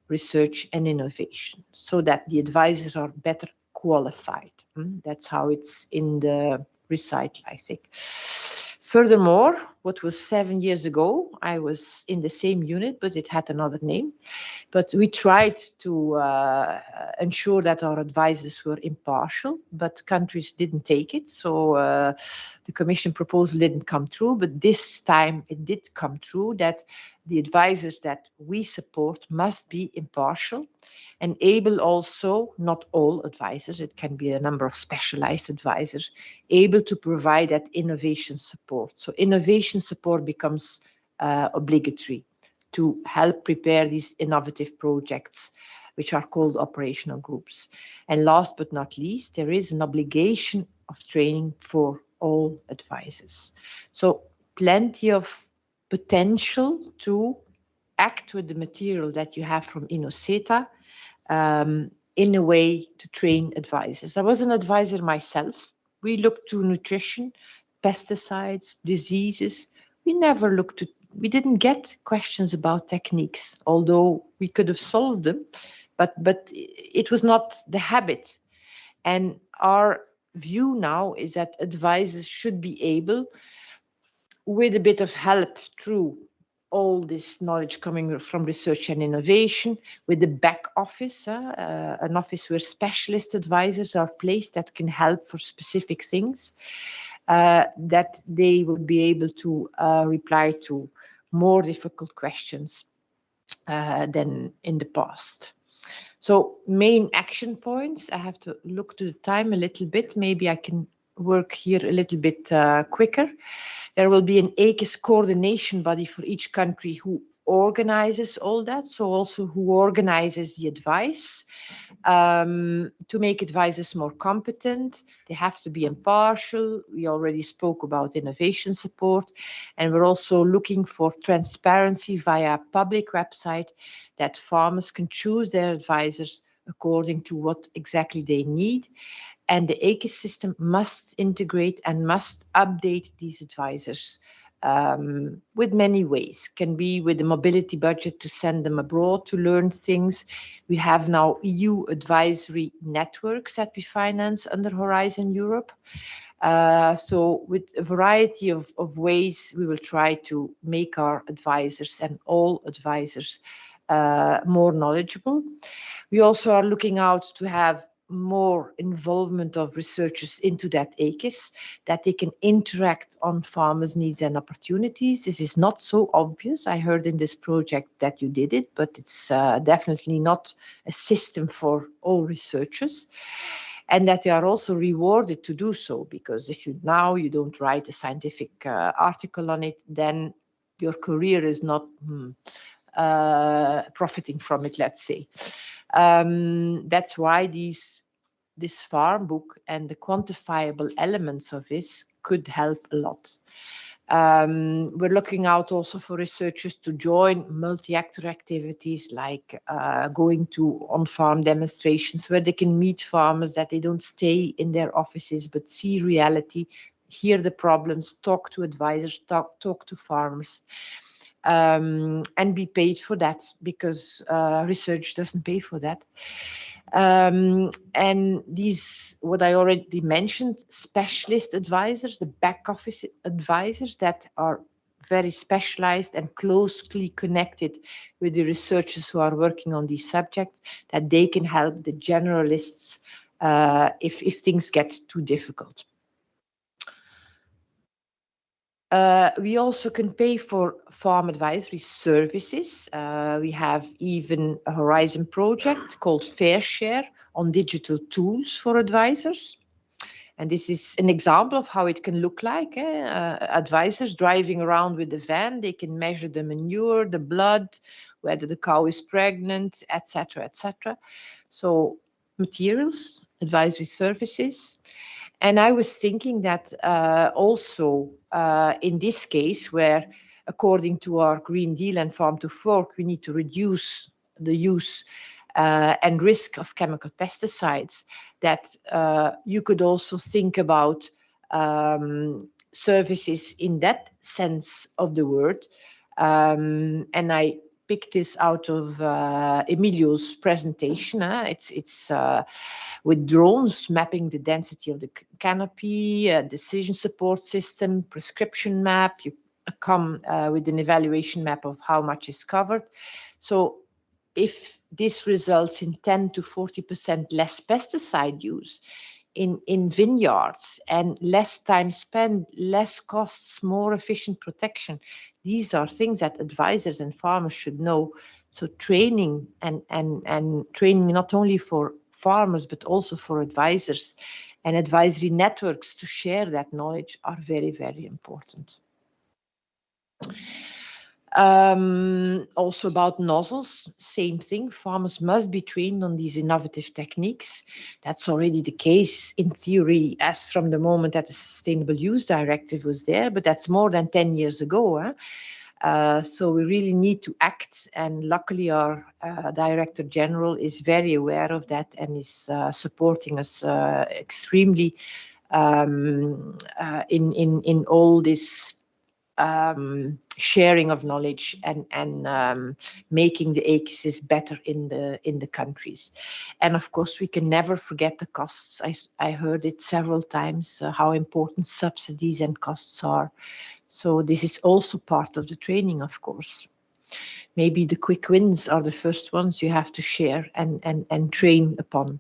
research and innovation, so that the advisors are better qualified. That's how it's in the recital, I think. Furthermore, what was 7 years ago, I was in the same unit, but it had another name. But we tried to ensure that our advisors were impartial, but countries didn't take it. So the Commission proposal didn't come through, but this time it did come through that the advisors that we support must be impartial and able also, not all advisors, it can be a number of specialized advisors, able to provide that innovation support. So innovation support becomes obligatory to help prepare these innovative projects, which are called operational groups. And last but not least, there is an obligation of training for all advisors. So plenty of potential to act with the material that you have from INNOSETA in a way to train advisors. I was an advisor myself. We looked to nutrition, pesticides, diseases. We didn't get questions about techniques, although we could have solved them, but it was not the habit. And our view now is that advisors should be able, with a bit of help through all this knowledge coming from research and innovation, with the back office, an office where specialist advisors are placed that can help for specific things, that they will be able to reply to more difficult questions than in the past. So main action points, I have to look to the time a little bit. Maybe I can work here a little bit quicker. There will be an ACES coordination body for each country who organizes all that. So also who organizes the advice. To make advisors more competent, they have to be impartial. We already spoke about innovation support, and we're also looking for transparency via a public website that farmers can choose their advisors according to what exactly they need. And the ACES system must integrate and must update these advisors with many ways. Can be with the mobility budget to send them abroad to learn things. We have now EU advisory networks that we finance under Horizon Europe. So with a variety of ways, we will try to make our advisors and all advisors more knowledgeable. We also are looking out to have more involvement of researchers into that ACES, that they can interact on farmers' needs and opportunities. This is not so obvious. I heard in this project that you did it, but it's definitely not a system for all researchers. And that they are also rewarded to do so, because if you don't write a scientific article on it, then your career is not profiting from it, let's say. That's why this farm book and the quantifiable elements of this could help a lot. We're looking out also for researchers to join multi-actor activities like going to on-farm demonstrations where they can meet farmers, that they don't stay in their offices but see reality, hear the problems, talk to advisors, talk to farmers. And be paid for that, because research doesn't pay for that. And these, what I already mentioned, specialist advisors, the back office advisors that are very specialized and closely connected with the researchers who are working on these subjects, that they can help the generalists if things get too difficult. We also can pay for farm advisory services. We have even a Horizon project called Fair Share on digital tools for advisors. And this is an example of how it can look like. Advisors driving around with the van, they can measure the manure, the blood, whether the cow is pregnant, etc., etc. So materials, advisory services. And I was thinking that also in this case, where according to our Green Deal and Farm to Fork, we need to reduce the use and risk of chemical pesticides, that you could also think about services in that sense of the word. And I picked this out of Emilio's presentation. It's with drones mapping the density of the canopy, decision support system, prescription map. You come with an evaluation map of how much is covered. So if this results in 10 to 40% less pesticide use in vineyards and less time spent, less costs, more efficient protection, these are things that advisors and farmers should know. So training and training not only for farmers, but also for advisors and advisory networks to share that knowledge are very, very important. Also about nozzles, same thing. Farmers must be trained on these innovative techniques. That's already the case in theory as from the moment that the Sustainable Use Directive was there, but that's more than 10 years ago. So we really need to act, and luckily our Director General is very aware of that and is supporting us extremely in all this sharing of knowledge and making the ACEs better in the countries. And of course, we can never forget the costs. I heard it several times how important subsidies and costs are. So this is also part of the training, of course. Maybe the quick wins are the first ones you have to share and train upon.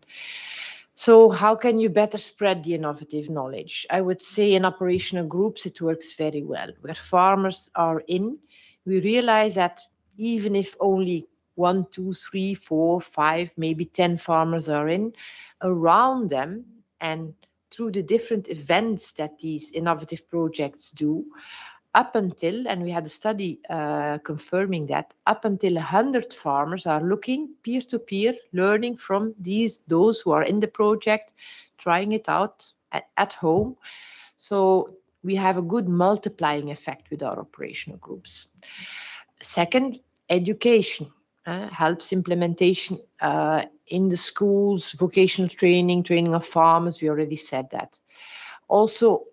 So how can you better spread the innovative knowledge? I would say in operational groups, it works very well. Where farmers are in, we realize that even if only 1, 2, 3, 4, 5, maybe 10 farmers are in, around them and through the different events that these innovative projects do, up until, and we had a study confirming that, up until 100 farmers are looking peer-to-peer, learning from those who are in the project, trying it out at home. So we have a good multiplying effect with our operational groups. Second, education helps implementation in the schools, vocational training, training of farmers, we already said that. Also,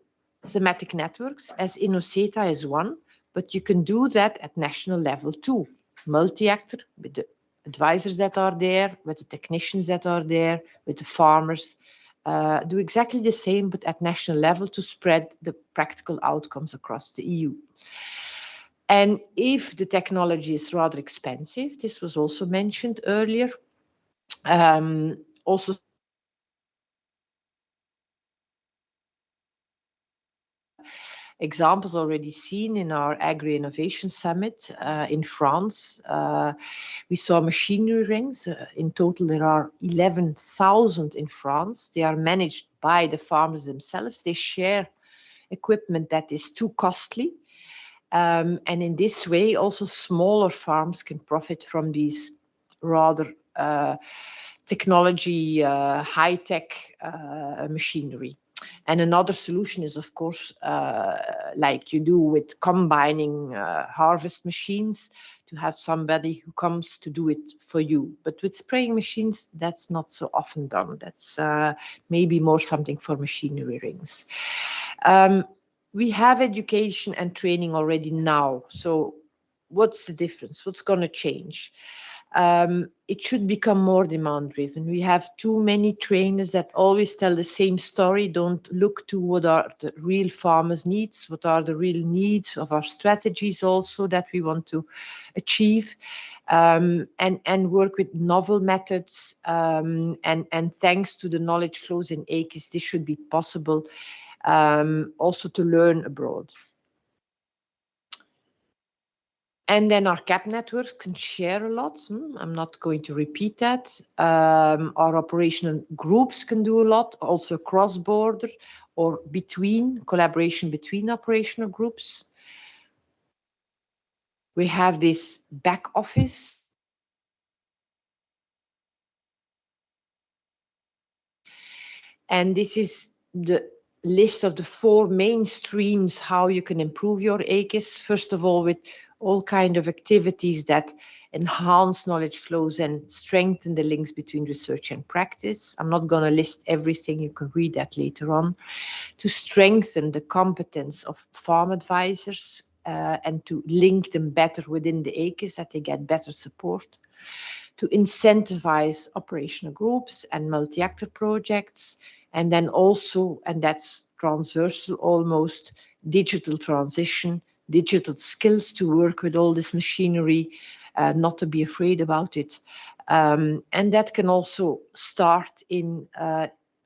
thematic networks, as INNOSETA is one, but you can do that at national level too. Multi-actor, with the advisors that are there, with the technicians that are there, with the farmers, do exactly the same, but at national level to spread the practical outcomes across the EU. And if the technology is rather expensive, this was also mentioned earlier, also examples already seen in our Agri-Innovation Summit in France. We saw machinery rings. In total, there are 11,000 in France. They are managed by the farmers themselves. They share equipment that is too costly. And in this way, also smaller farms can profit from these rather technology, high-tech machinery. And another solution is, of course, like you do with combining harvest machines, to have somebody who comes to do it for you. But with spraying machines, that's not so often done. That's maybe more something for machinery rings. We have education and training already now. So what's the difference? What's going to change? It should become more demand-driven. We have too many trainers that always tell the same story, don't look to what are the real farmers' needs, what are the real needs of our strategies also that we want to achieve, and work with novel methods. And thanks to the knowledge flows in ACES, this should be possible also to learn abroad. And then our CAP networks can share a lot. I'm not going to repeat that. Our operational groups can do a lot, also cross-border or collaboration between operational groups. We have this back office. And this is the list of the 4 main streams how you can improve your ACES. First of all, with all kinds of activities that enhance knowledge flows and strengthen the links between research and practice. I'm not going to list everything, you can read that later on. To strengthen the competence of farm advisors and to link them better within the ACES, that they get better support. To incentivize operational groups and multi-actor projects. And then also, and that's transversal almost, digital transition, digital skills to work with all this machinery, not to be afraid about it. And that can also start in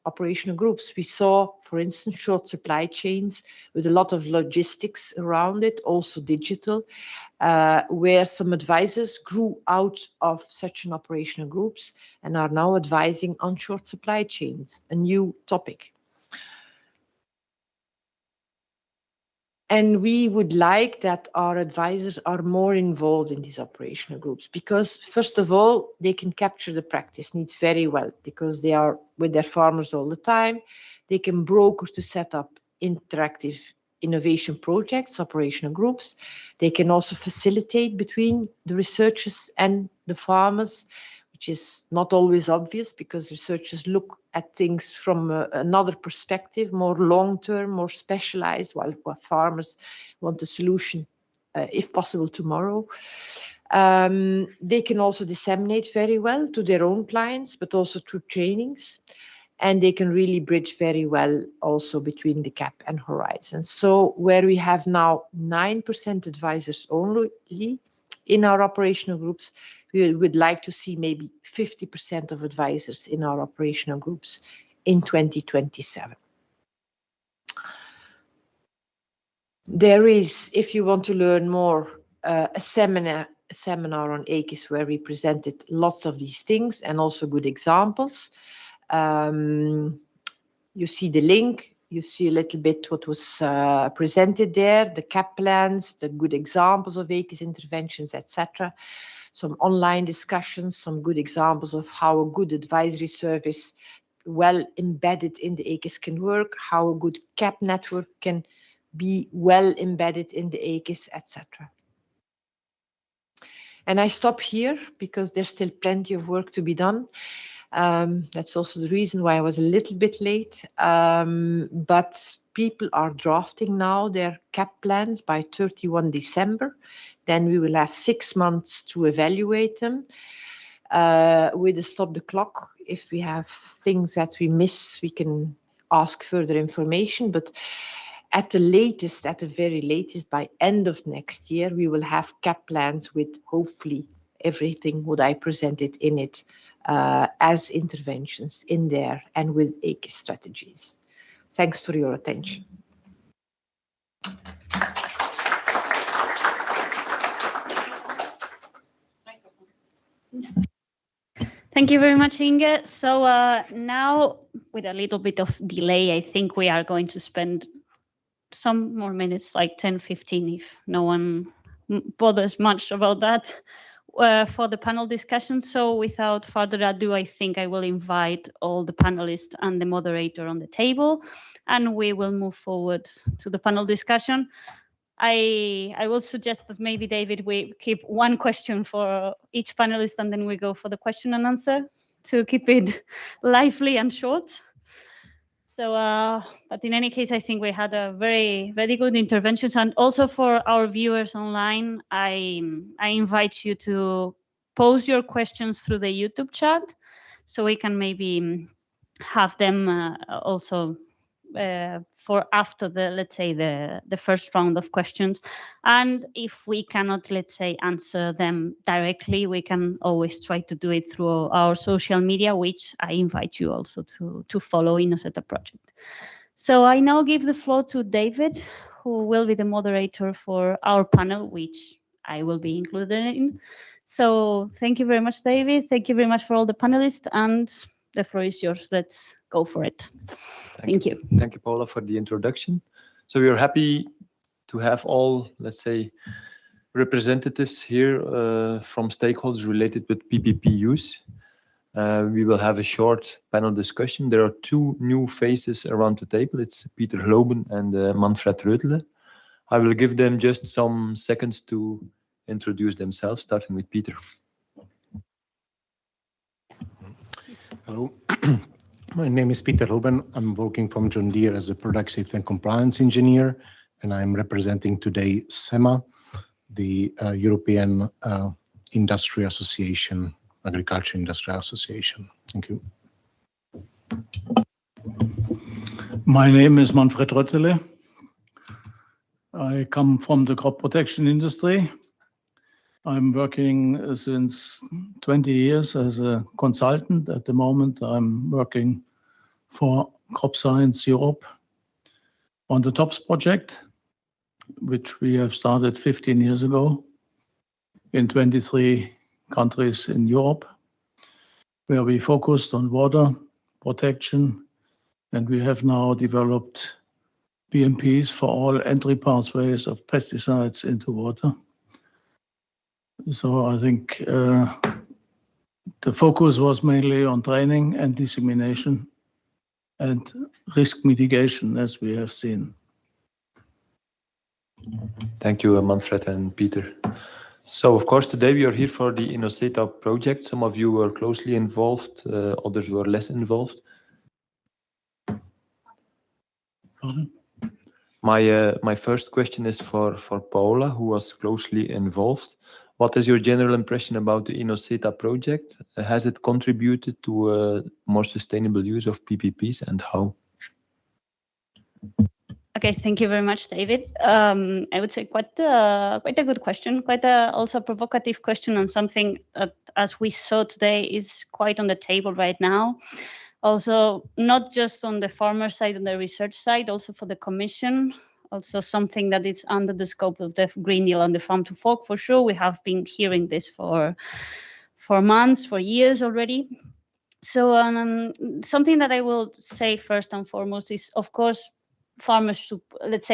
operational groups. We saw, for instance, short supply chains with a lot of logistics around it, also digital, where some advisors grew out of such an operational groups and are now advising on short supply chains, a new topic. And we would like that our advisors are more involved in these operational groups because, first of all, they can capture the practice needs very well because they are with their farmers all the time. They can broker to set up interactive innovation projects, operational groups. They can also facilitate between the researchers and the farmers, which is not always obvious because researchers look at things from another perspective, more long-term, more specialized, while farmers want a solution, if possible, tomorrow. They can also disseminate very well to their own clients, but also through trainings. And they can really bridge very well also between the CAP and Horizon. So where we have now 9% advisors only in our operational groups, we would like to see maybe 50% of advisors in our operational groups in 2027. There is, if you want to learn more, a seminar on ACIS where we presented lots of these things and also good examples. You see the link, you see a little bit what was presented there, the CAP plans, the good examples of ACIS interventions, etc. Some online discussions, some good examples of how a good advisory service well embedded in the ACIS can work, how a good CAP network can be well embedded in the ACIS, etc. And I stop here because there's still plenty of work to be done. That's also the reason why I was a little bit late. But people are drafting now their CAP plans by 31 December. Then we will have 6 months to evaluate them. With a stop the clock, if we have things that we miss, we can ask further information. But at the latest, at the very latest, by end of next year, we will have CAP plans with hopefully everything what I presented in it as interventions in there and with ACIS strategies. Thanks for your attention. Thank you very much, Inge. So now, with a little bit of delay, I think we are going to spend some more minutes, like 10, 15, if no one bothers much about that, for the panel discussion. So without further ado, I think I will invite all the panelists and the moderator on the table, and we will move forward to the panel discussion. I will suggest that maybe, David, we keep one question for each panelist and then we go for the question and answer to keep it lively and short. So, but in any case, I think we had a very, very good interventions. And also for our viewers online, I invite you to pose your questions through the YouTube chat so we can maybe have them also for after the, let's say, the first round of questions. And if we cannot, let's say, answer them directly, we can always try to do it through our social media, which I invite you also to follow INNOSETA project. So I now give the floor to David, who will be the moderator for our panel, which I will be included in. So thank you very much, David. Thank you very much for all the panelists, and the floor is yours. Let's go for it. Thank you. Thank you, Paula, for the introduction. So we are happy to have all, let's say, representatives here from stakeholders related with PPP use. We will have a short panel discussion. There are two new faces around the table. It's Peter Globen and Manfred Reutele. I will give them just some seconds to introduce themselves, starting with Peter. Hello, my name is Peter Globen. I'm working from John Deere as a product safety and compliance engineer, and I'm representing today SEMA, the European Industry Association, Agriculture Industry Association. Thank you. My name is Manfred Reutele. I come from the crop protection industry. I'm working since 20 years as a consultant. At the moment, I'm working for Crop Science Europe on the TOPS project, which we have started 15 years ago in 23 countries in Europe, where we focused on water protection, and we have now developed BMPs for all entry pathways of pesticides into water. So I think the focus was mainly on training and dissemination and risk mitigation, as we have seen. Thank you, Manfred and Peter. So, of course, today we are here for the INNOSETA project. Some of you were closely involved, others were less involved. Pardon? My first question is for Paola, who was closely involved. What is your general impression about the INNOSETA project? Has it contributed to a more sustainable use of PPPs, and how? Okay, thank you very much, David. I would say quite a good question, quite a also provocative question, and something that, as we saw today, is quite on the table right now. Also, not just on the farmer side and the research side, also for the Commission. Also something that is under the scope of the Green Deal and the Farm to Fork, for sure. We have been hearing this for months, for years already. So something that I will say first and foremost is, of course, farmers, let's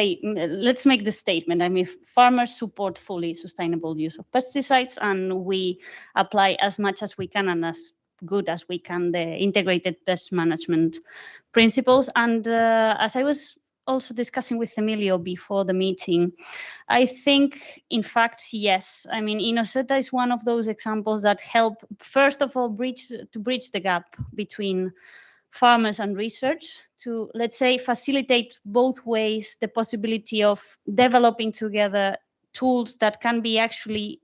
make the statement. I mean, farmers support fully sustainable use of pesticides, and we apply as much as we can and as good as we can the integrated pest management principles. And as I was also discussing with Emilio before the meeting, I think, in fact, yes. I mean, INNOSETA is one of those examples that help, first of all, bridge the gap between farmers and research to, let's say, facilitate both ways the possibility of developing together tools that can be actually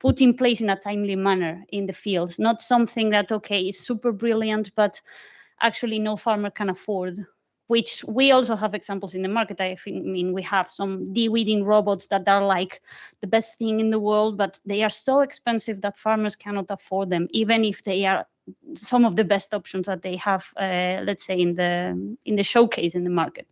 put in place in a timely manner in the fields, not something that, okay, is super brilliant, but actually no farmer can afford, which we also have examples in the market. I mean, we have some de-weeding robots that are like the best thing in the world, but they are so expensive that farmers cannot afford them, even if they are some of the best options that they have, let's say, in the showcase in the market.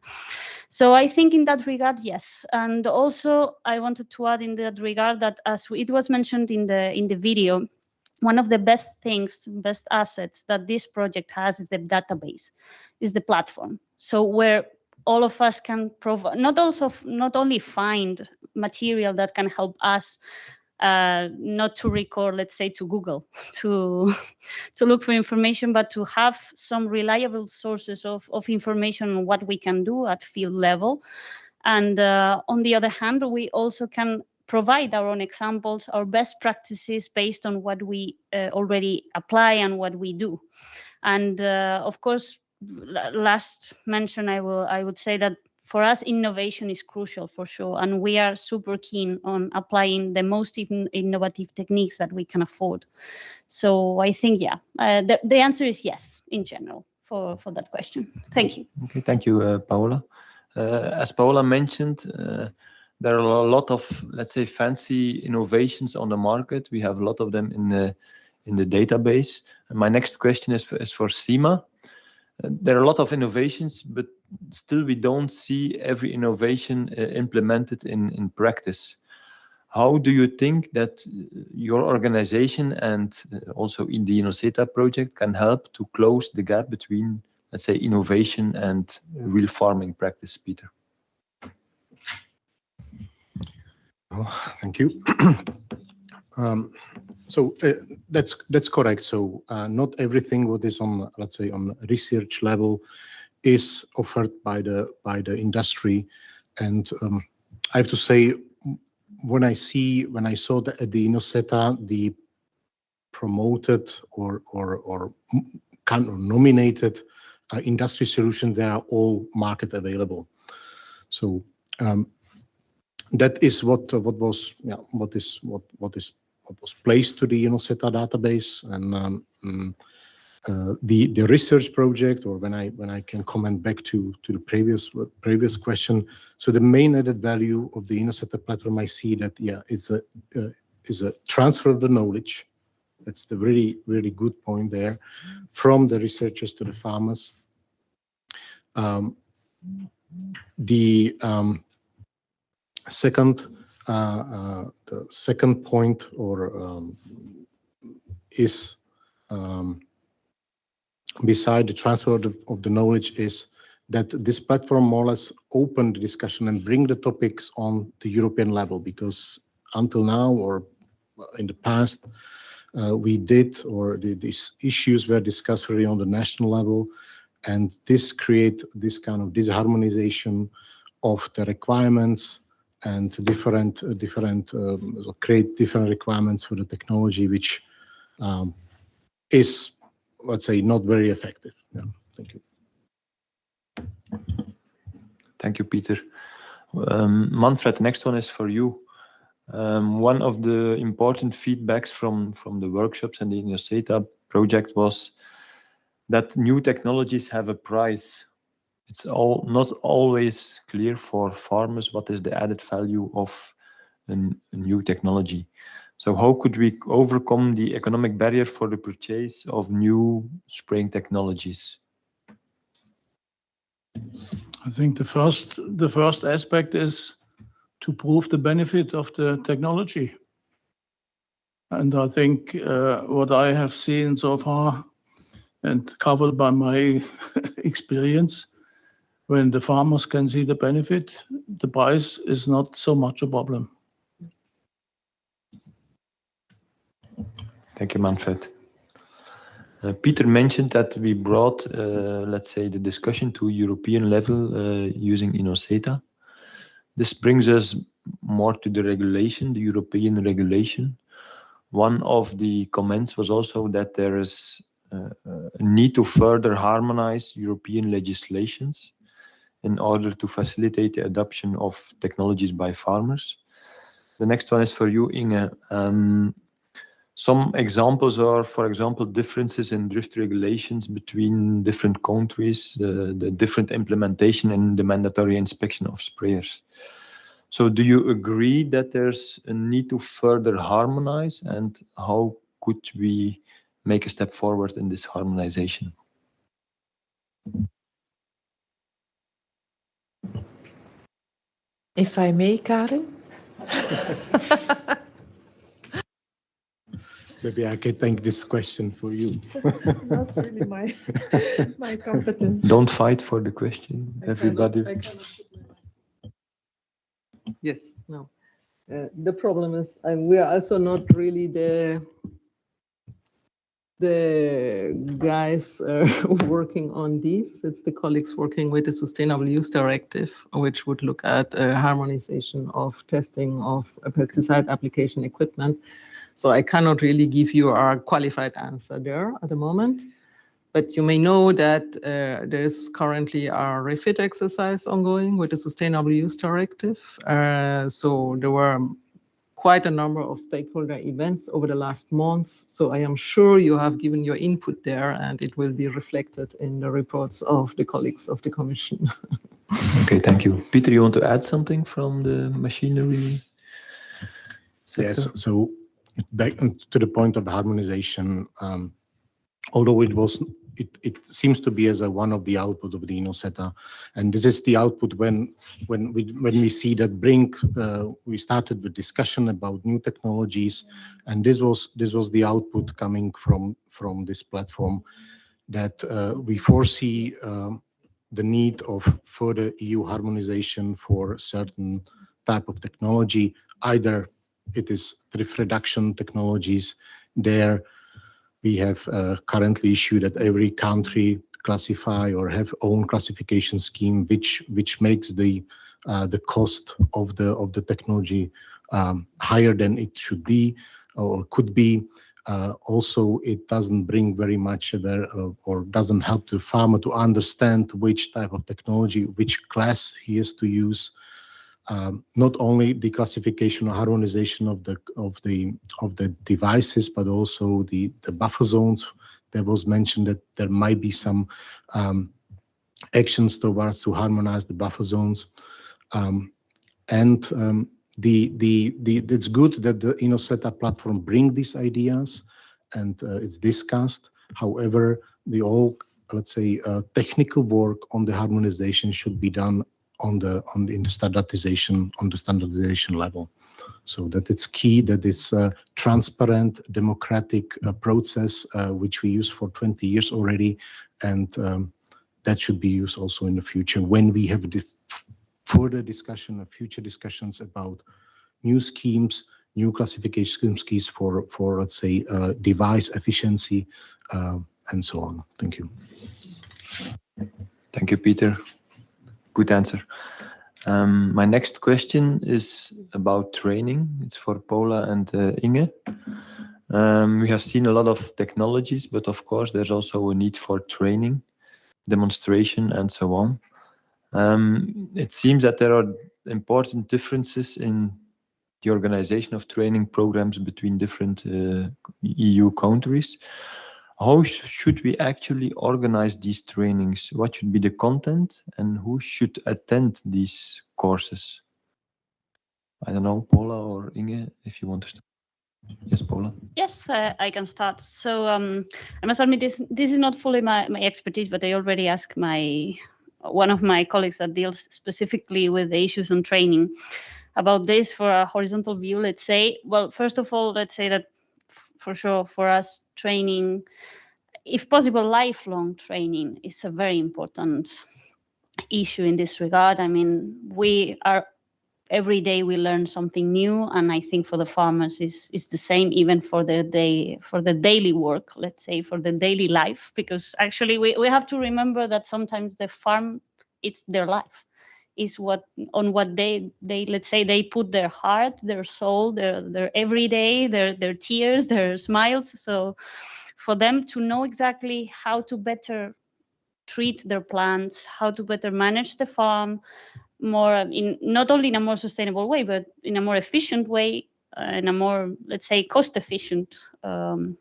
So I think in that regard, yes. And also I wanted to add in that regard that, as it was mentioned in the video, one of the best things, best assets that this project has is the database, is the platform. So where all of us can provide, not only find material that can help us not to record, let's say, to Google to look for information, but to have some reliable sources of information on what we can do at field level. And on the other hand, we also can provide our own examples, our best practices based on what we already apply and what we do. And of course, last mention, I would say that for us, innovation is crucial for sure, and we are super keen on applying the most innovative techniques that we can afford. So I think, yeah, the answer is yes, in general, for that question. Thank you. Okay, thank you, Paola. As Paola mentioned, there are a lot of, let's say, fancy innovations on the market. We have a lot of them in the database. And my next question is for Sima. There are a lot of innovations, but still we don't see every innovation implemented in practice. How do you think that your organization and also in the INNOSETA project can help to close the gap between, let's say, innovation and real farming practice, Peter? Well, thank you. So that's correct. So not everything what is on, let's say, on research level is offered by the industry, and I have to say, when I saw that at the INNOSETA, the promoted or kind of nominated industry solutions, they are all market available. So that is what was placed to the INNOSETA database, and the research project, or when I can comment back to the previous question. So the main added value of the INNOSETA platform, I see that is a transfer of the knowledge. That's the really, really good point there, from the researchers to the farmers. The second point, is beside the transfer of the knowledge, is that this platform more or less open the discussion and bring the topics on the European level, because until now or in the past, these issues were discussed really on the national level, and this create this kind of disharmonization of the requirements and create different requirements for the technology, which is, let's say, not very effective. Yeah, thank you. Thank you, Peter. Manfred, the next one is for you. One of the important feedbacks from the workshops and the INNOSETA project was that new technologies have a price. It's not always clear for farmers what is the added value of a new technology. So how could we overcome the economic barrier for the purchase of new spraying technologies? I think the first aspect is to prove the benefit of the technology. And I think what I have seen so far and covered by my experience, when the farmers can see the benefit, the price is not so much a problem. Thank you, Manfred. Peter mentioned that we brought, let's say, the discussion to European level using INNOSETA. This brings us more to the regulation, the European regulation. One of the comments was also that there is a need to further harmonize European legislations in order to facilitate the adoption of technologies by farmers. The next one is for you, Inge. Some examples are, for example, differences in drift regulations between different countries, the different implementation and the mandatory inspection of sprayers. So do you agree that there's a need to further harmonize, and how could we make a step forward in this harmonization? If I may, Karin? Maybe I can take this question for you. Not really my competence. Don't fight for the question, everybody. Yes, no. The problem is we are also not really the guys working on this. It's the colleagues working with the Sustainable Use Directive, which would look at harmonization of testing of pesticide application equipment. So I cannot really give you a qualified answer there at the moment. But you may know that there is currently a refit exercise ongoing with the Sustainable Use Directive. So there were quite a number of stakeholder events over the last months. So I am sure you have given your input there, and it will be reflected in the reports of the colleagues of the Commission. Okay, thank you. Peter, you want to add something from the machinery sector? Yes, so back to the point of harmonization, although it seems to be as one of the output of the INNOSETA, and this is the output when we see that we started the discussion about new technologies, and this was the output coming from this platform, that we foresee the need of further EU harmonization for certain type of technology. Either it is drift reduction technologies. There we have currently issued that every country classify or have own classification scheme, which makes the cost of the technology higher than it should be or could be. Also, it doesn't bring very much or doesn't help the farmer to understand which type of technology, which class he has to use. Not only the classification or harmonization of the devices, but also the buffer zones. There was mentioned that there might be some actions towards to harmonize the buffer zones, it's good that the INNOSETA platform bring these ideas and it's discussed. However, let's say technical work on the harmonization should be done in the standardization level, so that it's key that it's a transparent, democratic process which we use for 20 years already, and that should be used also in the future when we have further discussion of future discussions about new schemes, new classification schemes for let's say, device efficiency, and so on. Thank you. Thank you, Peter. Good answer. My next question is about training. It's for Paula and Inge. We have seen a lot of technologies, but of course there's also a need for training, demonstration, and so on. It seems that there are important differences in the organization of training programs between different EU countries. How should we actually organize these trainings? What should be the content and who should attend these courses? I don't know, Paula or Inge, if you want to start. Yes, Paula. Yes, I can start. So I must admit this is not fully my expertise, but I already asked one of my colleagues that deals specifically with the issues on training about this for a horizontal view, let's say. Well, first of all, let's say that for sure for us training, if possible, lifelong training is a very important issue in this regard. I mean, every day we learn something new, and I think for the farmers is the same, even for the daily work, let's say, for the daily life, because actually we have to remember that sometimes the farm, it's their life, is what they let's say they put their heart, their soul, their everyday, their tears, their smiles. So for them to know exactly how to better treat their plants, how to better manage the farm, not only in a more sustainable way, but in a more efficient way, in a more, let's say, cost-efficient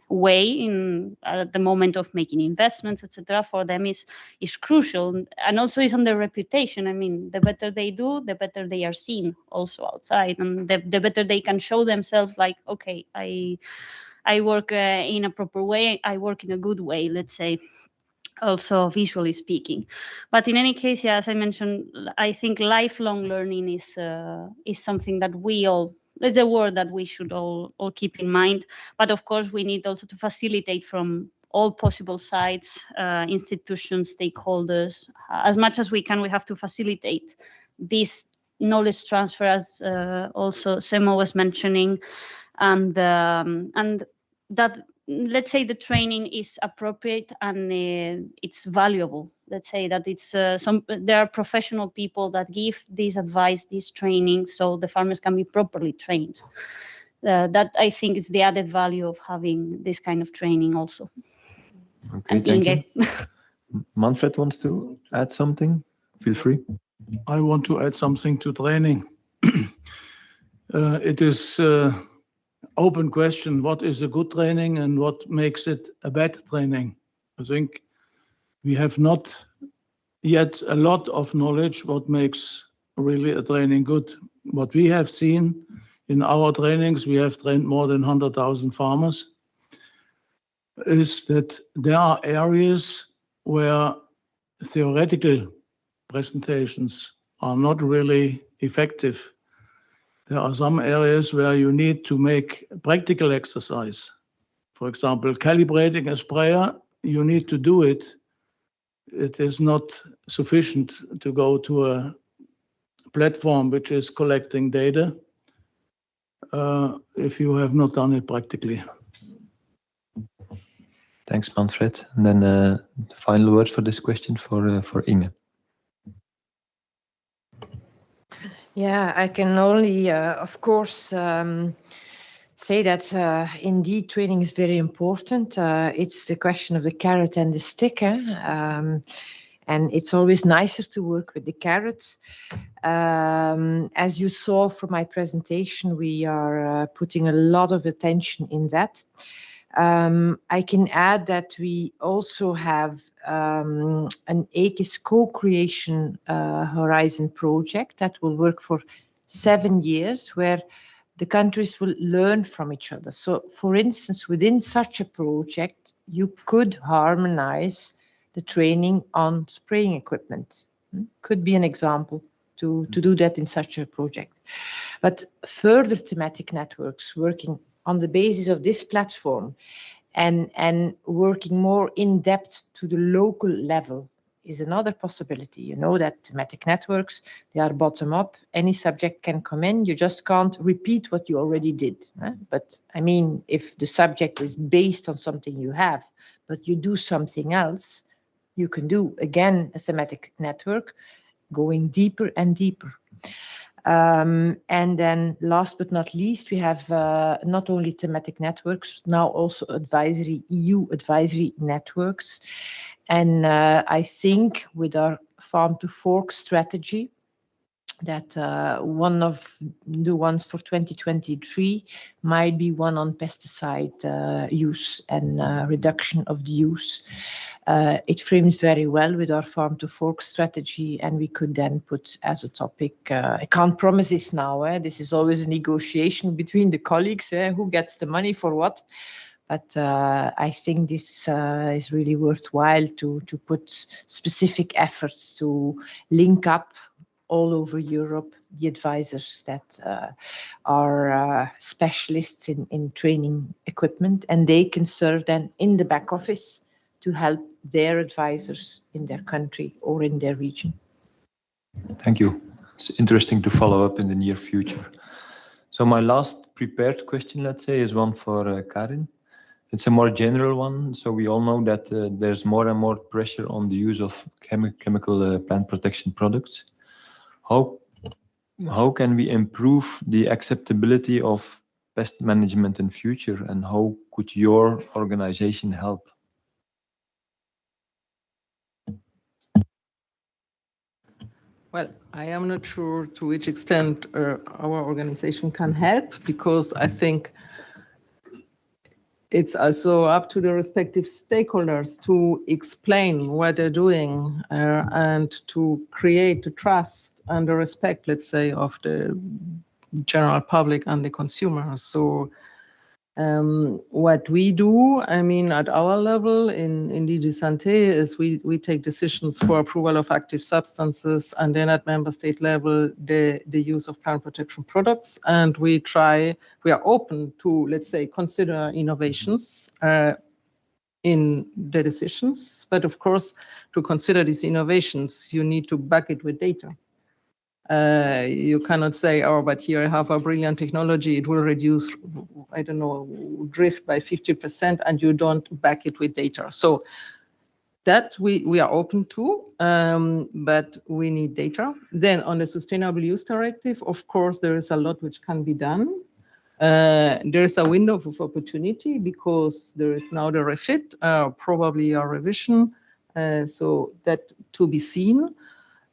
way at the moment of making investments, etc. For them is crucial, and also is on their reputation. I mean, the better they do, the better they are seen also outside, and the better they can show themselves. Like, okay, I work in a proper way. I work in a good way, let's say. Also visually speaking. But in any case, yeah, as I mentioned, I think lifelong learning is something that it's a word that we should all keep in mind. But of course, we need also to facilitate from all possible sides, institutions, stakeholders, as much as we can. We have to facilitate this knowledge transfer, as also Semo was mentioning, and that, let's say, the training is appropriate and it's valuable. Let's say that there are professional people that give this advice, this training, so the farmers can be properly trained. That, I think, is the added value of having this kind of training also. Okay, and thank Inge. you. Manfred wants to add something. Feel free. I want to add something to training. It is open question, what is a good training and what makes it a bad training? I think we have not yet a lot of knowledge what makes really a training good. What we have seen in our trainings, we have trained more than 100,000 farmers, is that there are areas where theoretical presentations are not really effective. There are some areas where you need to make practical exercise. For example, calibrating a sprayer, you need to do it. It is not sufficient to go to a platform which is collecting data if you have not done it practically. Thanks, Manfred. And then the final word for this question for Inge. Yeah, I can only, of course, say that indeed training is very important. It's the question of the carrot and the stick. And it's always nicer to work with the carrots. As you saw from my presentation, we are putting a lot of attention in that. I can add that we also have an AKIS co-creation horizon project that will work for 7 years, where the countries will learn from each other. So, for instance, within such a project, you could harmonize the training on spraying equipment. Could be an example to do that in such a project. But further thematic networks working on the basis of this platform and working more in depth to the local level is another possibility. You know that thematic networks, they are bottom up. Any subject can come in. You just can't repeat what you already did. But I mean, if the subject is based on something you have, but you do something else, you can do, again, a thematic network going deeper and deeper. And then last but not least, we have not only thematic networks, now also EU advisory networks. And I think with our farm to fork strategy, that one of the ones for 2023 might be one on pesticide use and reduction of the use. It frames very well with our farm to fork strategy, and we could then put as a topic, I can't promise this now, this is always a negotiation between the colleagues, who gets the money for what. But I think this is really worthwhile to put specific efforts to link up all over Europe the advisors that are specialists in training equipment, and they can serve then in the back office to help their advisors in their country or in their region. Thank you. It's interesting to follow up in the near future. So my last prepared question, let's say, is one for Karin. It's a more general one. So we all know that there's more and more pressure on the use of chemical plant protection products. How can we improve the acceptability of pest management in future, and how could your organization help? Well, I am not sure to which extent our organization can help, because I think it's also up to the respective stakeholders to explain what they're doing and to create the trust and the respect, let's say, of the general public and the consumers. So what we do, I mean, at our level in DG Santé is we take decisions for approval of active substances, and then at member state level, the use of plant protection products. And we are open to, let's say, consider innovations in the decisions. But of course, to consider these innovations, you need to back it with data. You cannot say, oh, but here I have a brilliant technology, it will reduce, I don't know, drift by 50%, and you don't back it with data. So that we are open to, but we need data. Then on the Sustainable Use Directive, of course, there is a lot which can be done. There is a window of opportunity because there is now the refit, probably a revision, so that to be seen.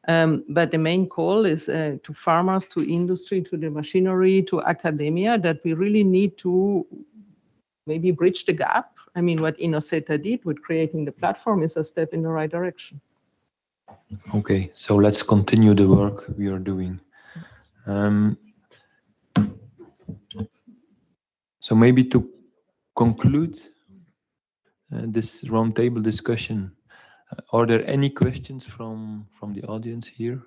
But the main call is to farmers, to industry, to the machinery, to academia, that we really need to maybe bridge the gap. I mean, what INNOSETA did with creating the platform is a step in the right direction. Okay, so let's continue the work we are doing. So maybe to conclude this roundtable discussion, are there any questions from the audience here?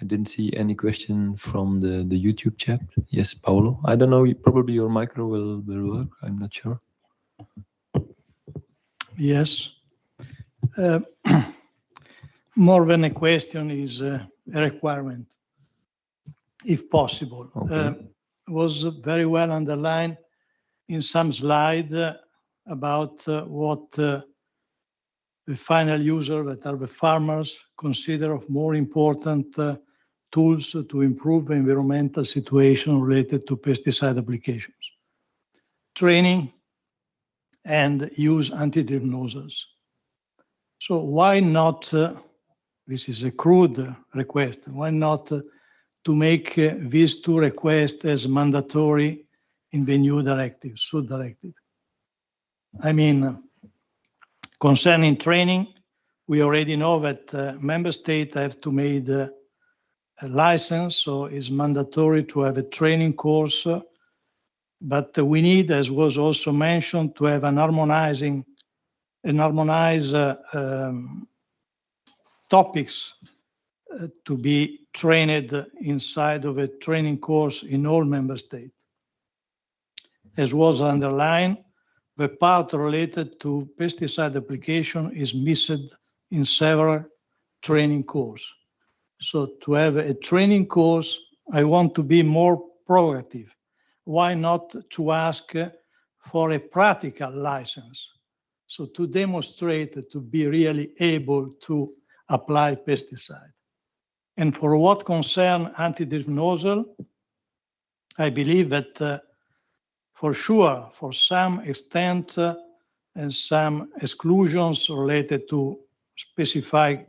I didn't see any question from the YouTube chat. Yes, Paolo. I don't know, probably your micro will work. I'm not sure. Yes. More than a question is a requirement, if possible. Okay. Was very well underlined in some slide about what the final user, that are the farmers, consider of more important tools to improve the environmental situation related to pesticide applications. Training and use anti-drip nozzles. So why not, this is a crude request, why not to make these two requests as mandatory in the new directive, SUD directive? I mean, concerning training, we already know that member states have to make a license, so it's mandatory to have a training course. But we need, as was also mentioned, to have an harmonized topics to be trained inside of a training course in all member states. As was underlined, the part related to pesticide application is missed in several training courses. So to have a training course, I want to be more proactive. Why not to ask for a practical license? So to demonstrate to be really able to apply pesticide. And for what concern anti-drift nozzle, I believe that for sure, for some extent and some exclusions related to specified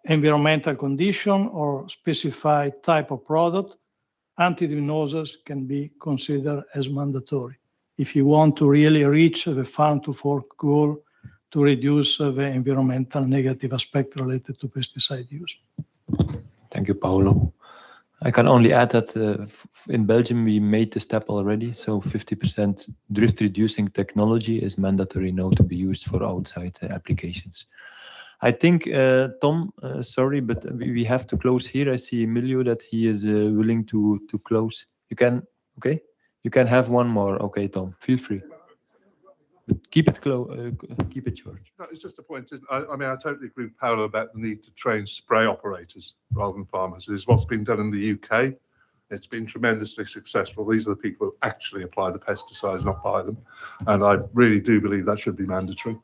environmental condition or specified type of product, anti-drift nozzles can be considered as mandatory if you want to really reach the farm to fork goal to reduce the environmental negative aspect related to pesticide use. Thank you, Paolo. I can only add that in Belgium we made the step already, so 50% drift reducing technology is mandatory now to be used for outside applications. I think, Tom, sorry, but we have to close here. I see Emilio that he is willing to close. You can, okay? You can have one more. Okay, Tom, feel free. But keep it keep it short. No, it's just a point. I mean, I totally agree with Paolo about the need to train spray operators rather than farmers. It is what's been done in the UK. It's been tremendously successful. These are the people who actually apply the pesticides, not buy them. And I really do believe that should be mandatory.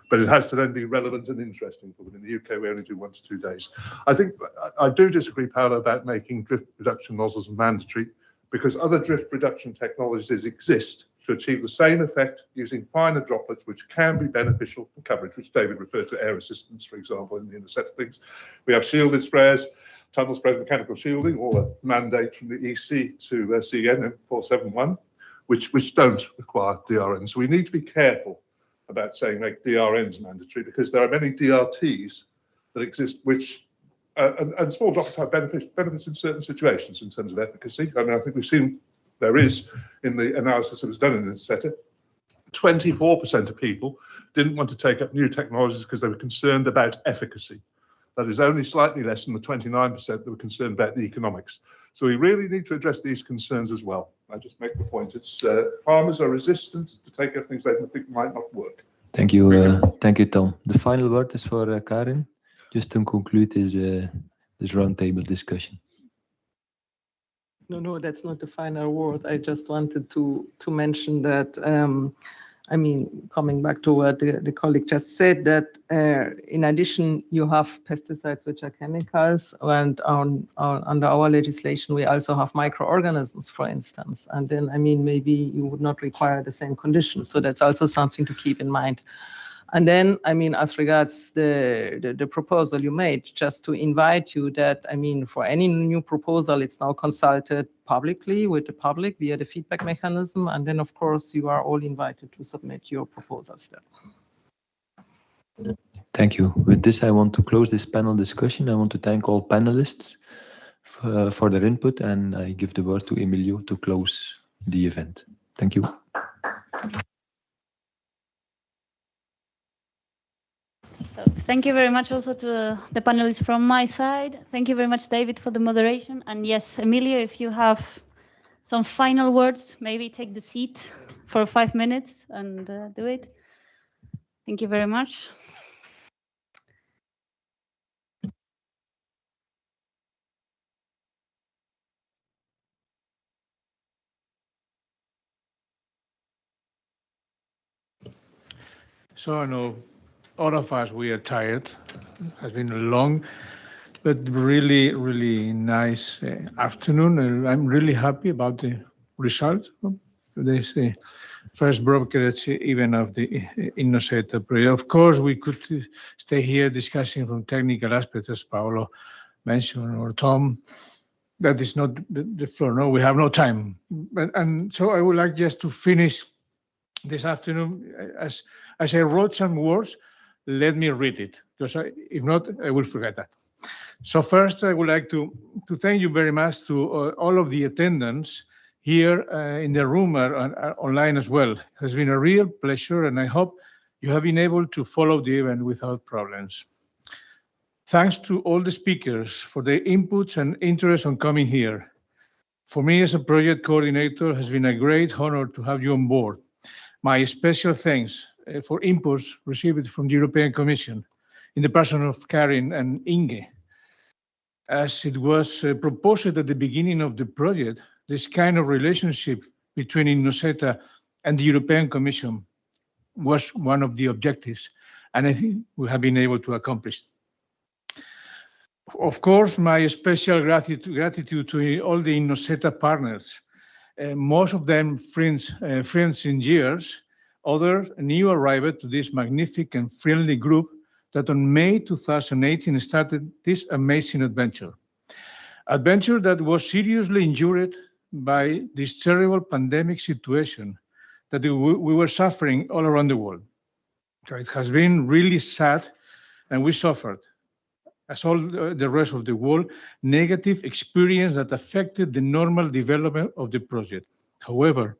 But it has to then be relevant and interesting for them. In the UK, we only do 1 to 2 days. I think I do disagree, Paolo, about making drift reduction nozzles mandatory, because other drift reduction technologies exist to achieve the same effect using finer droplets, which can be beneficial for coverage, which David referred to air assistance, for example, in the INNOSETA things. We have shielded sprayers, tunnel sprays, mechanical shielding, all a mandate from the EC to CN 471, which don't require DRN. So we need to be careful about saying make DRNs mandatory, because there are many DRTs that exist which and small droplets have benefits in certain situations in terms of efficacy. I mean, I think we've seen there is, in the analysis that was done in INNOSETA, 24% of people didn't want to take up new technologies because they were concerned about efficacy. That is only slightly less than the 29% that were concerned about the economics. So we really need to address these concerns as well. I just make the point, it's farmers are resistant to take up things they think might not work. Thank you, Tom. The final word is for Karin, just to conclude this roundtable discussion. No, that's not the final word. I just wanted to mention that, I mean, coming back to what the colleague just said, that in addition, you have pesticides, which are chemicals, and under our legislation, we also have microorganisms, for instance. And then, I mean, maybe you would not require the same conditions. So that's also something to keep in mind. And then, I mean, as regards the proposal you made, just to invite you that, I mean, for any new proposal, it's now consulted publicly with the public via the feedback mechanism. And then, of course, you are all invited to submit your proposals there. Thank you. With this, I want to close this panel discussion. I want to thank all panelists for their input, and I give the word to Emilio to close the event. Thank you. So thank you very much also to the panelists from my side. Thank you very much, David, for the moderation. And yes, Emilio, if you have some final words, maybe take the seat for 5 minutes and do it. Thank you very much. So I know all of us, we are tired. It has been a long, but really, really nice afternoon. And I'm really happy about the result of this first brokerage event of the INNOSETA project. Of course, we could stay here discussing from technical aspects, as Paolo mentioned, or Tom. That is not the floor. No, we have no time. And so I would like just to finish this afternoon, as I wrote some words, let me read it, because if not, I will forget that. So first, I would like to thank you very much to all of the attendants here in the room and online as well. It has been a real pleasure, and I hope you have been able to follow the event without problems. Thanks to all the speakers for their inputs and interest on coming here. For me as a project coordinator, it has been a great honor to have you on board. My special thanks for inputs received from the European Commission. in the person of Karin and Inge. As it was proposed at the beginning of the project, this kind of relationship between INNOSETA and the European Commission was one of the objectives, and I think we have been able to accomplish. Of course, my special gratitude to all the INNOSETA partners, most of them friends in years, others new arrived to this magnificent friendly group that on May 2018 started this amazing adventure. Adventure that was seriously injured by this terrible pandemic situation that we were suffering all around the world. So it has been really sad, and we suffered, as all the rest of the world, negative experience that affected the normal development of the project. However,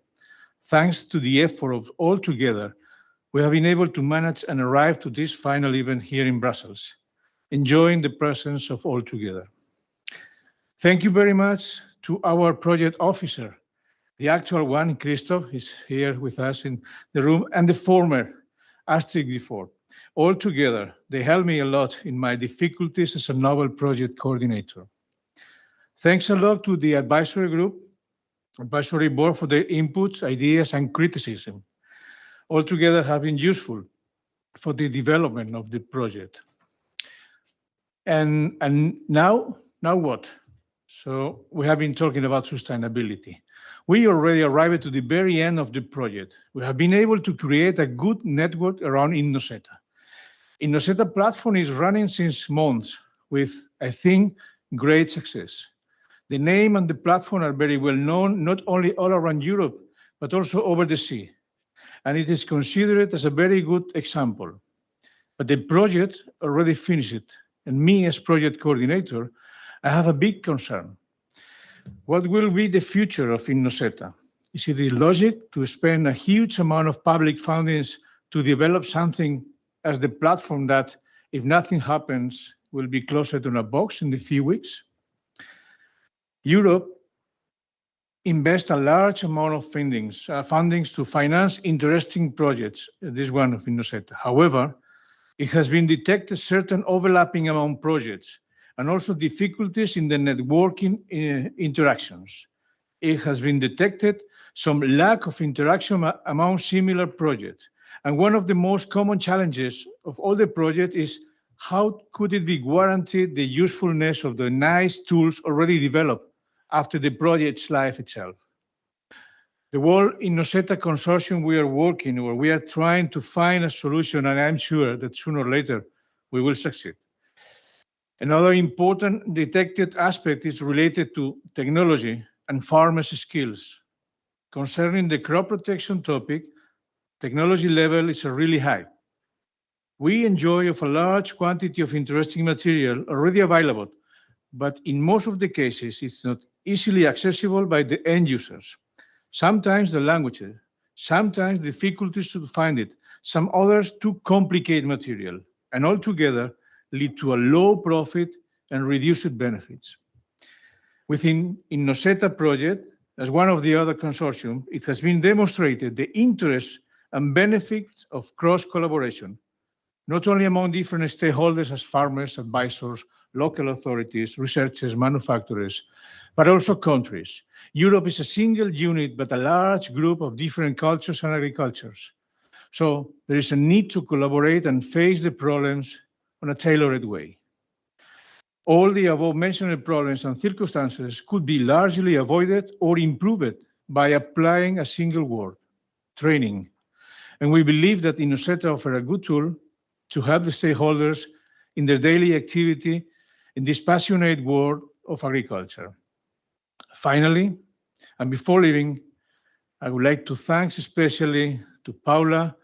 thanks to the effort of all together, we have been able to manage and arrive to this final event here in Brussels, enjoying the presence of all together. Thank you very much to our project officer, the actual one, Christoph, is here with us in the room, and the former, Astrid Gifford. All together, they helped me a lot in my difficulties as a novel project coordinator. Thanks a lot to the advisory board for their inputs, ideas, and criticism. All together have been useful for the development of the project. And now what? So we have been talking about sustainability. We already arrived to the very end of the project. We have been able to create a good network around INNOSETA. INNOSETA platform is running since months with, I think, great success. The name and the platform are very well known, not only all around Europe, but also over the sea. And it is considered as a very good example. But the project already finished, and me as project coordinator, I have a big concern. What will be the future of INNOSETA? Is it illogic to spend a huge amount of public fundings to develop something as the platform that, if nothing happens, will be closer to a box in a few weeks? Europe invests a large amount of fundings to finance interesting projects, this one of INNOSETA. However, it has been detected certain overlapping among projects and also difficulties in the networking interactions. It has been detected some lack of interaction among similar projects. And one of the most common challenges of all the projects is how could it be guaranteed the usefulness of the nice tools already developed after the project's life itself. The World INNOSETA Consortium we are working, or we are trying to find a solution, and I'm sure that sooner or later we will succeed. Another important detected aspect is related to technology and farmers' skills. Concerning the crop protection topic, technology level is really high. We enjoy of a large quantity of interesting material already available, but in most of the cases, it's not easily accessible by the end users. Sometimes the language, sometimes difficulties to find it, some others too complicated material, and altogether lead to a low profit and reduced benefits. Within INNOSETA project, as one of the other consortium, it has been demonstrated the interest and benefits of cross-collaboration, not only among different stakeholders as farmers, advisors, local authorities, researchers, manufacturers, but also countries. Europe is a single unit, but a large group of different cultures and agricultures. So there is a need to collaborate and face the problems in a tailored way. All the above mentioned problems and circumstances could be largely avoided or improved by applying a single word, training. And we believe that INNOSETA offers a good tool to help the stakeholders in their daily activity in this passionate world of agriculture. Finally, and before leaving, I would like to thank especially to Paula,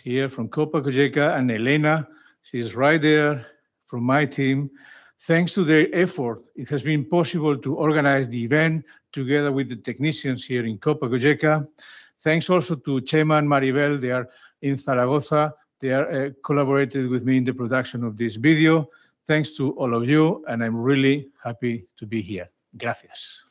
here from Copa Cogeca, and Elena, she is right there from my team. Thanks to their effort, it has been possible to organize the event together with the technicians here in Copa Cogeca. Thanks also to Chema and Maribel, they are in Zaragoza. They are collaborated with me in the production of this video. Thanks to all of you, and I'm really happy to be here. Gracias.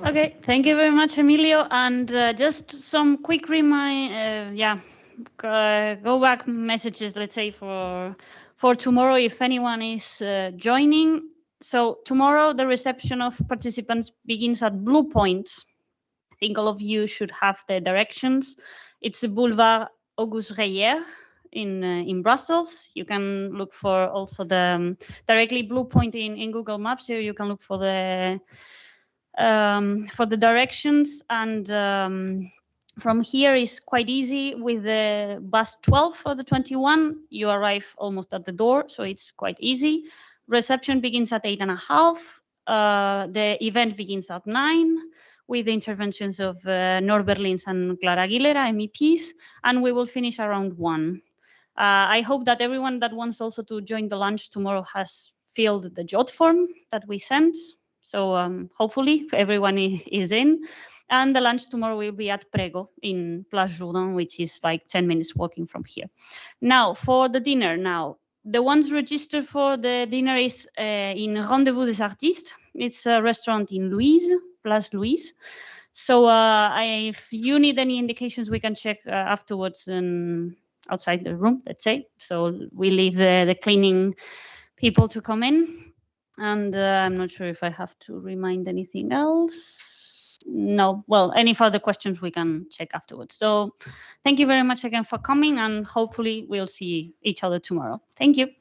Okay, thank you very much, Emilio. And just some quick go back messages, let's say, for tomorrow, if anyone is joining. So tomorrow, the reception of participants begins at Blue Point. I think all of you should have the directions. It's the Boulevard Auguste Reyer in Brussels. You can look for also the directly Blue Point in Google Maps. Here you can look for the directions, and from here is quite easy. With the bus 12 or the 21, you arrive almost at the door, so it's quite easy. Reception begins at 8:30. The event begins at 9 with the interventions of Norbert Lins and Clara Aguilera, MEPs, and we will finish around 1. I hope that everyone that wants also to join the lunch tomorrow has filled the jot form that we sent. So hopefully everyone is in. And the lunch tomorrow will be at Prego in Place Jourdan, which is like 10 minutes walking from here. Now, for the dinner the ones registered for the dinner is in Rendezvous des Artistes. It's a restaurant in Louise, Place Louise. So if you need any indications, we can check afterwards outside the room, let's say. So we leave the cleaning people to come in. And I'm not sure if I have to remind anything else. No, well, any further questions we can check afterwards. So thank you very much again for coming, and hopefully we'll see each other tomorrow. Thank you.